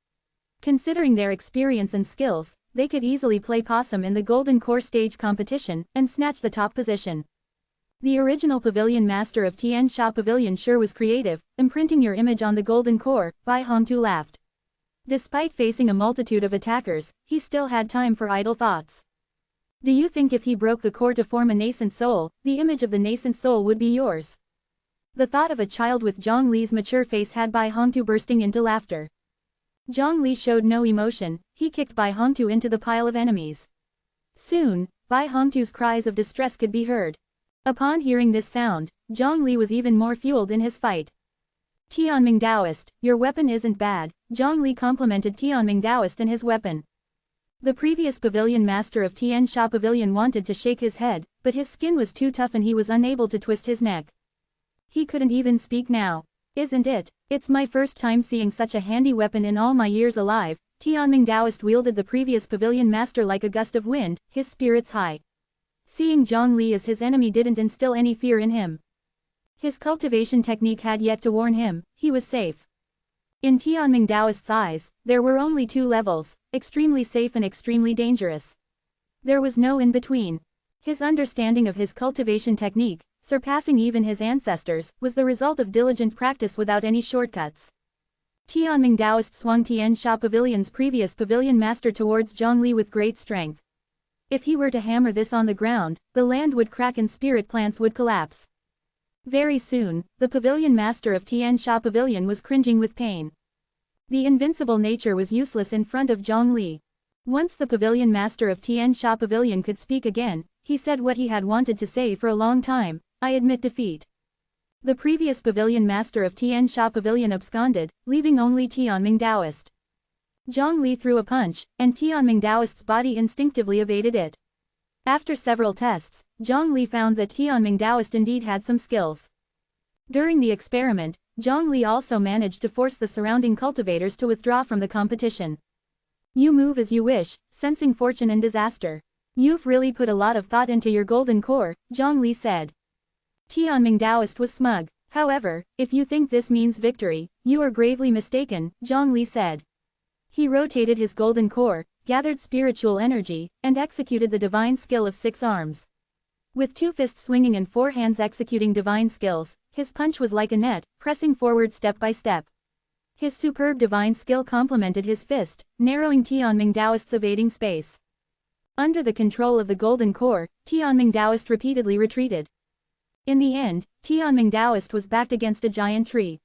Considering their experience and skills, they could easily play possum in the Golden Core stage competition and snatch the top position. The original pavilion master of Tian Sha Pavilion sure was creative, imprinting your image on the golden core, Bai Hongtu laughed. Despite facing a multitude of attackers, he still had time for idle thoughts. Do you think if he broke the core to form a nascent soul, the image of the nascent soul would be yours? The thought of a child with Zhang Li's mature face had Bai Hongtu bursting into laughter. Zhang Li showed no emotion, he kicked Bai Hongtu into the pile of enemies. Soon, Bai Hongtu's cries of distress could be heard. Upon hearing this sound, Zhang Li was even more fueled in his fight. Tianming Taoist, your weapon isn't bad, Zhang Li complimented Tianming Taoist and his weapon. The previous pavilion master of Tian Sha Pavilion wanted to shake his head, but his skin was too tough and he was unable to twist his neck. He couldn't even speak now. Isn't it? It's my first time seeing such a handy weapon in all my years alive. Tianming Taoist wielded the previous pavilion master like a gust of wind, his spirits high. Seeing Zhang Li as his enemy didn't instill any fear in him. His cultivation technique had yet to warn him, he was safe. In Tianming Taoist's eyes, there were only two levels, extremely safe and extremely dangerous. There was no in-between. His understanding of his cultivation technique, surpassing even his ancestors, was the result of diligent practice without any shortcuts. Tianming Taoist swung Tian Sha Pavilion's previous pavilion master towards Zhang Li with great strength. If he were to hammer this on the ground, the land would crack and spirit plants would collapse. Very soon, the pavilion master of Tian Sha Pavilion was cringing with pain. The invincible nature was useless in front of Zhang Li. Once the pavilion master of Tian Sha Pavilion could speak again, he said what he had wanted to say for a long time, I admit defeat. The previous pavilion master of Tian Sha Pavilion absconded, leaving only Tianming Taoist. Zhang Li threw a punch, and Tianming Taoist's body instinctively evaded it. After several tests, Zhang Li found that Tianming Taoist indeed had some skills. During the experiment, Zhang Li also managed to force the surrounding cultivators to withdraw from the competition. You move as you wish, sensing fortune and disaster. You've really put a lot of thought into your golden core, Zhang Li said. Tianming Taoist was smug. However, if you think this means victory, you are gravely mistaken, Zhang Li said. He rotated his golden core, gathered spiritual energy, and executed the divine skill of 6 arms. With 2 fists swinging and 4 hands executing divine skills, his punch was like a net, pressing forward step by step. His superb divine skill complemented his fist, narrowing Tianming Taoist's evading space. Under the control of the golden core, Tianming Taoist repeatedly retreated. In the end, Tianming Taoist was backed against a giant tree.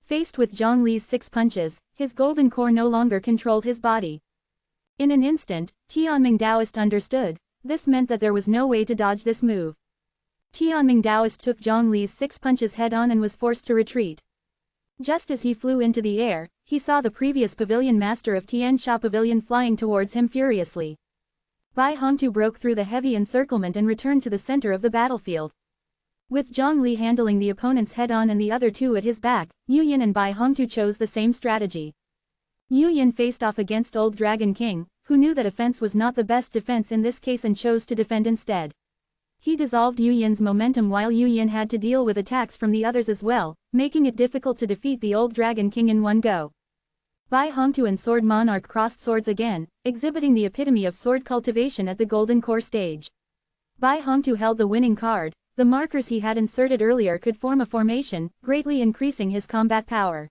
Faced with Zhang Li's 6 punches, his golden core no longer controlled his body. In an instant, Tianming Taoist understood. This meant that there was no way to dodge this move. Tianming Taoist took Zhang Li's 6 punches head-on and was forced to retreat. Just as he flew into the air, he saw the previous pavilion master of Tian Sha Pavilion flying towards him furiously. Bai Hongtu broke through the heavy encirclement and returned to the center of the battlefield. With Zhang Li handling the opponent's head-on and the other 2 at his back, Yu Yin and Bai Hongtu chose the same strategy. Yu Yin faced off against Old Dragon King, who knew that offense was not the best defense in this case and chose to defend instead. He dissolved Yu Yin's momentum while Yu Yin had to deal with attacks from the others as well, making it difficult to defeat the Old Dragon King in one go. Bai Hongtu and Sword Monarch crossed swords again, exhibiting the epitome of sword cultivation at the Golden Core stage. Bai Hongtu held the winning card. The markers he had inserted earlier could form a formation, greatly increasing his combat power.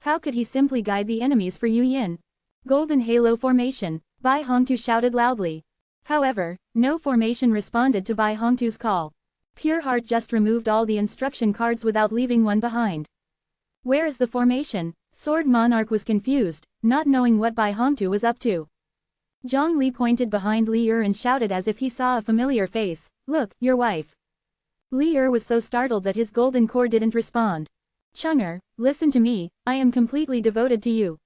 How could he simply guide the enemies for Yu Yin? Golden Halo Formation, Bai Hongtu shouted loudly. However, no formation responded to Bai Hongtu's call. Pure Heart just removed all the instruction cards without leaving one behind. Where is the formation? Sword Monarch was confused, not knowing what Bai Hongtu was up to. Zhang Li pointed behind Li Er and shouted as if he saw a familiar face, "Look, your wife." Li Er was so startled that his golden core didn't respond. "Chang'er, listen to me, I am completely devoted to you.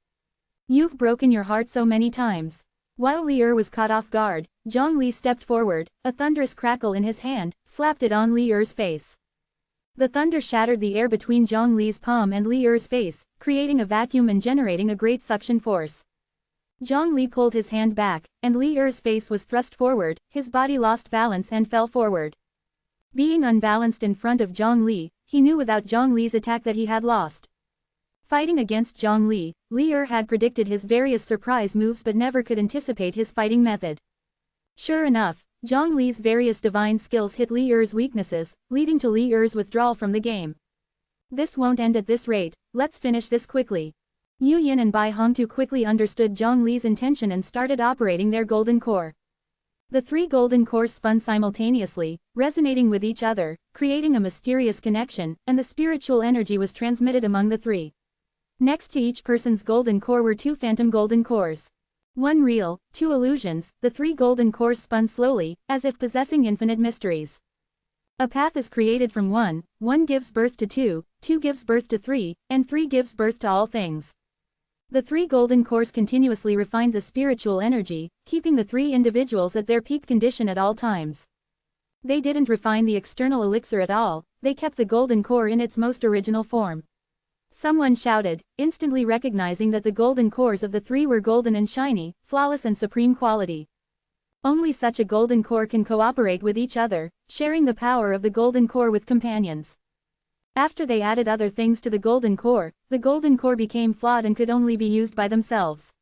You've broken your heart so many times." While Li Er was caught off guard, Zhang Li stepped forward, a thunderous crackle in his hand, slapped it on Li Er's face. The thunder shattered the air between Zhang Li's palm and Li Er's face, creating a vacuum and generating a great suction force. Zhang Li pulled his hand back, and Li Er's face was thrust forward, his body lost balance and fell forward. Being unbalanced in front of Zhang Li, he knew without Zhang Li's attack that he had lost. Fighting against Zhang Li, Li Er had predicted his various surprise moves but never could anticipate his fighting method. Sure enough, Zhang Li's various divine skills hit Li Er's weaknesses, leading to Li Er's withdrawal from the game. This won't end at this rate, let's finish this quickly. Yu Yin and Bai Hongtu quickly understood Zhang Li's intention and started operating their golden core. The 3 golden cores spun simultaneously, resonating with each other, creating a mysterious connection, and the spiritual energy was transmitted among the 3. Next to each person's golden core were 2 phantom golden cores. 1 real, 2 illusions. The 3 golden cores spun slowly, as if possessing infinite mysteries. A path is created from 1, 1 gives birth to 2, 2 gives birth to 3, and 3 gives birth to all things. The 3 golden cores continuously refined the spiritual energy, keeping the 3 individuals at their peak condition at all times. They didn't refine the external elixir at all, they kept the golden core in its most original form. Someone shouted, instantly recognizing that the golden cores of the 3 were golden and shiny, flawless and supreme quality. Only such a golden core can cooperate with each other, sharing the power of the golden core with companions. After they added other things to the golden core became flawed and could only be used by themselves.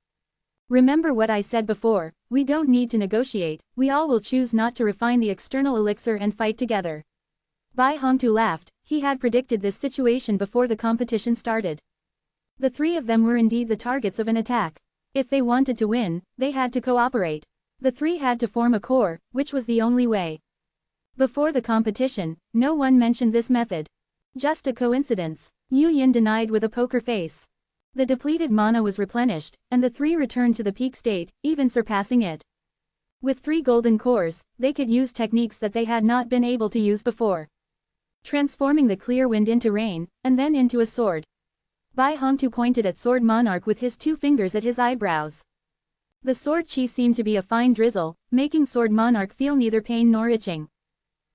Remember what I said before, we don't need to negotiate, we all will choose not to refine the external elixir and fight together. Bai Hongtu laughed, he had predicted this situation before the competition started. The 3 of them were indeed the targets of an attack. If they wanted to win, they had to cooperate. The 3 had to form a core, which was the only way. Before the competition, no one mentioned this method. Just a coincidence, Yu Yin denied with a poker face. The depleted mana was replenished, and the 3 returned to the peak state, even surpassing it. With 3 golden cores, they could use techniques that they had not been able to use before. Transforming the clear wind into rain, and then into a sword. Bai Hongtu pointed at Sword Monarch with his 2 fingers at his eyebrows. The sword chi seemed to be a fine drizzle, making Sword Monarch feel neither pain nor itching.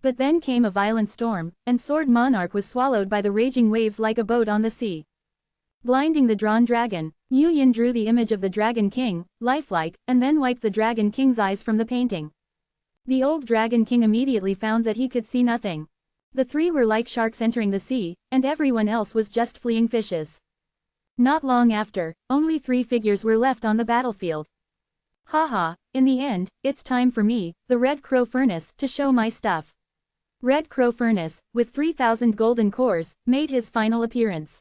But then came a violent storm, and Sword Monarch was swallowed by the raging waves like a boat on the sea. Blinding the drawn dragon, Yu Yin drew the image of the Dragon King, lifelike, and then wiped the Dragon King's eyes from the painting. The old Dragon King immediately found that he could see nothing. The 3 were like sharks entering the sea, and everyone else was just fleeing fishes. Not long after, only 3 figures were left on the battlefield. Haha, in the end, it's time for me, the Red Crow Furnace, to show my stuff. Red Crow Furnace, with 3,000 golden cores, made his final appearance.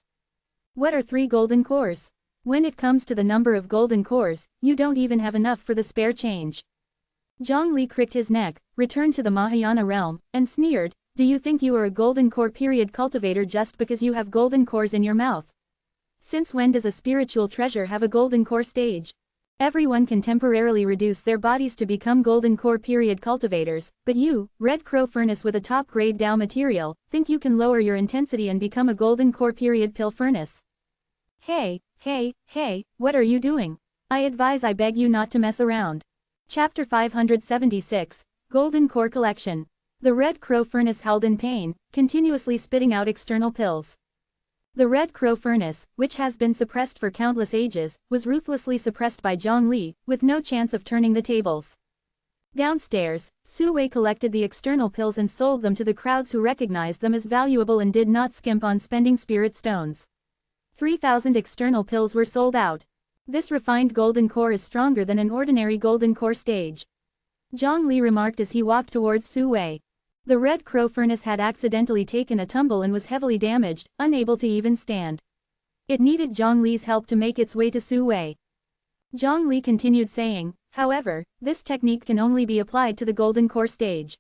What are 3 golden cores? When it comes to the number of golden cores, you don't even have enough for the spare change. Zhang Li cricked his neck, returned to the Mahayana realm, and sneered, do you think you are a golden core period cultivator just because you have golden cores in your mouth? Since when does a spiritual treasure have a golden core stage? Everyone can temporarily reduce their bodies to become golden core period cultivators, but you, Red Crow Furnace with a top-grade Dao material, think you can lower your intensity and become a golden core period pill furnace? Hey, what are you doing? I beg you not to mess around. Chapter 576, Golden Core Collection. The Red Crow Furnace howled in pain, continuously spitting out external pills. The Red Crow Furnace, which has been suppressed for countless ages, was ruthlessly suppressed by Zhang Li, with no chance of turning the tables. Downstairs, Su Wei collected the external pills and sold them to the crowds who recognized them as valuable and did not skimp on spending spirit stones. 3,000 external pills were sold out. This refined golden core is stronger than an ordinary golden core stage. Zhang Li remarked as he walked towards Su Wei. The Red Crow Furnace had accidentally taken a tumble and was heavily damaged, unable to even stand. It needed Zhang Li's help to make its way to Su Wei. Zhang Li continued saying, however, this technique can only be applied to the golden core stage.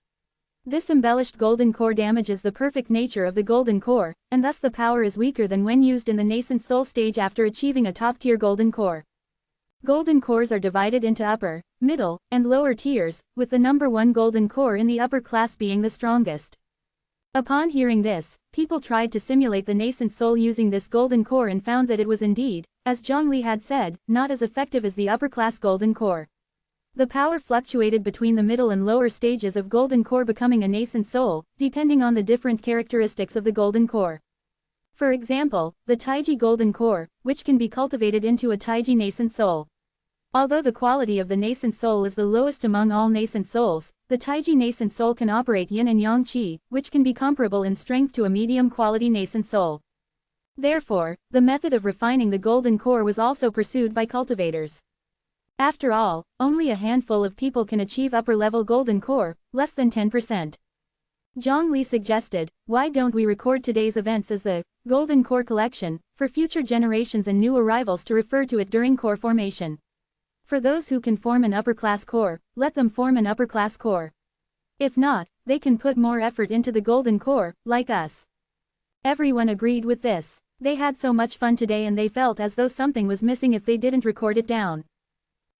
This embellished golden core damages the perfect nature of the golden core, and thus the power is weaker than when used in the nascent soul stage after achieving a top-tier golden core. Golden cores are divided into upper, middle, and lower tiers, with the number 1 golden core in the upper class being the strongest. Upon hearing this, people tried to simulate the nascent soul using this golden core and found that it was indeed, as Zhang Li had said, not as effective as the upper class golden core. The power fluctuated between the middle and lower stages of golden core becoming a nascent soul, depending on the different characteristics of the golden core. For example, the Taiji golden core, which can be cultivated into a Taiji nascent soul. Although the quality of the nascent soul is the lowest among all nascent souls, the Taiji nascent soul can operate yin and yang qi, which can be comparable in strength to a medium-quality nascent soul. Therefore, the method of refining the golden core was also pursued by cultivators. After all, only a handful of people can achieve upper-level golden core, less than 10%. Zhongli suggested, why don't we record today's events as the Golden Core Collection, for future generations and new arrivals to refer to it during core formation. For those who can form an upper-class core, let them form an upper-class core. If not, they can put more effort into the Golden Core, like us. Everyone agreed with this. They had so much fun today and they felt as though something was missing if they didn't record it down.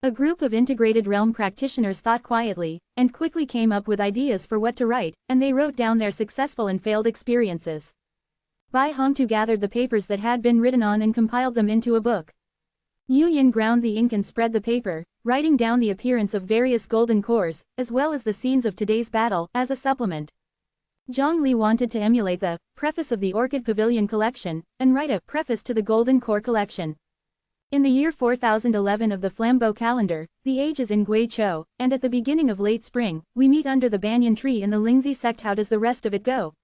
A group of integrated realm practitioners thought quietly, and quickly came up with ideas for what to write, and they wrote down their successful and failed experiences. Bai Hongtu gathered the papers that had been written on and compiled them into a book. Yu Yin ground the ink and spread the paper, writing down the appearance of various golden cores, as well as the scenes of today's battle, as a supplement. Zhongli wanted to emulate the preface of the Orchid Pavilion collection, and write a preface to the Golden Core collection. In the year 4011 of the Flambeau calendar, the age is in Guizhou, and at the beginning of late spring, we meet under the banyan tree in the Lingzi sect. How does the rest of it go?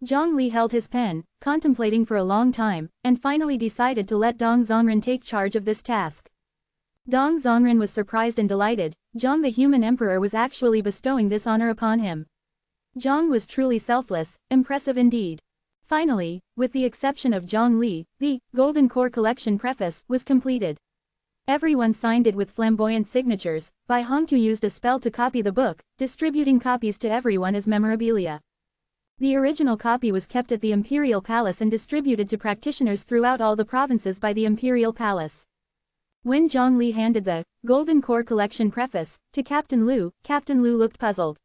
Zhongli held his pen, contemplating for a long time, and finally decided to let Dong Zhongren take charge of this task. Dong Zhongren was surprised and delighted. Zhong the human emperor was actually bestowing this honor upon him. Zhong was truly selfless, impressive indeed. Finally, with the exception of Zhongli, the Golden Core Collection preface was completed. Everyone signed it with flamboyant signatures. Bai Hongtu used a spell to copy the book, distributing copies to everyone as memorabilia. The original copy was kept at the Imperial Palace and distributed to practitioners throughout all the provinces by the Imperial Palace. When Zhongli handed the Golden Core Collection preface to Captain Lu looked puzzled.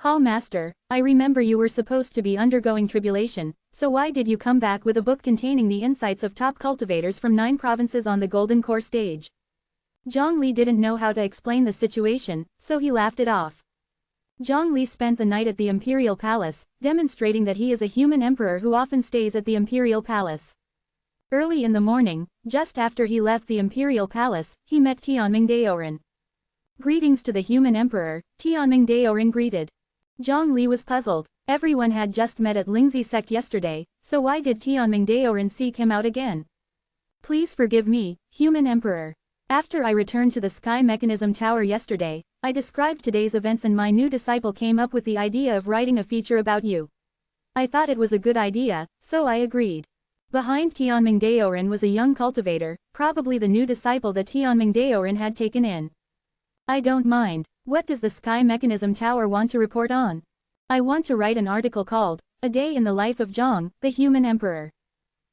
Hall Master, I remember you were supposed to be undergoing tribulation, so why did you come back with a book containing the insights of top cultivators from 9 provinces on the Golden Core stage? Zhongli didn't know how to explain the situation, so he laughed it off. Zhongli spent the night at the Imperial Palace, demonstrating that he is a human emperor who often stays at the Imperial Palace. Early in the morning, just after he left the Imperial Palace, he met Tianming Daorin. Greetings to the human emperor, Tianming Daorin greeted. Zhongli was puzzled. Everyone had just met at Lingzi sect yesterday, so why did Tianming Daorin seek him out again? Please forgive me, human emperor. After I returned to the Sky Mechanism Tower yesterday, I described today's events and my new disciple came up with the idea of writing a feature about you. I thought it was a good idea, so I agreed. Behind Tianming Daorin was a young cultivator, probably the new disciple that Tianming Daorin had taken in. I don't mind. What does the Sky Mechanism Tower want to report on? I want to write an article called, A Day in the Life of Zhong, the Human Emperor.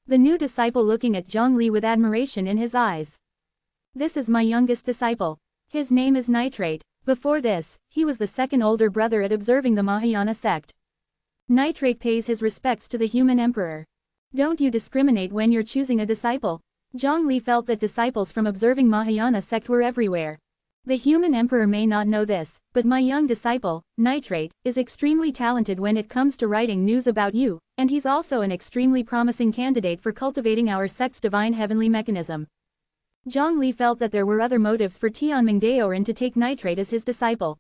The new disciple looking at Zhongli with admiration in his eyes. This is my youngest disciple. His name is Nitrate. Before this, he was the second older brother at observing the Mahayana sect. Nitrate pays his respects to the human emperor. Don't you discriminate when you're choosing a disciple? Zhongli felt that disciples from observing Mahayana sect were everywhere. The human emperor may not know this, but my young disciple, Nitrate, is extremely talented when it comes to writing news about you, and he's also an extremely promising candidate for cultivating our sect's divine heavenly mechanism. Zhongli felt that there were other motives for Tianming Daorin to take Nitrate as his disciple.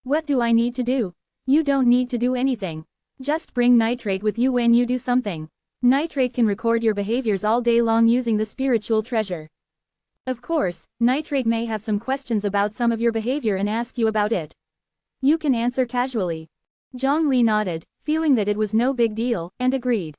What do I need to do? You don't need to do anything. Just bring Nitrate with you when you do something. Nitrate can record your behaviors all day long using the spiritual treasure. Of course, Nitrate may have some questions about some of your behavior and ask you about it. You can answer casually. Zhongli nodded, feeling that it was no big deal, and agreed.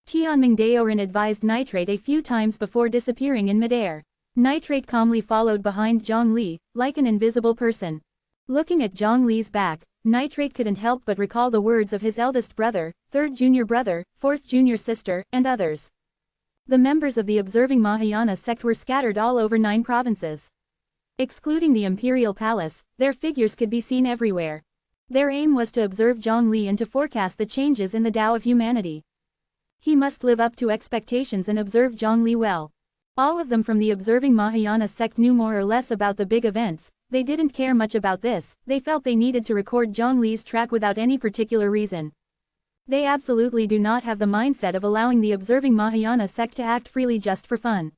Tianming Daorin advised Nitrate a few times before disappearing in midair. Nitrate calmly followed behind Zhongli, like an invisible person. Looking at Zhongli's back, Nitrate couldn't help but recall the words of his eldest brother, third junior brother, fourth junior sister, and others. The members of the observing Mahayana sect were scattered all over 9 provinces. Excluding the Imperial Palace, their figures could be seen everywhere. Their aim was to observe Zhongli and to forecast the changes in the Tao of humanity. He must live up to expectations and observe Zhongli well. All of them from the observing Mahayana sect knew more or less about the big events. They didn't care much about this, they felt they needed to record Zhongli's track without any particular reason. They absolutely do not have the mindset of allowing the observing Mahayana sect to act freely just for fun.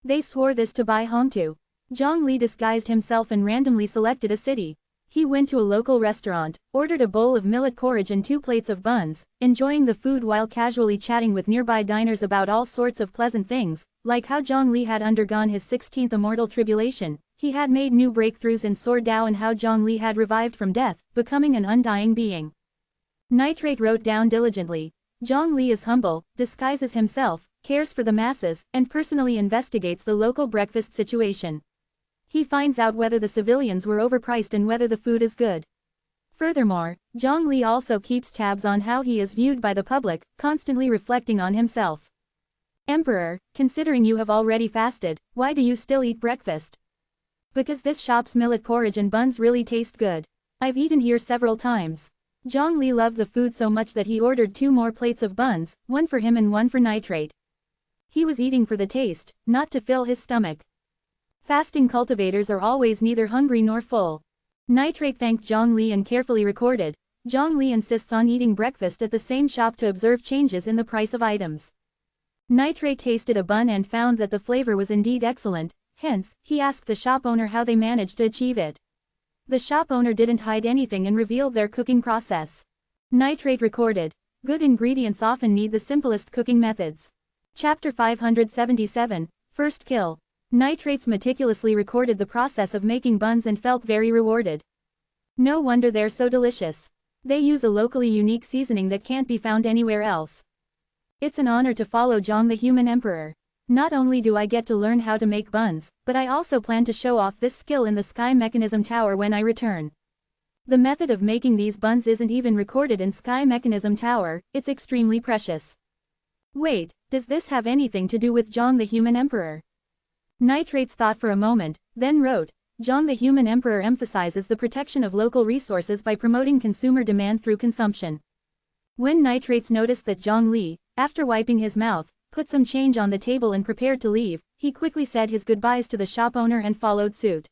They swore this to Bai Hongtu. Zhongli disguised himself and randomly selected a city. He went to a local restaurant, ordered a bowl of millet porridge and 2 plates of buns, enjoying the food while casually chatting with nearby diners about all sorts of pleasant things, like how Zhongli had undergone his 16th immortal tribulation, he had made new breakthroughs in Sword Dao, and how Zhongli had revived from death, becoming an undying being. Nitrate wrote down diligently. Zhongli is humble, disguises himself, cares for the masses, and personally investigates the local breakfast situation. He finds out whether the civilians were overpriced and whether the food is good. Furthermore, Zhongli also keeps tabs on how he is viewed by the public, constantly reflecting on himself. Emperor, considering you have already fasted, why do you still eat breakfast? Because this shop's millet porridge and buns really taste good. I've eaten here several times. Zhongli loved the food so much that he ordered 2 more plates of buns, one for him and one for Nitrate. He was eating for the taste, not to fill his stomach. Fasting cultivators are always neither hungry nor full. Nitrate thanked Zhongli and carefully recorded. Zhongli insists on eating breakfast at the same shop to observe changes in the price of items. Nitrate tasted a bun and found that the flavor was indeed excellent, hence, he asked the shop owner how they managed to achieve it. The shop owner didn't hide anything and revealed their cooking process. Nitrate recorded. Good ingredients often need the simplest cooking methods. Chapter 577, First Kill. Nitrates meticulously recorded the process of making buns and felt very rewarded. No wonder they're so delicious. They use a locally unique seasoning that can't be found anywhere else. It's an honor to follow Zhong the Human Emperor. Not only do I get to learn how to make buns, but I also plan to show off this skill in the Sky Mechanism Tower when I return. The method of making these buns isn't even recorded in Sky Mechanism Tower, it's extremely precious. Wait, does this have anything to do with Zhong the Human Emperor? Nitrates thought for a moment, then wrote, Zhong the Human Emperor emphasizes the protection of local resources by promoting consumer demand through consumption. When Nitrates noticed that Zhongli, after wiping his mouth, put some change on the table and prepared to leave, he quickly said his goodbyes to the shop owner and followed suit.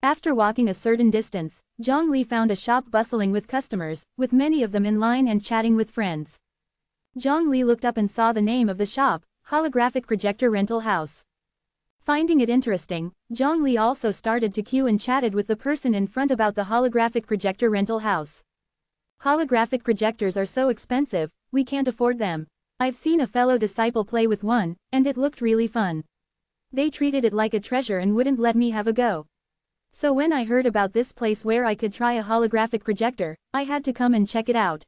After walking a certain distance, Zhongli found a shop bustling with customers, with many of them in line and chatting with friends. Zhongli looked up and saw the name of the shop, Holographic Projector Rental House. Finding it interesting, Zhongli also started to queue and chatted with the person in front about the holographic projector rental house. Holographic projectors are so expensive, we can't afford them. I've seen a fellow disciple play with one, and it looked really fun. They treated it like a treasure and wouldn't let me have a go. So when I heard about this place where I could try a holographic projector, I had to come and check it out.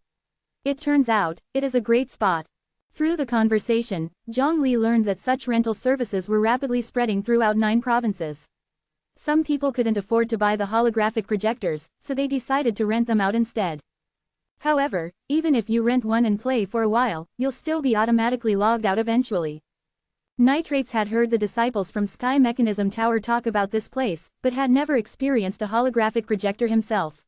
It turns out, it is a great spot. Through the conversation, Zhongli learned that such rental services were rapidly spreading throughout 9 provinces. Some people couldn't afford to buy the holographic projectors, so they decided to rent them out instead. However, even if you rent one and play for a while, you'll still be automatically logged out eventually. Nitrates had heard the disciples from Sky Mechanism Tower talk about this place, but had never experienced a holographic projector himself.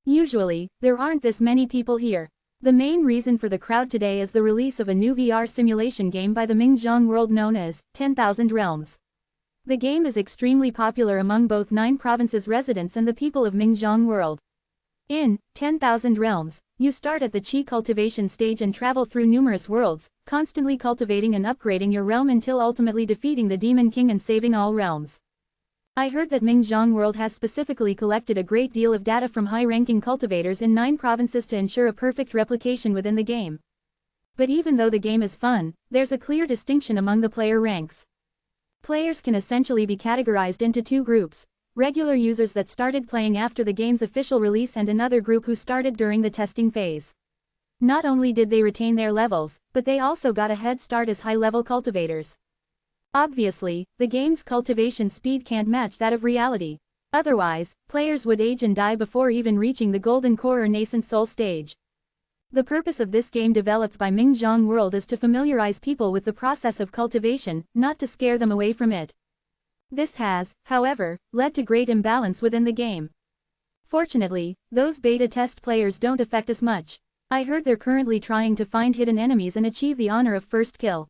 Usually, there aren't this many people here. The main reason for the crowd today is the release of a new VR simulation game by the Mingzhong world known as 10,000 Realms. The game is extremely popular among both 9 provinces residents and the people of Mingzhong world. In 10,000 Realms, you start at the Qi cultivation stage and travel through numerous worlds, constantly cultivating and upgrading your realm until ultimately defeating the Demon King and saving all realms. I heard that Mingzhong world has specifically collected a great deal of data from high-ranking cultivators in 9 provinces to ensure a perfect replication within the game. But even though the game is fun, there's a clear distinction among the player ranks. Players can essentially be categorized into 2 groups, regular users that started playing after the game's official release and another group who started during the testing phase. Not only did they retain their levels, but they also got a head start as high-level cultivators. Obviously, the game's cultivation speed can't match that of reality. Otherwise, players would age and die before even reaching the Golden Core or Nascent Soul stage. The purpose of this game developed by Mingzhong World is to familiarize people with the process of cultivation, not to scare them away from it. This has, however, led to great imbalance within the game. Fortunately, those beta test players don't affect us much. I heard they're currently trying to find hidden enemies and achieve the honor of first kill.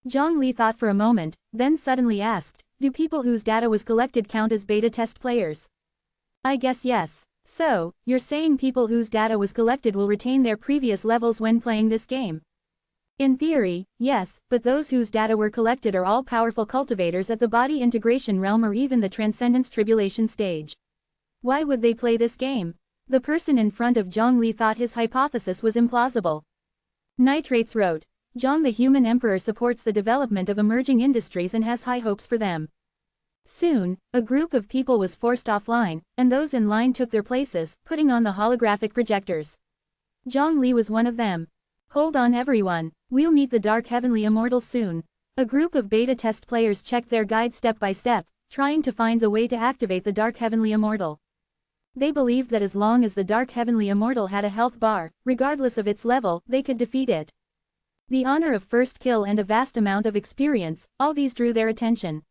Zhongli thought for a moment, then suddenly asked, do people whose data was collected count as beta test players? I guess yes. So, you're saying people whose data was collected will retain their previous levels when playing this game? In theory, yes, but those whose data were collected are all powerful cultivators at the body integration realm or even the Transcendence Tribulation stage. Why would they play this game? The person in front of Zhang Li thought his hypothesis was implausible. Nitrates wrote, Zhang the human emperor supports the development of emerging industries and has high hopes for them. Soon, a group of people was forced offline, and those in line took their places, putting on the holographic projectors. Zhang Li was one of them. Hold on everyone, we'll meet the Dark Heavenly Immortal soon. A group of beta test players checked their guide step by step, trying to find the way to activate the Dark Heavenly Immortal. They believed that as long as the Dark Heavenly Immortal had a health bar, regardless of its level, they could defeat it. The honor of first kill and a vast amount of experience, all these drew their attention.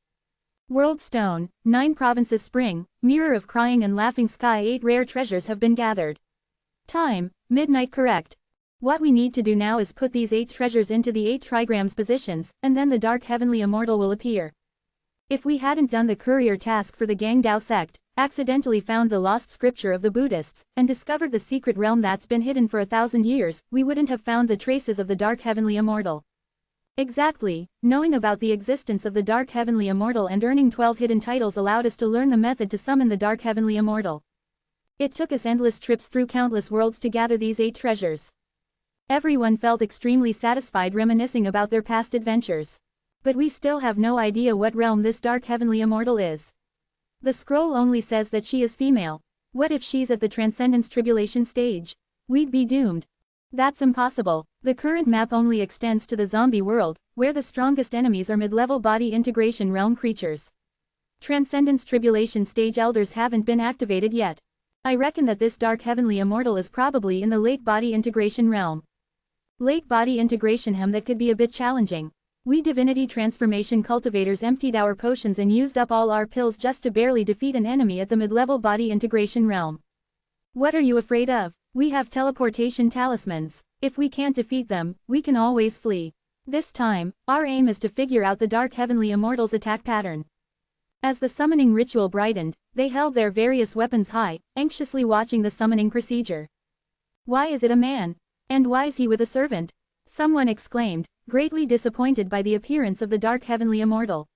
World Stone, 9 provinces Spring, Mirror of Crying and Laughing Sky 8 rare treasures have been gathered. Time, midnight correct. What we need to do now is put these 8 treasures into the 8 trigrams positions, and then the Dark Heavenly Immortal will appear. If we hadn't done the courier task for the Gang Dao sect, accidentally found the lost scripture of the Buddhists, and discovered the secret realm that's been hidden for 1,000 years, we wouldn't have found the traces of the Dark Heavenly Immortal. Exactly, knowing about the existence of the Dark Heavenly Immortal and earning 12 hidden titles allowed us to learn the method to summon the Dark Heavenly Immortal. It took us endless trips through countless worlds to gather these 8 treasures. Everyone felt extremely satisfied reminiscing about their past adventures. But we still have no idea what realm this Dark Heavenly Immortal is. The scroll only says that she is female. What if she's at the Transcendence Tribulation stage? We'd be doomed. That's impossible. The current map only extends to the zombie world, where the strongest enemies are mid-level body integration realm creatures. Transcendence Tribulation stage elders haven't been activated yet. I reckon that this Dark Heavenly Immortal is probably in the late body integration realm. Late body integration that could be a bit challenging. We divinity transformation cultivators emptied our potions and used up all our pills just to barely defeat an enemy at the mid-level body integration realm. What are you afraid of? We have teleportation talismans. If we can't defeat them, we can always flee. This time, our aim is to figure out the Dark Heavenly Immortal's attack pattern. As the summoning ritual brightened, they held their various weapons high, anxiously watching the summoning procedure. Why is it a man? And why is he with a servant? Someone exclaimed, greatly disappointed by the appearance of the Dark Heavenly Immortal.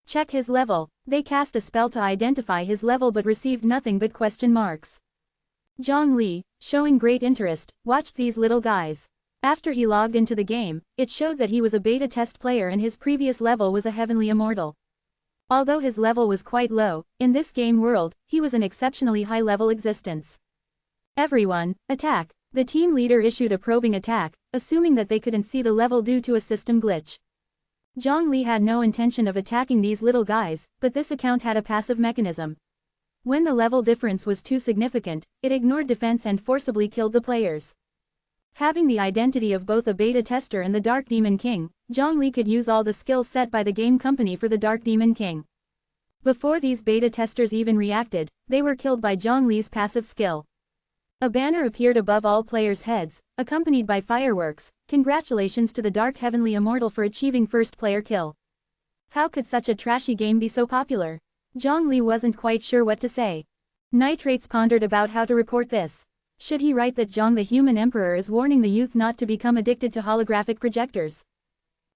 Check his level. They cast a spell to identify his level but received nothing but question marks. Zhang Li, showing great interest, watched these little guys. After he logged into the game, it showed that he was a beta test player and his previous level was a Heavenly Immortal. Although his level was quite low, in this game world, he was an exceptionally high-level existence. Everyone, attack! The team leader issued a probing attack, assuming that they couldn't see the level due to a system glitch. Zhang Li had no intention of attacking these little guys, but this account had a passive mechanism. When the level difference was too significant, it ignored defense and forcibly killed the players. Having the identity of both a beta tester and the Dark Demon King, Zhang Li could use all the skills set by the game company for the Dark Demon King. Before these beta testers even reacted, they were killed by Zhang Li's passive skill. A banner appeared above all players' heads, accompanied by fireworks. Congratulations to the Dark Heavenly Immortal for achieving first player kill. How could such a trashy game be so popular? Zhang Li wasn't quite sure what to say. Nitrates pondered about how to report this. Should he write that Zhang the Human Emperor is warning the youth not to become addicted to holographic projectors?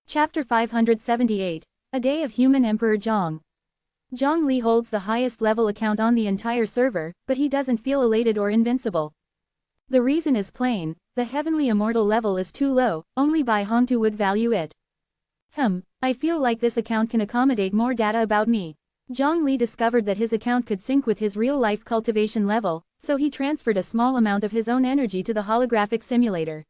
Chapter 578. A Day of Human Emperor Zhang. Zhang Li holds the highest level account on the entire server, but he doesn't feel elated or invincible. The reason is plain, the Heavenly Immortal level is too low, only Bai Hongtu would value it. I feel like this account can accommodate more data about me. Zhang Li discovered that his account could sync with his real-life cultivation level, so he transferred a small amount of his own energy to the holographic simulator.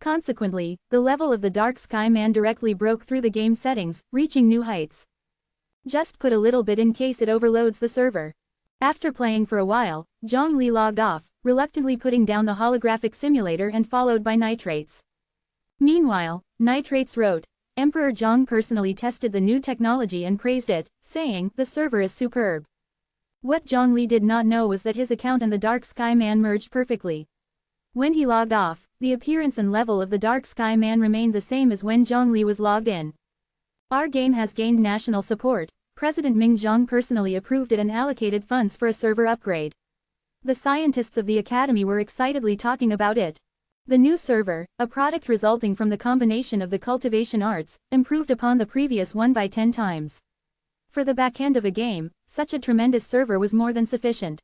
Consequently, the level of the Dark Sky Man directly broke through the game settings, reaching new heights. Just put a little bit in case it overloads the server. After playing for a while, Zhang Li logged off, reluctantly putting down the holographic simulator and followed by Nitrates. Meanwhile, Nitrates wrote, Emperor Zhang personally tested the new technology and praised it, saying, the server is superb. What Zhang Li did not know was that his account and the Dark Sky Man merged perfectly. When he logged off, the appearance and level of the Dark Sky Man remained the same as when Zhang Li was logged in. Our game has gained national support. President Ming Zhang personally approved it and allocated funds for a server upgrade. The scientists of the academy were excitedly talking about it. The new server, a product resulting from the combination of the cultivation arts, improved upon the previous one by 10 times. For the backend of a game, such a tremendous server was more than sufficient.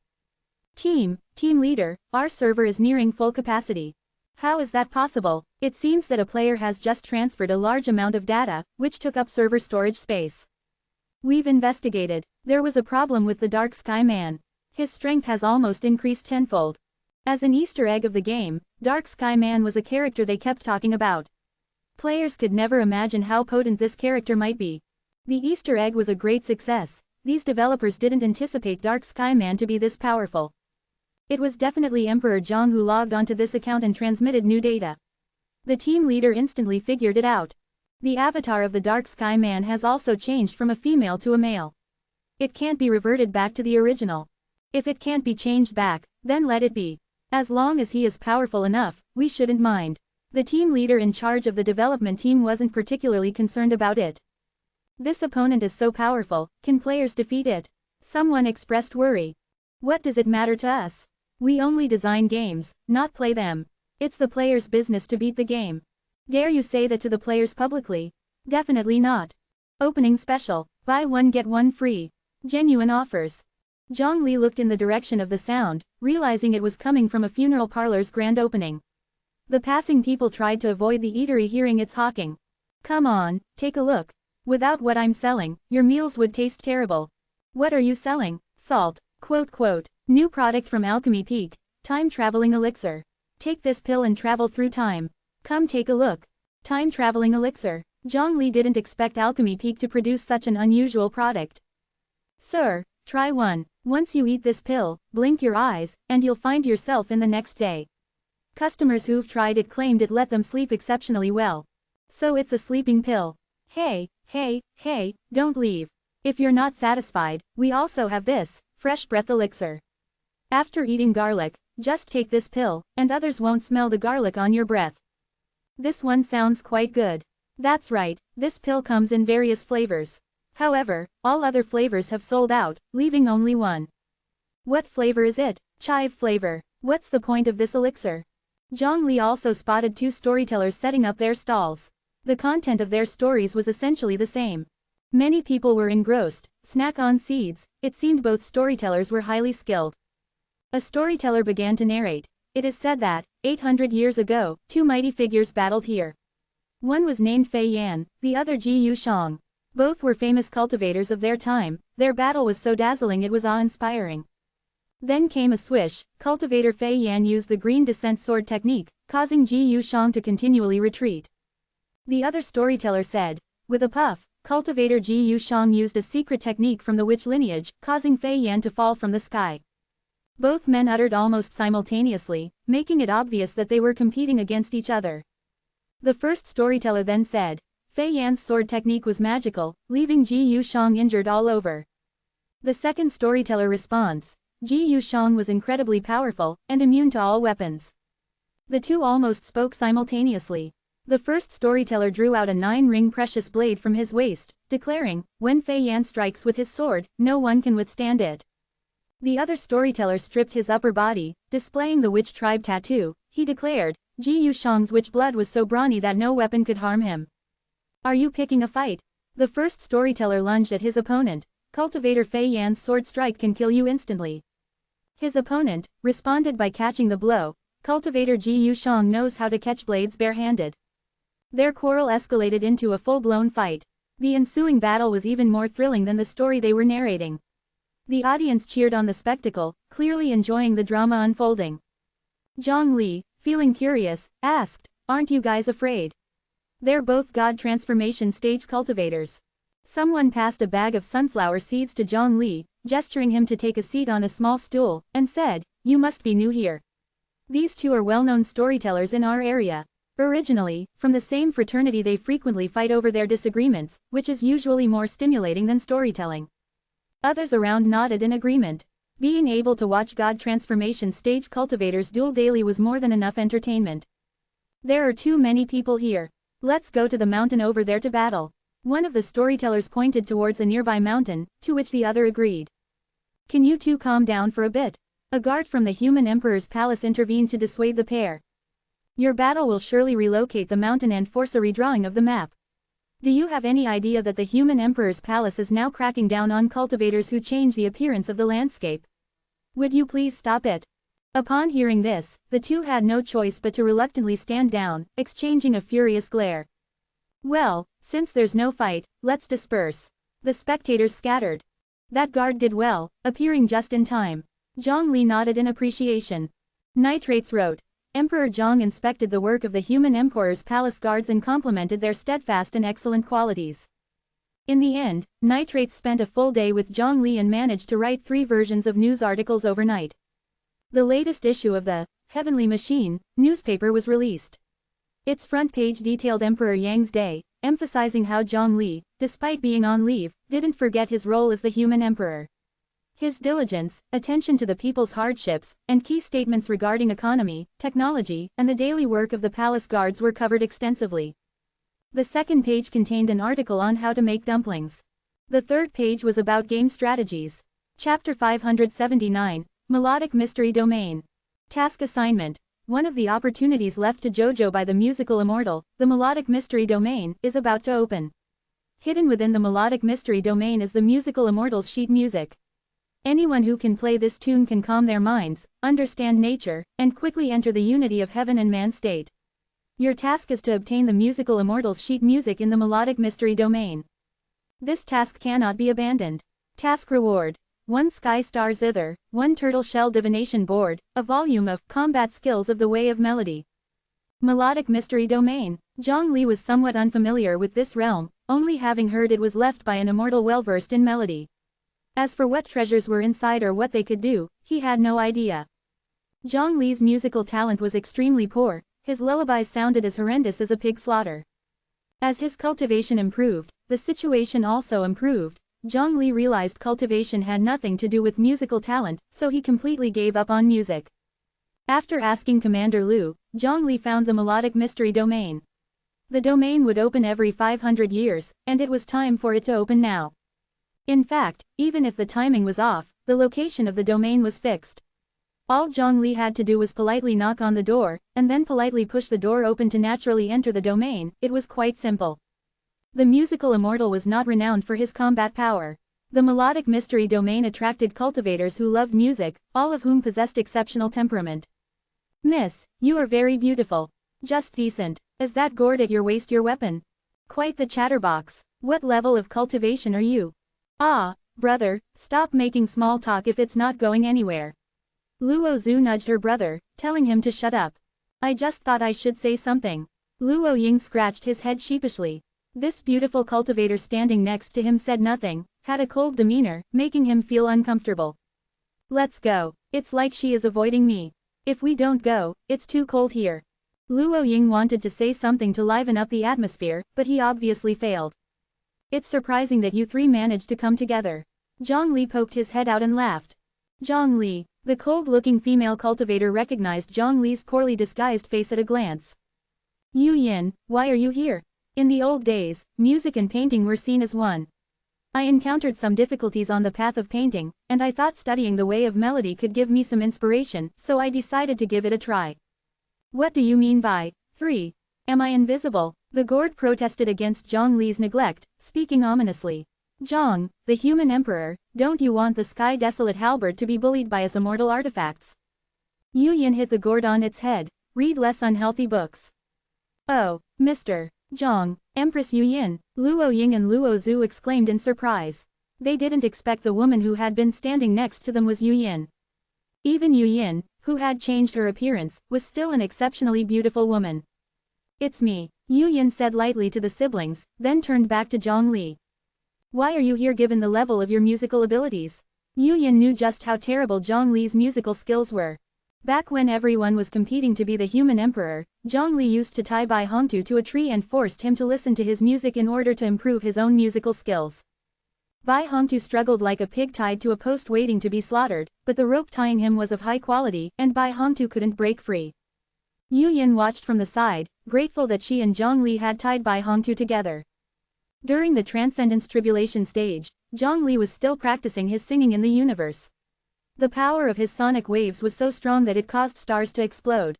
Team leader, our server is nearing full capacity. How is that possible? It seems that a player has just transferred a large amount of data, which took up server storage space. We've investigated. There was a problem with the Dark Sky Man. His strength has almost increased tenfold. As an Easter egg of the game, Dark Sky Man was a character they kept talking about. Players could never imagine how potent this character might be. The Easter egg was a great success. These developers didn't anticipate Dark Sky Man to be this powerful. It was definitely Emperor Zhang who logged onto this account and transmitted new data. The team leader instantly figured it out. The avatar of the Dark Sky Man has also changed from a female to a male. It can't be reverted back to the original. If it can't be changed back, then let it be. As long as he is powerful enough, we shouldn't mind. The team leader in charge of the development team wasn't particularly concerned about it. This opponent is so powerful, can players defeat it? Someone expressed worry. What does it matter to us? We only design games, not play them. It's the player's business to beat the game. Dare you say that to the players publicly? Definitely not. Opening special, buy one get one free. Genuine offers. Zhang Li looked in the direction of the sound, realizing it was coming from a funeral parlor's grand opening. The passing people tried to avoid the eatery hearing its hawking. Come on, take a look. Without what I'm selling, your meals would taste terrible. What are you selling? Salt. Quote, new product from Alchemy Peak, time-traveling elixir. Take this pill and travel through time. Come take a look. Time-traveling elixir. Zhang Li didn't expect Alchemy Peak to produce such an unusual product. Sir, try one. Once you eat this pill, blink your eyes, and you'll find yourself in the next day. Customers who've tried it claimed it let them sleep exceptionally well. So it's a sleeping pill. Hey, don't leave. If you're not satisfied, we also have this. Fresh breath elixir. After eating garlic, just take this pill, and others won't smell the garlic on your breath. This one sounds quite good. That's right, this pill comes in various flavors. However, all other flavors have sold out, leaving only one. What flavor is it? Chive flavor. What's the point of this elixir? Zhang Li also spotted two storytellers setting up their stalls. The content of their stories was essentially the same. Many people were engrossed. Snack on seeds. It seemed both storytellers were highly skilled. A storyteller began to narrate. It is said that, 800 years ago, two mighty figures battled here. One was named Fei Yan, the other Ji Yu Shang. Both were famous cultivators of their time. Their battle was so dazzling it was awe-inspiring. Then came a swish. Cultivator Fei Yan used the green descent sword technique, causing Ji Yu Shang to continually retreat. The other storyteller said, with a puff, cultivator Ji Yu Shang used a secret technique from the witch lineage, causing Fei Yan to fall from the sky. Both men uttered almost simultaneously, making it obvious that they were competing against each other. The first storyteller then said, Fei Yan's sword technique was magical, leaving Ji Yu Shang injured all over. The second storyteller responds, Ji Yu Shang was incredibly powerful, and immune to all weapons. The two almost spoke simultaneously. The first storyteller drew out a 9-ring precious blade from his waist, declaring, when Fei Yan strikes with his sword, no one can withstand it. The other storyteller stripped his upper body, displaying the witch tribe tattoo. He declared, Ji Yu Shang's witch blood was so brawny that no weapon could harm him. Are you picking a fight? The first storyteller lunged at his opponent. Cultivator Fei Yan's sword strike can kill you instantly. His opponent responded by catching the blow. Cultivator Ji Yu Shang knows how to catch blades barehanded. Their quarrel escalated into a full-blown fight. The ensuing battle was even more thrilling than the story they were narrating. The audience cheered on the spectacle, clearly enjoying the drama unfolding. Zhang Li, feeling curious, asked, aren't you guys afraid? They're both god transformation stage cultivators. Someone passed a bag of sunflower seeds to Zhang Li, gesturing him to take a seat on a small stool, and said, you must be new here. These two are well-known storytellers in our area. Originally, from the same fraternity, they frequently fight over their disagreements, which is usually more stimulating than storytelling. Others around nodded in agreement. Being able to watch god transformation stage cultivators duel daily was more than enough entertainment. There are too many people here. Let's go to the mountain over there to battle. One of the storytellers pointed towards a nearby mountain, to which the other agreed. Can you two calm down for a bit? A guard from the human emperor's palace intervened to dissuade the pair. Your battle will surely relocate the mountain and force a redrawing of the map. Do you have any idea that the human emperor's palace is now cracking down on cultivators who change the appearance of the landscape? Would you please stop it? Upon hearing this, the two had no choice but to reluctantly stand down, exchanging a furious glare. Well, since there's no fight, let's disperse. The spectators scattered. That guard did well, appearing just in time. Zhongli nodded in appreciation. Nitrates wrote. Emperor Zhong inspected the work of the human emperor's palace guards and complimented their steadfast and excellent qualities. In the end, Nitrates spent a full day with Zhongli and managed to write 3 versions of news articles overnight. The latest issue of the Heavenly Machine newspaper was released. Its front page detailed Emperor Yang's day, emphasizing how Zhongli, despite being on leave, didn't forget his role as the human emperor. His diligence, attention to the people's hardships, and key statements regarding economy, technology, and the daily work of the palace guards were covered extensively. The second page contained an article on how to make dumplings. The third page was about game strategies. Chapter 579, Melodic Mystery Domain. Task Assignment. One of the opportunities left to JoJo by the musical immortal, the Melodic Mystery Domain, is about to open. Hidden within the Melodic Mystery Domain is the musical immortal's sheet music. Anyone who can play this tune can calm their minds, understand nature, and quickly enter the unity of heaven and man state. Your task is to obtain the musical immortal's sheet music in the Melodic Mystery Domain. This task cannot be abandoned. Task Reward. 1 Sky Star Zither, 1 Turtle Shell Divination Board, a volume of Combat Skills of the Way of Melody. Melodic Mystery Domain. Zhongli was somewhat unfamiliar with this realm, only having heard it was left by an immortal well-versed in melody. As for what treasures were inside or what they could do, he had no idea. Zhongli's musical talent was extremely poor, his lullabies sounded as horrendous as a pig slaughter. As his cultivation improved, the situation also improved. Zhongli realized cultivation had nothing to do with musical talent, so he completely gave up on music. After asking Commander Liu, Zhongli found the Melodic Mystery Domain. The domain would open every 500 years, and it was time for it to open now. In fact, even if the timing was off, the location of the domain was fixed. All Zhongli had to do was politely knock on the door, and then politely push the door open to naturally enter the domain. It was quite simple. The musical immortal was not renowned for his combat power. The Melodic Mystery Domain attracted cultivators who loved music, all of whom possessed exceptional temperament. Miss, you are very beautiful. Just decent. Is that gourd at your waist your weapon? Quite the chatterbox. What level of cultivation are you? Ah, brother, stop making small talk if it's not going anywhere. Luo Zhu nudged her brother, telling him to shut up. I just thought I should say something. Luo Ying scratched his head sheepishly. This beautiful cultivator standing next to him said nothing, had a cold demeanor, making him feel uncomfortable. Let's go. It's like she is avoiding me. If we don't go, it's too cold here. Luo Ying wanted to say something to liven up the atmosphere, but he obviously failed. It's surprising that you 3 managed to come together. Zhongli poked his head out and laughed. Zhongli. The cold-looking female cultivator recognized Zhongli's poorly disguised face at a glance. Yu Yin, why are you here? In the old days, music and painting were seen as one. I encountered some difficulties on the path of painting, and I thought studying the way of melody could give me some inspiration, so I decided to give it a try. What do you mean by 3? Am I invisible? The gourd protested against Zhongli's neglect, speaking ominously. Zhong, the human emperor, don't you want the sky desolate halberd to be bullied by us immortal artifacts? Yu Yin hit the gourd on its head. Read less unhealthy books. Oh, Mr. Zhong, Empress Yu Yin, Luo Ying and Luo Zhu exclaimed in surprise. They didn't expect the woman who had been standing next to them was Yu Yin. Even Yu Yin, who had changed her appearance, was still an exceptionally beautiful woman. It's me, Yu Yin said lightly to the siblings, then turned back to Zhongli. Why are you here given the level of your musical abilities? Yu Yin knew just how terrible Zhongli's musical skills were. Back when everyone was competing to be the human emperor, Zhongli used to tie Bai Hongtu to a tree and forced him to listen to his music in order to improve his own musical skills. Bai Hongtu struggled like a pig tied to a post waiting to be slaughtered, but the rope tying him was of high quality, and Bai Hongtu couldn't break free. Yu Yin watched from the side, grateful that she and Zhongli had tied Bai Hongtu together. During the Transcendence Tribulation stage, Zhongli was still practicing his singing in the universe. The power of his sonic waves was so strong that it caused stars to explode.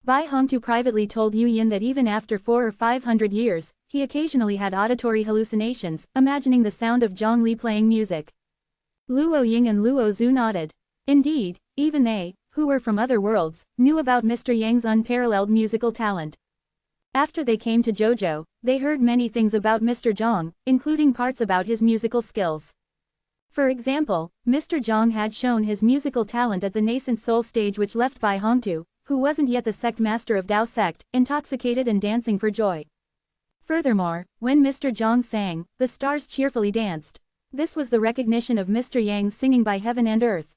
Bai Hongtu privately told Yu Yin that even after 400 or 500 years, he occasionally had auditory hallucinations, imagining the sound of Zhongli playing music. Luo Ying and Luo Zhu nodded. Indeed, even they, who were from other worlds, knew about Mr. Yang's unparalleled musical talent. After they came to Jojo, they heard many things about Mr. Zhang, including parts about his musical skills. For example, Mr. Zhang had shown his musical talent at the nascent soul stage, which left Bai Hongtu, who wasn't yet the sect master of Dao sect, intoxicated and dancing for joy. Furthermore, when Mr. Zhang sang, the stars cheerfully danced. This was the recognition of Mr. Yang's singing by heaven and earth.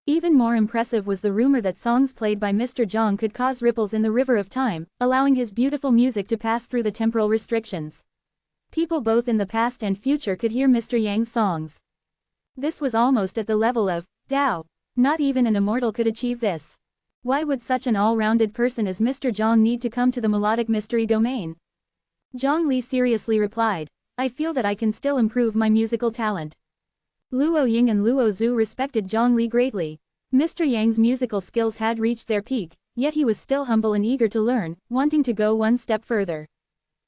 Even more impressive was the rumor that songs played by Mr. Zhang could cause ripples in the river of time, allowing his beautiful music to pass through the temporal restrictions. People both in the past and future could hear Mr. Yang's songs. This was almost at the level of Dao. Not even an immortal could achieve this. Why would such an all-rounded person as Mr. Zhang need to come to the melodic mystery domain? Zhang Li seriously replied, I feel that I can still improve my musical talent. Luo Ying and Luo Zhu respected Zhang Li greatly. Mr. Yang's musical skills had reached their peak, yet he was still humble and eager to learn, wanting to go one step further.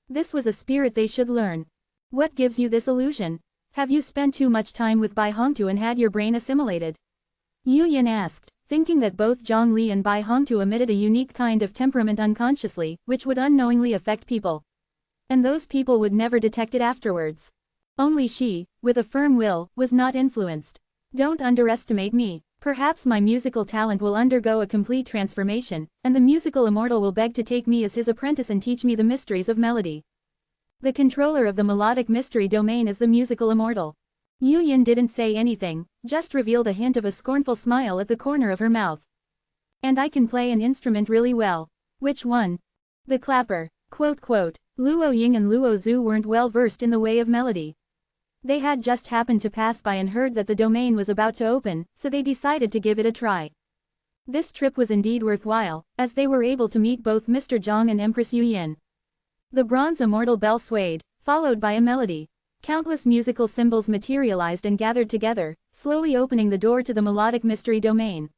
This was a spirit they should learn. What gives you this illusion? Have you spent too much time with Bai Hongtu and had your brain assimilated? Yu Yin asked, thinking that both Zhang Li and Bai Hongtu emitted a unique kind of temperament unconsciously, which would unknowingly affect people. And those people would never detect it afterwards. Only she, with a firm will, was not influenced. Don't underestimate me. Perhaps my musical talent will undergo a complete transformation, and the musical immortal will beg to take me as his apprentice and teach me the mysteries of melody. The controller of the melodic mystery domain is the musical immortal. Yu Yin didn't say anything, just revealed a hint of a scornful smile at the corner of her mouth. And I can play an instrument really well. Which one? The clapper. Luo Ying and Luo Zhu weren't well versed in the way of melody. They had just happened to pass by and heard that the domain was about to open, so they decided to give it a try. This trip was indeed worthwhile, as they were able to meet both Mr. Zhang and Empress Yu Yin. The bronze immortal bell swayed, followed by a melody. Countless musical symbols materialized and gathered together, slowly opening the door to the melodic mystery domain.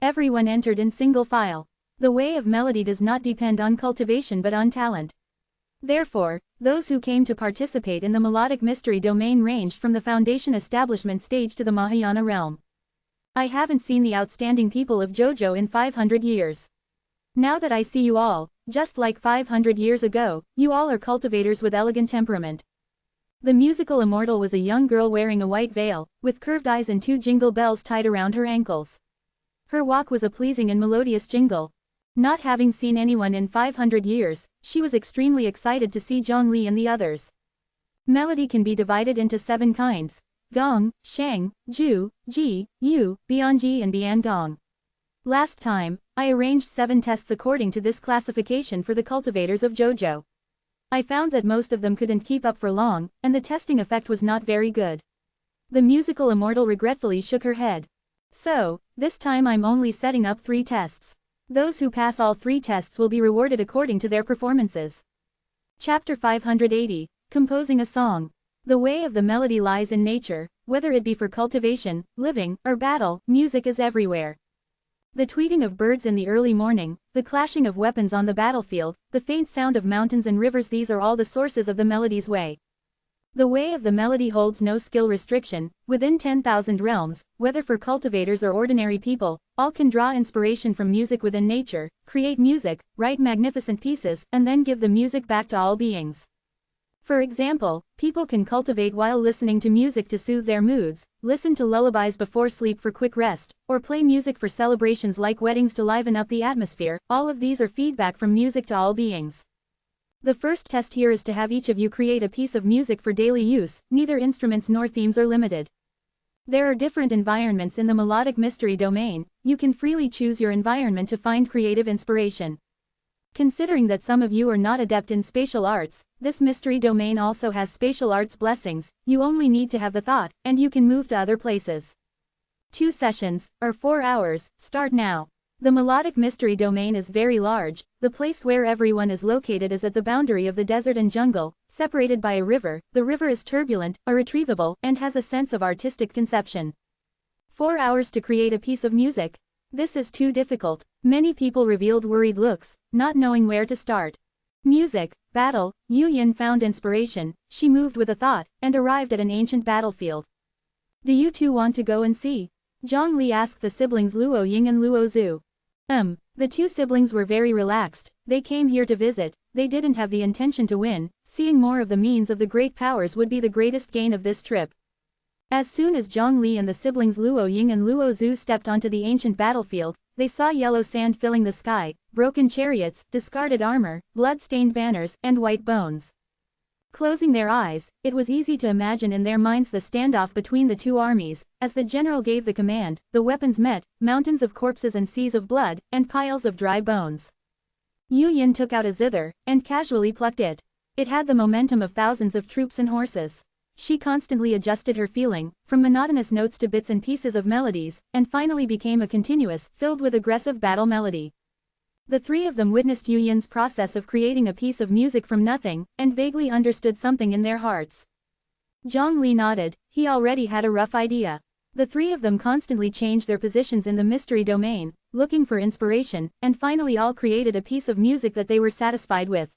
Everyone entered in single file. The way of melody does not depend on cultivation but on talent. Therefore, those who came to participate in the melodic mystery domain ranged from the foundation establishment stage to the Mahayana realm. I haven't seen the outstanding people of Jojo in 500 years. Now that I see you all, just like 500 years ago, you all are cultivators with elegant temperament. The musical immortal was a young girl wearing a white veil, with curved eyes and 2 jingle bells tied around her ankles. Her walk was a pleasing and melodious jingle. Not having seen anyone in 500 years, she was extremely excited to see Zhang Li and the others. Melody can be divided into 7 kinds: Gong, Sheng, Ju, Ji, Yu, Bianji and Biangong. Last time, I arranged 7 tests according to this classification for the cultivators of Jojo. I found that most of them couldn't keep up for long, and the testing effect was not very good. The musical immortal regretfully shook her head. So, this time I'm only setting up 3 tests. Those who pass all 3 tests will be rewarded according to their performances. Chapter 580, Composing a Song. The way of the melody lies in nature, whether it be for cultivation, living, or battle, music is everywhere. The tweeting of birds in the early morning, the clashing of weapons on the battlefield, the faint sound of mountains and rivers, these are all the sources of the melody's way. The way of the melody holds no skill restriction. Within 10,000 realms, whether for cultivators or ordinary people, all can draw inspiration from music within nature, create music, write magnificent pieces, and then give the music back to all beings. For example, people can cultivate while listening to music to soothe their moods, listen to lullabies before sleep for quick rest, or play music for celebrations like weddings to liven up the atmosphere. All of these are feedback from music to all beings. The first test here is to have each of you create a piece of music for daily use. Neither instruments nor themes are limited. There are different environments in the melodic mystery domain. You can freely choose your environment to find creative inspiration. Considering that some of you are not adept in spatial arts, this mystery domain also has spatial arts blessings. You only need to have the thought, and you can move to other places. 2 sessions, or 4 hours, start now. The melodic mystery domain is very large. The place where everyone is located is at the boundary of the desert and jungle, separated by a river. The river is turbulent, irretrievable, and has a sense of artistic conception. 4 hours to create a piece of music. This is too difficult. Many people revealed worried looks, not knowing where to start. Music, battle. Yu Yin found inspiration. She moved with a thought, and arrived at an ancient battlefield. Do you two want to go and see? Zhang Li asked the siblings Luo Ying and Luo Zhu. The two siblings were very relaxed. They came here to visit. They didn't have the intention to win. Seeing more of the means of the great powers would be the greatest gain of this trip. As soon as Zhang Li and the siblings Luo Ying and Luo Zhu stepped onto the ancient battlefield, they saw yellow sand filling the sky, broken chariots, discarded armor, blood-stained banners, and white bones. Closing their eyes, it was easy to imagine in their minds the standoff between the two armies. As the general gave the command, the weapons met, mountains of corpses and seas of blood, and piles of dry bones. Yu Yin took out a zither, and casually plucked it. It had the momentum of thousands of troops and horses. She constantly adjusted her feeling, from monotonous notes to bits and pieces of melodies, and finally became a continuous, filled with aggressive battle melody. The three of them witnessed Yu Yin's process of creating a piece of music from nothing, and vaguely understood something in their hearts. Zhang Li nodded. He already had a rough idea. The three of them constantly changed their positions in the mystery domain, looking for inspiration, and finally all created a piece of music that they were satisfied with.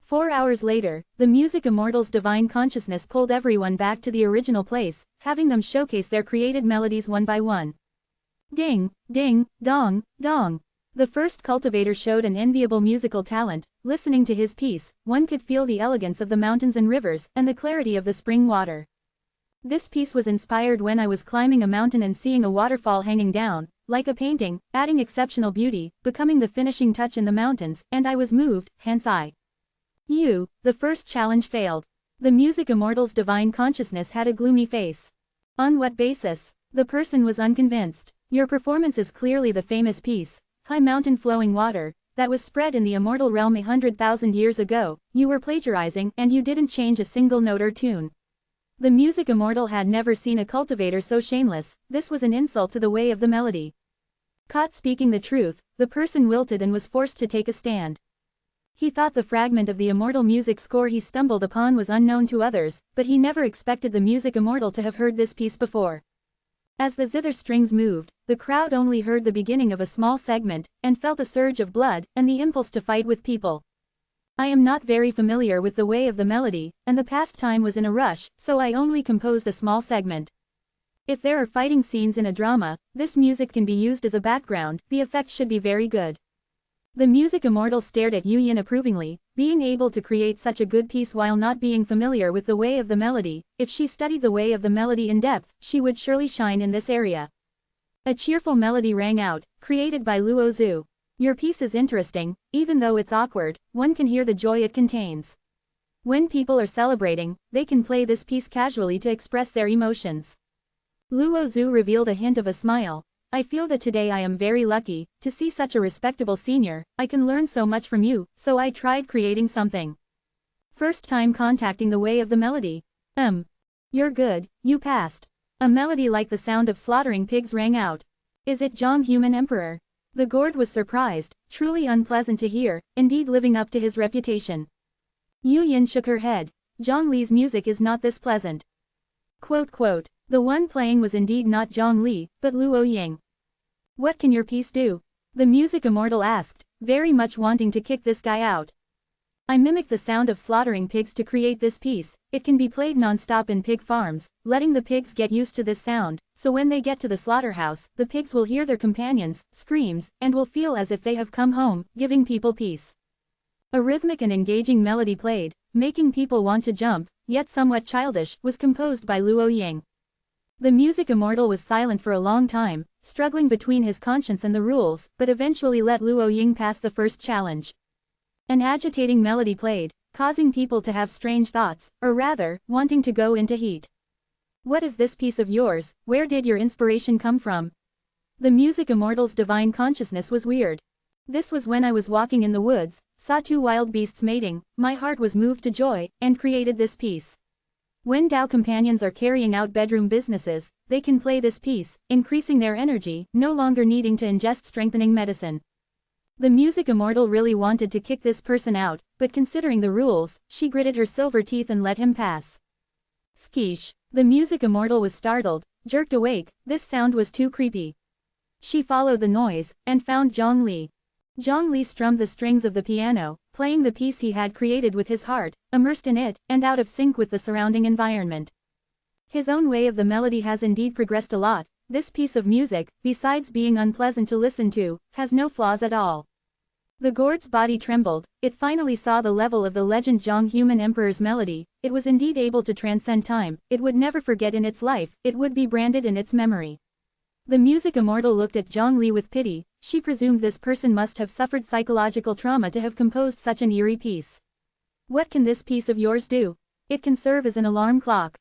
4 hours later, the Music Immortal's divine consciousness pulled everyone back to the original place, having them showcase their created melodies one by one. Ding, ding, dong, dong. The first cultivator showed an enviable musical talent. Listening to his piece, one could feel the elegance of the mountains and rivers, and the clarity of the spring water. This piece was inspired when I was climbing a mountain and seeing a waterfall hanging down, like a painting, adding exceptional beauty, becoming the finishing touch in the mountains, and I was moved, hence the first challenge failed. The Music Immortal's divine consciousness had a gloomy face. On what basis? The person was unconvinced. Your performance is clearly the famous piece, High Mountain Flowing Water, that was spread in the immortal realm 100,000 years ago. You were plagiarizing, and you didn't change a single note or tune. The Music Immortal had never seen a cultivator so shameless. This was an insult to the way of the melody. Caught speaking the truth, the person wilted and was forced to take a stand. He thought the fragment of the immortal music score he stumbled upon was unknown to others, but he never expected the Music Immortal to have heard this piece before. As the zither strings moved, the crowd only heard the beginning of a small segment, and felt a surge of blood, and the impulse to fight with people. I am not very familiar with the way of the melody, and the past time was in a rush, so I only composed a small segment. If there are fighting scenes in a drama, this music can be used as a background. The effect should be very good. The Music Immortal stared at Yu Yin approvingly. Being able to create such a good piece while not being familiar with the way of the melody, if she studied the way of the melody in depth, she would surely shine in this area. A cheerful melody rang out, created by Luo Zhu. Your piece is interesting, even though it's awkward, one can hear the joy it contains. When people are celebrating, they can play this piece casually to express their emotions. Luo Zhu revealed a hint of a smile. I feel that today I am very lucky to see such a respectable senior. I can learn so much from you, so I tried creating something. First time contacting the way of the melody. You're good, you passed. A melody like the sound of slaughtering pigs rang out. Is it Zhang Human Emperor? The gourd was surprised, truly unpleasant to hear, indeed living up to his reputation. Yu Yin shook her head. Zhang Li's music is not this pleasant. The one playing was indeed not Zhang Li, but Luo Ying. What can your piece do? The Music Immortal asked, very much wanting to kick this guy out. I mimicked the sound of slaughtering pigs to create this piece. It can be played non-stop in pig farms, letting the pigs get used to this sound, so when they get to the slaughterhouse, the pigs will hear their companions' screams, and will feel as if they have come home, giving people peace. A rhythmic and engaging melody played, making people want to jump, yet somewhat childish, was composed by Luo Ying. The Music Immortal was silent for a long time, struggling between his conscience and the rules, but eventually let Luo Ying pass the first challenge. An agitating melody played, causing people to have strange thoughts, or rather, wanting to go into heat. What is this piece of yours? Where did your inspiration come from? The Music Immortal's divine consciousness was weird. This was when I was walking in the woods, saw two wild beasts mating, my heart was moved to joy, and created this piece. When Dao companions are carrying out bedroom businesses, they can play this piece, increasing their energy, no longer needing to ingest strengthening medicine. The Music Immortal really wanted to kick this person out, but considering the rules, she gritted her silver teeth and let him pass. Skeesh. The Music Immortal was startled, jerked awake. This sound was too creepy. She followed the noise, and found Zhang Li. Zhang Li strummed the strings of the piano, playing the piece he had created with his heart, immersed in it, and out of sync with the surrounding environment. His own way of the melody has indeed progressed a lot. This piece of music, besides being unpleasant to listen to, has no flaws at all. The gourd's body trembled. It finally saw the level of the legend Zhong human emperor's melody. It was indeed able to transcend time. It would never forget in its life. It would be branded in its memory. The music immortal looked at Zhong Li with pity. She presumed this person must have suffered psychological trauma to have composed such an eerie piece. What can this piece of yours do? It can serve as an alarm clock.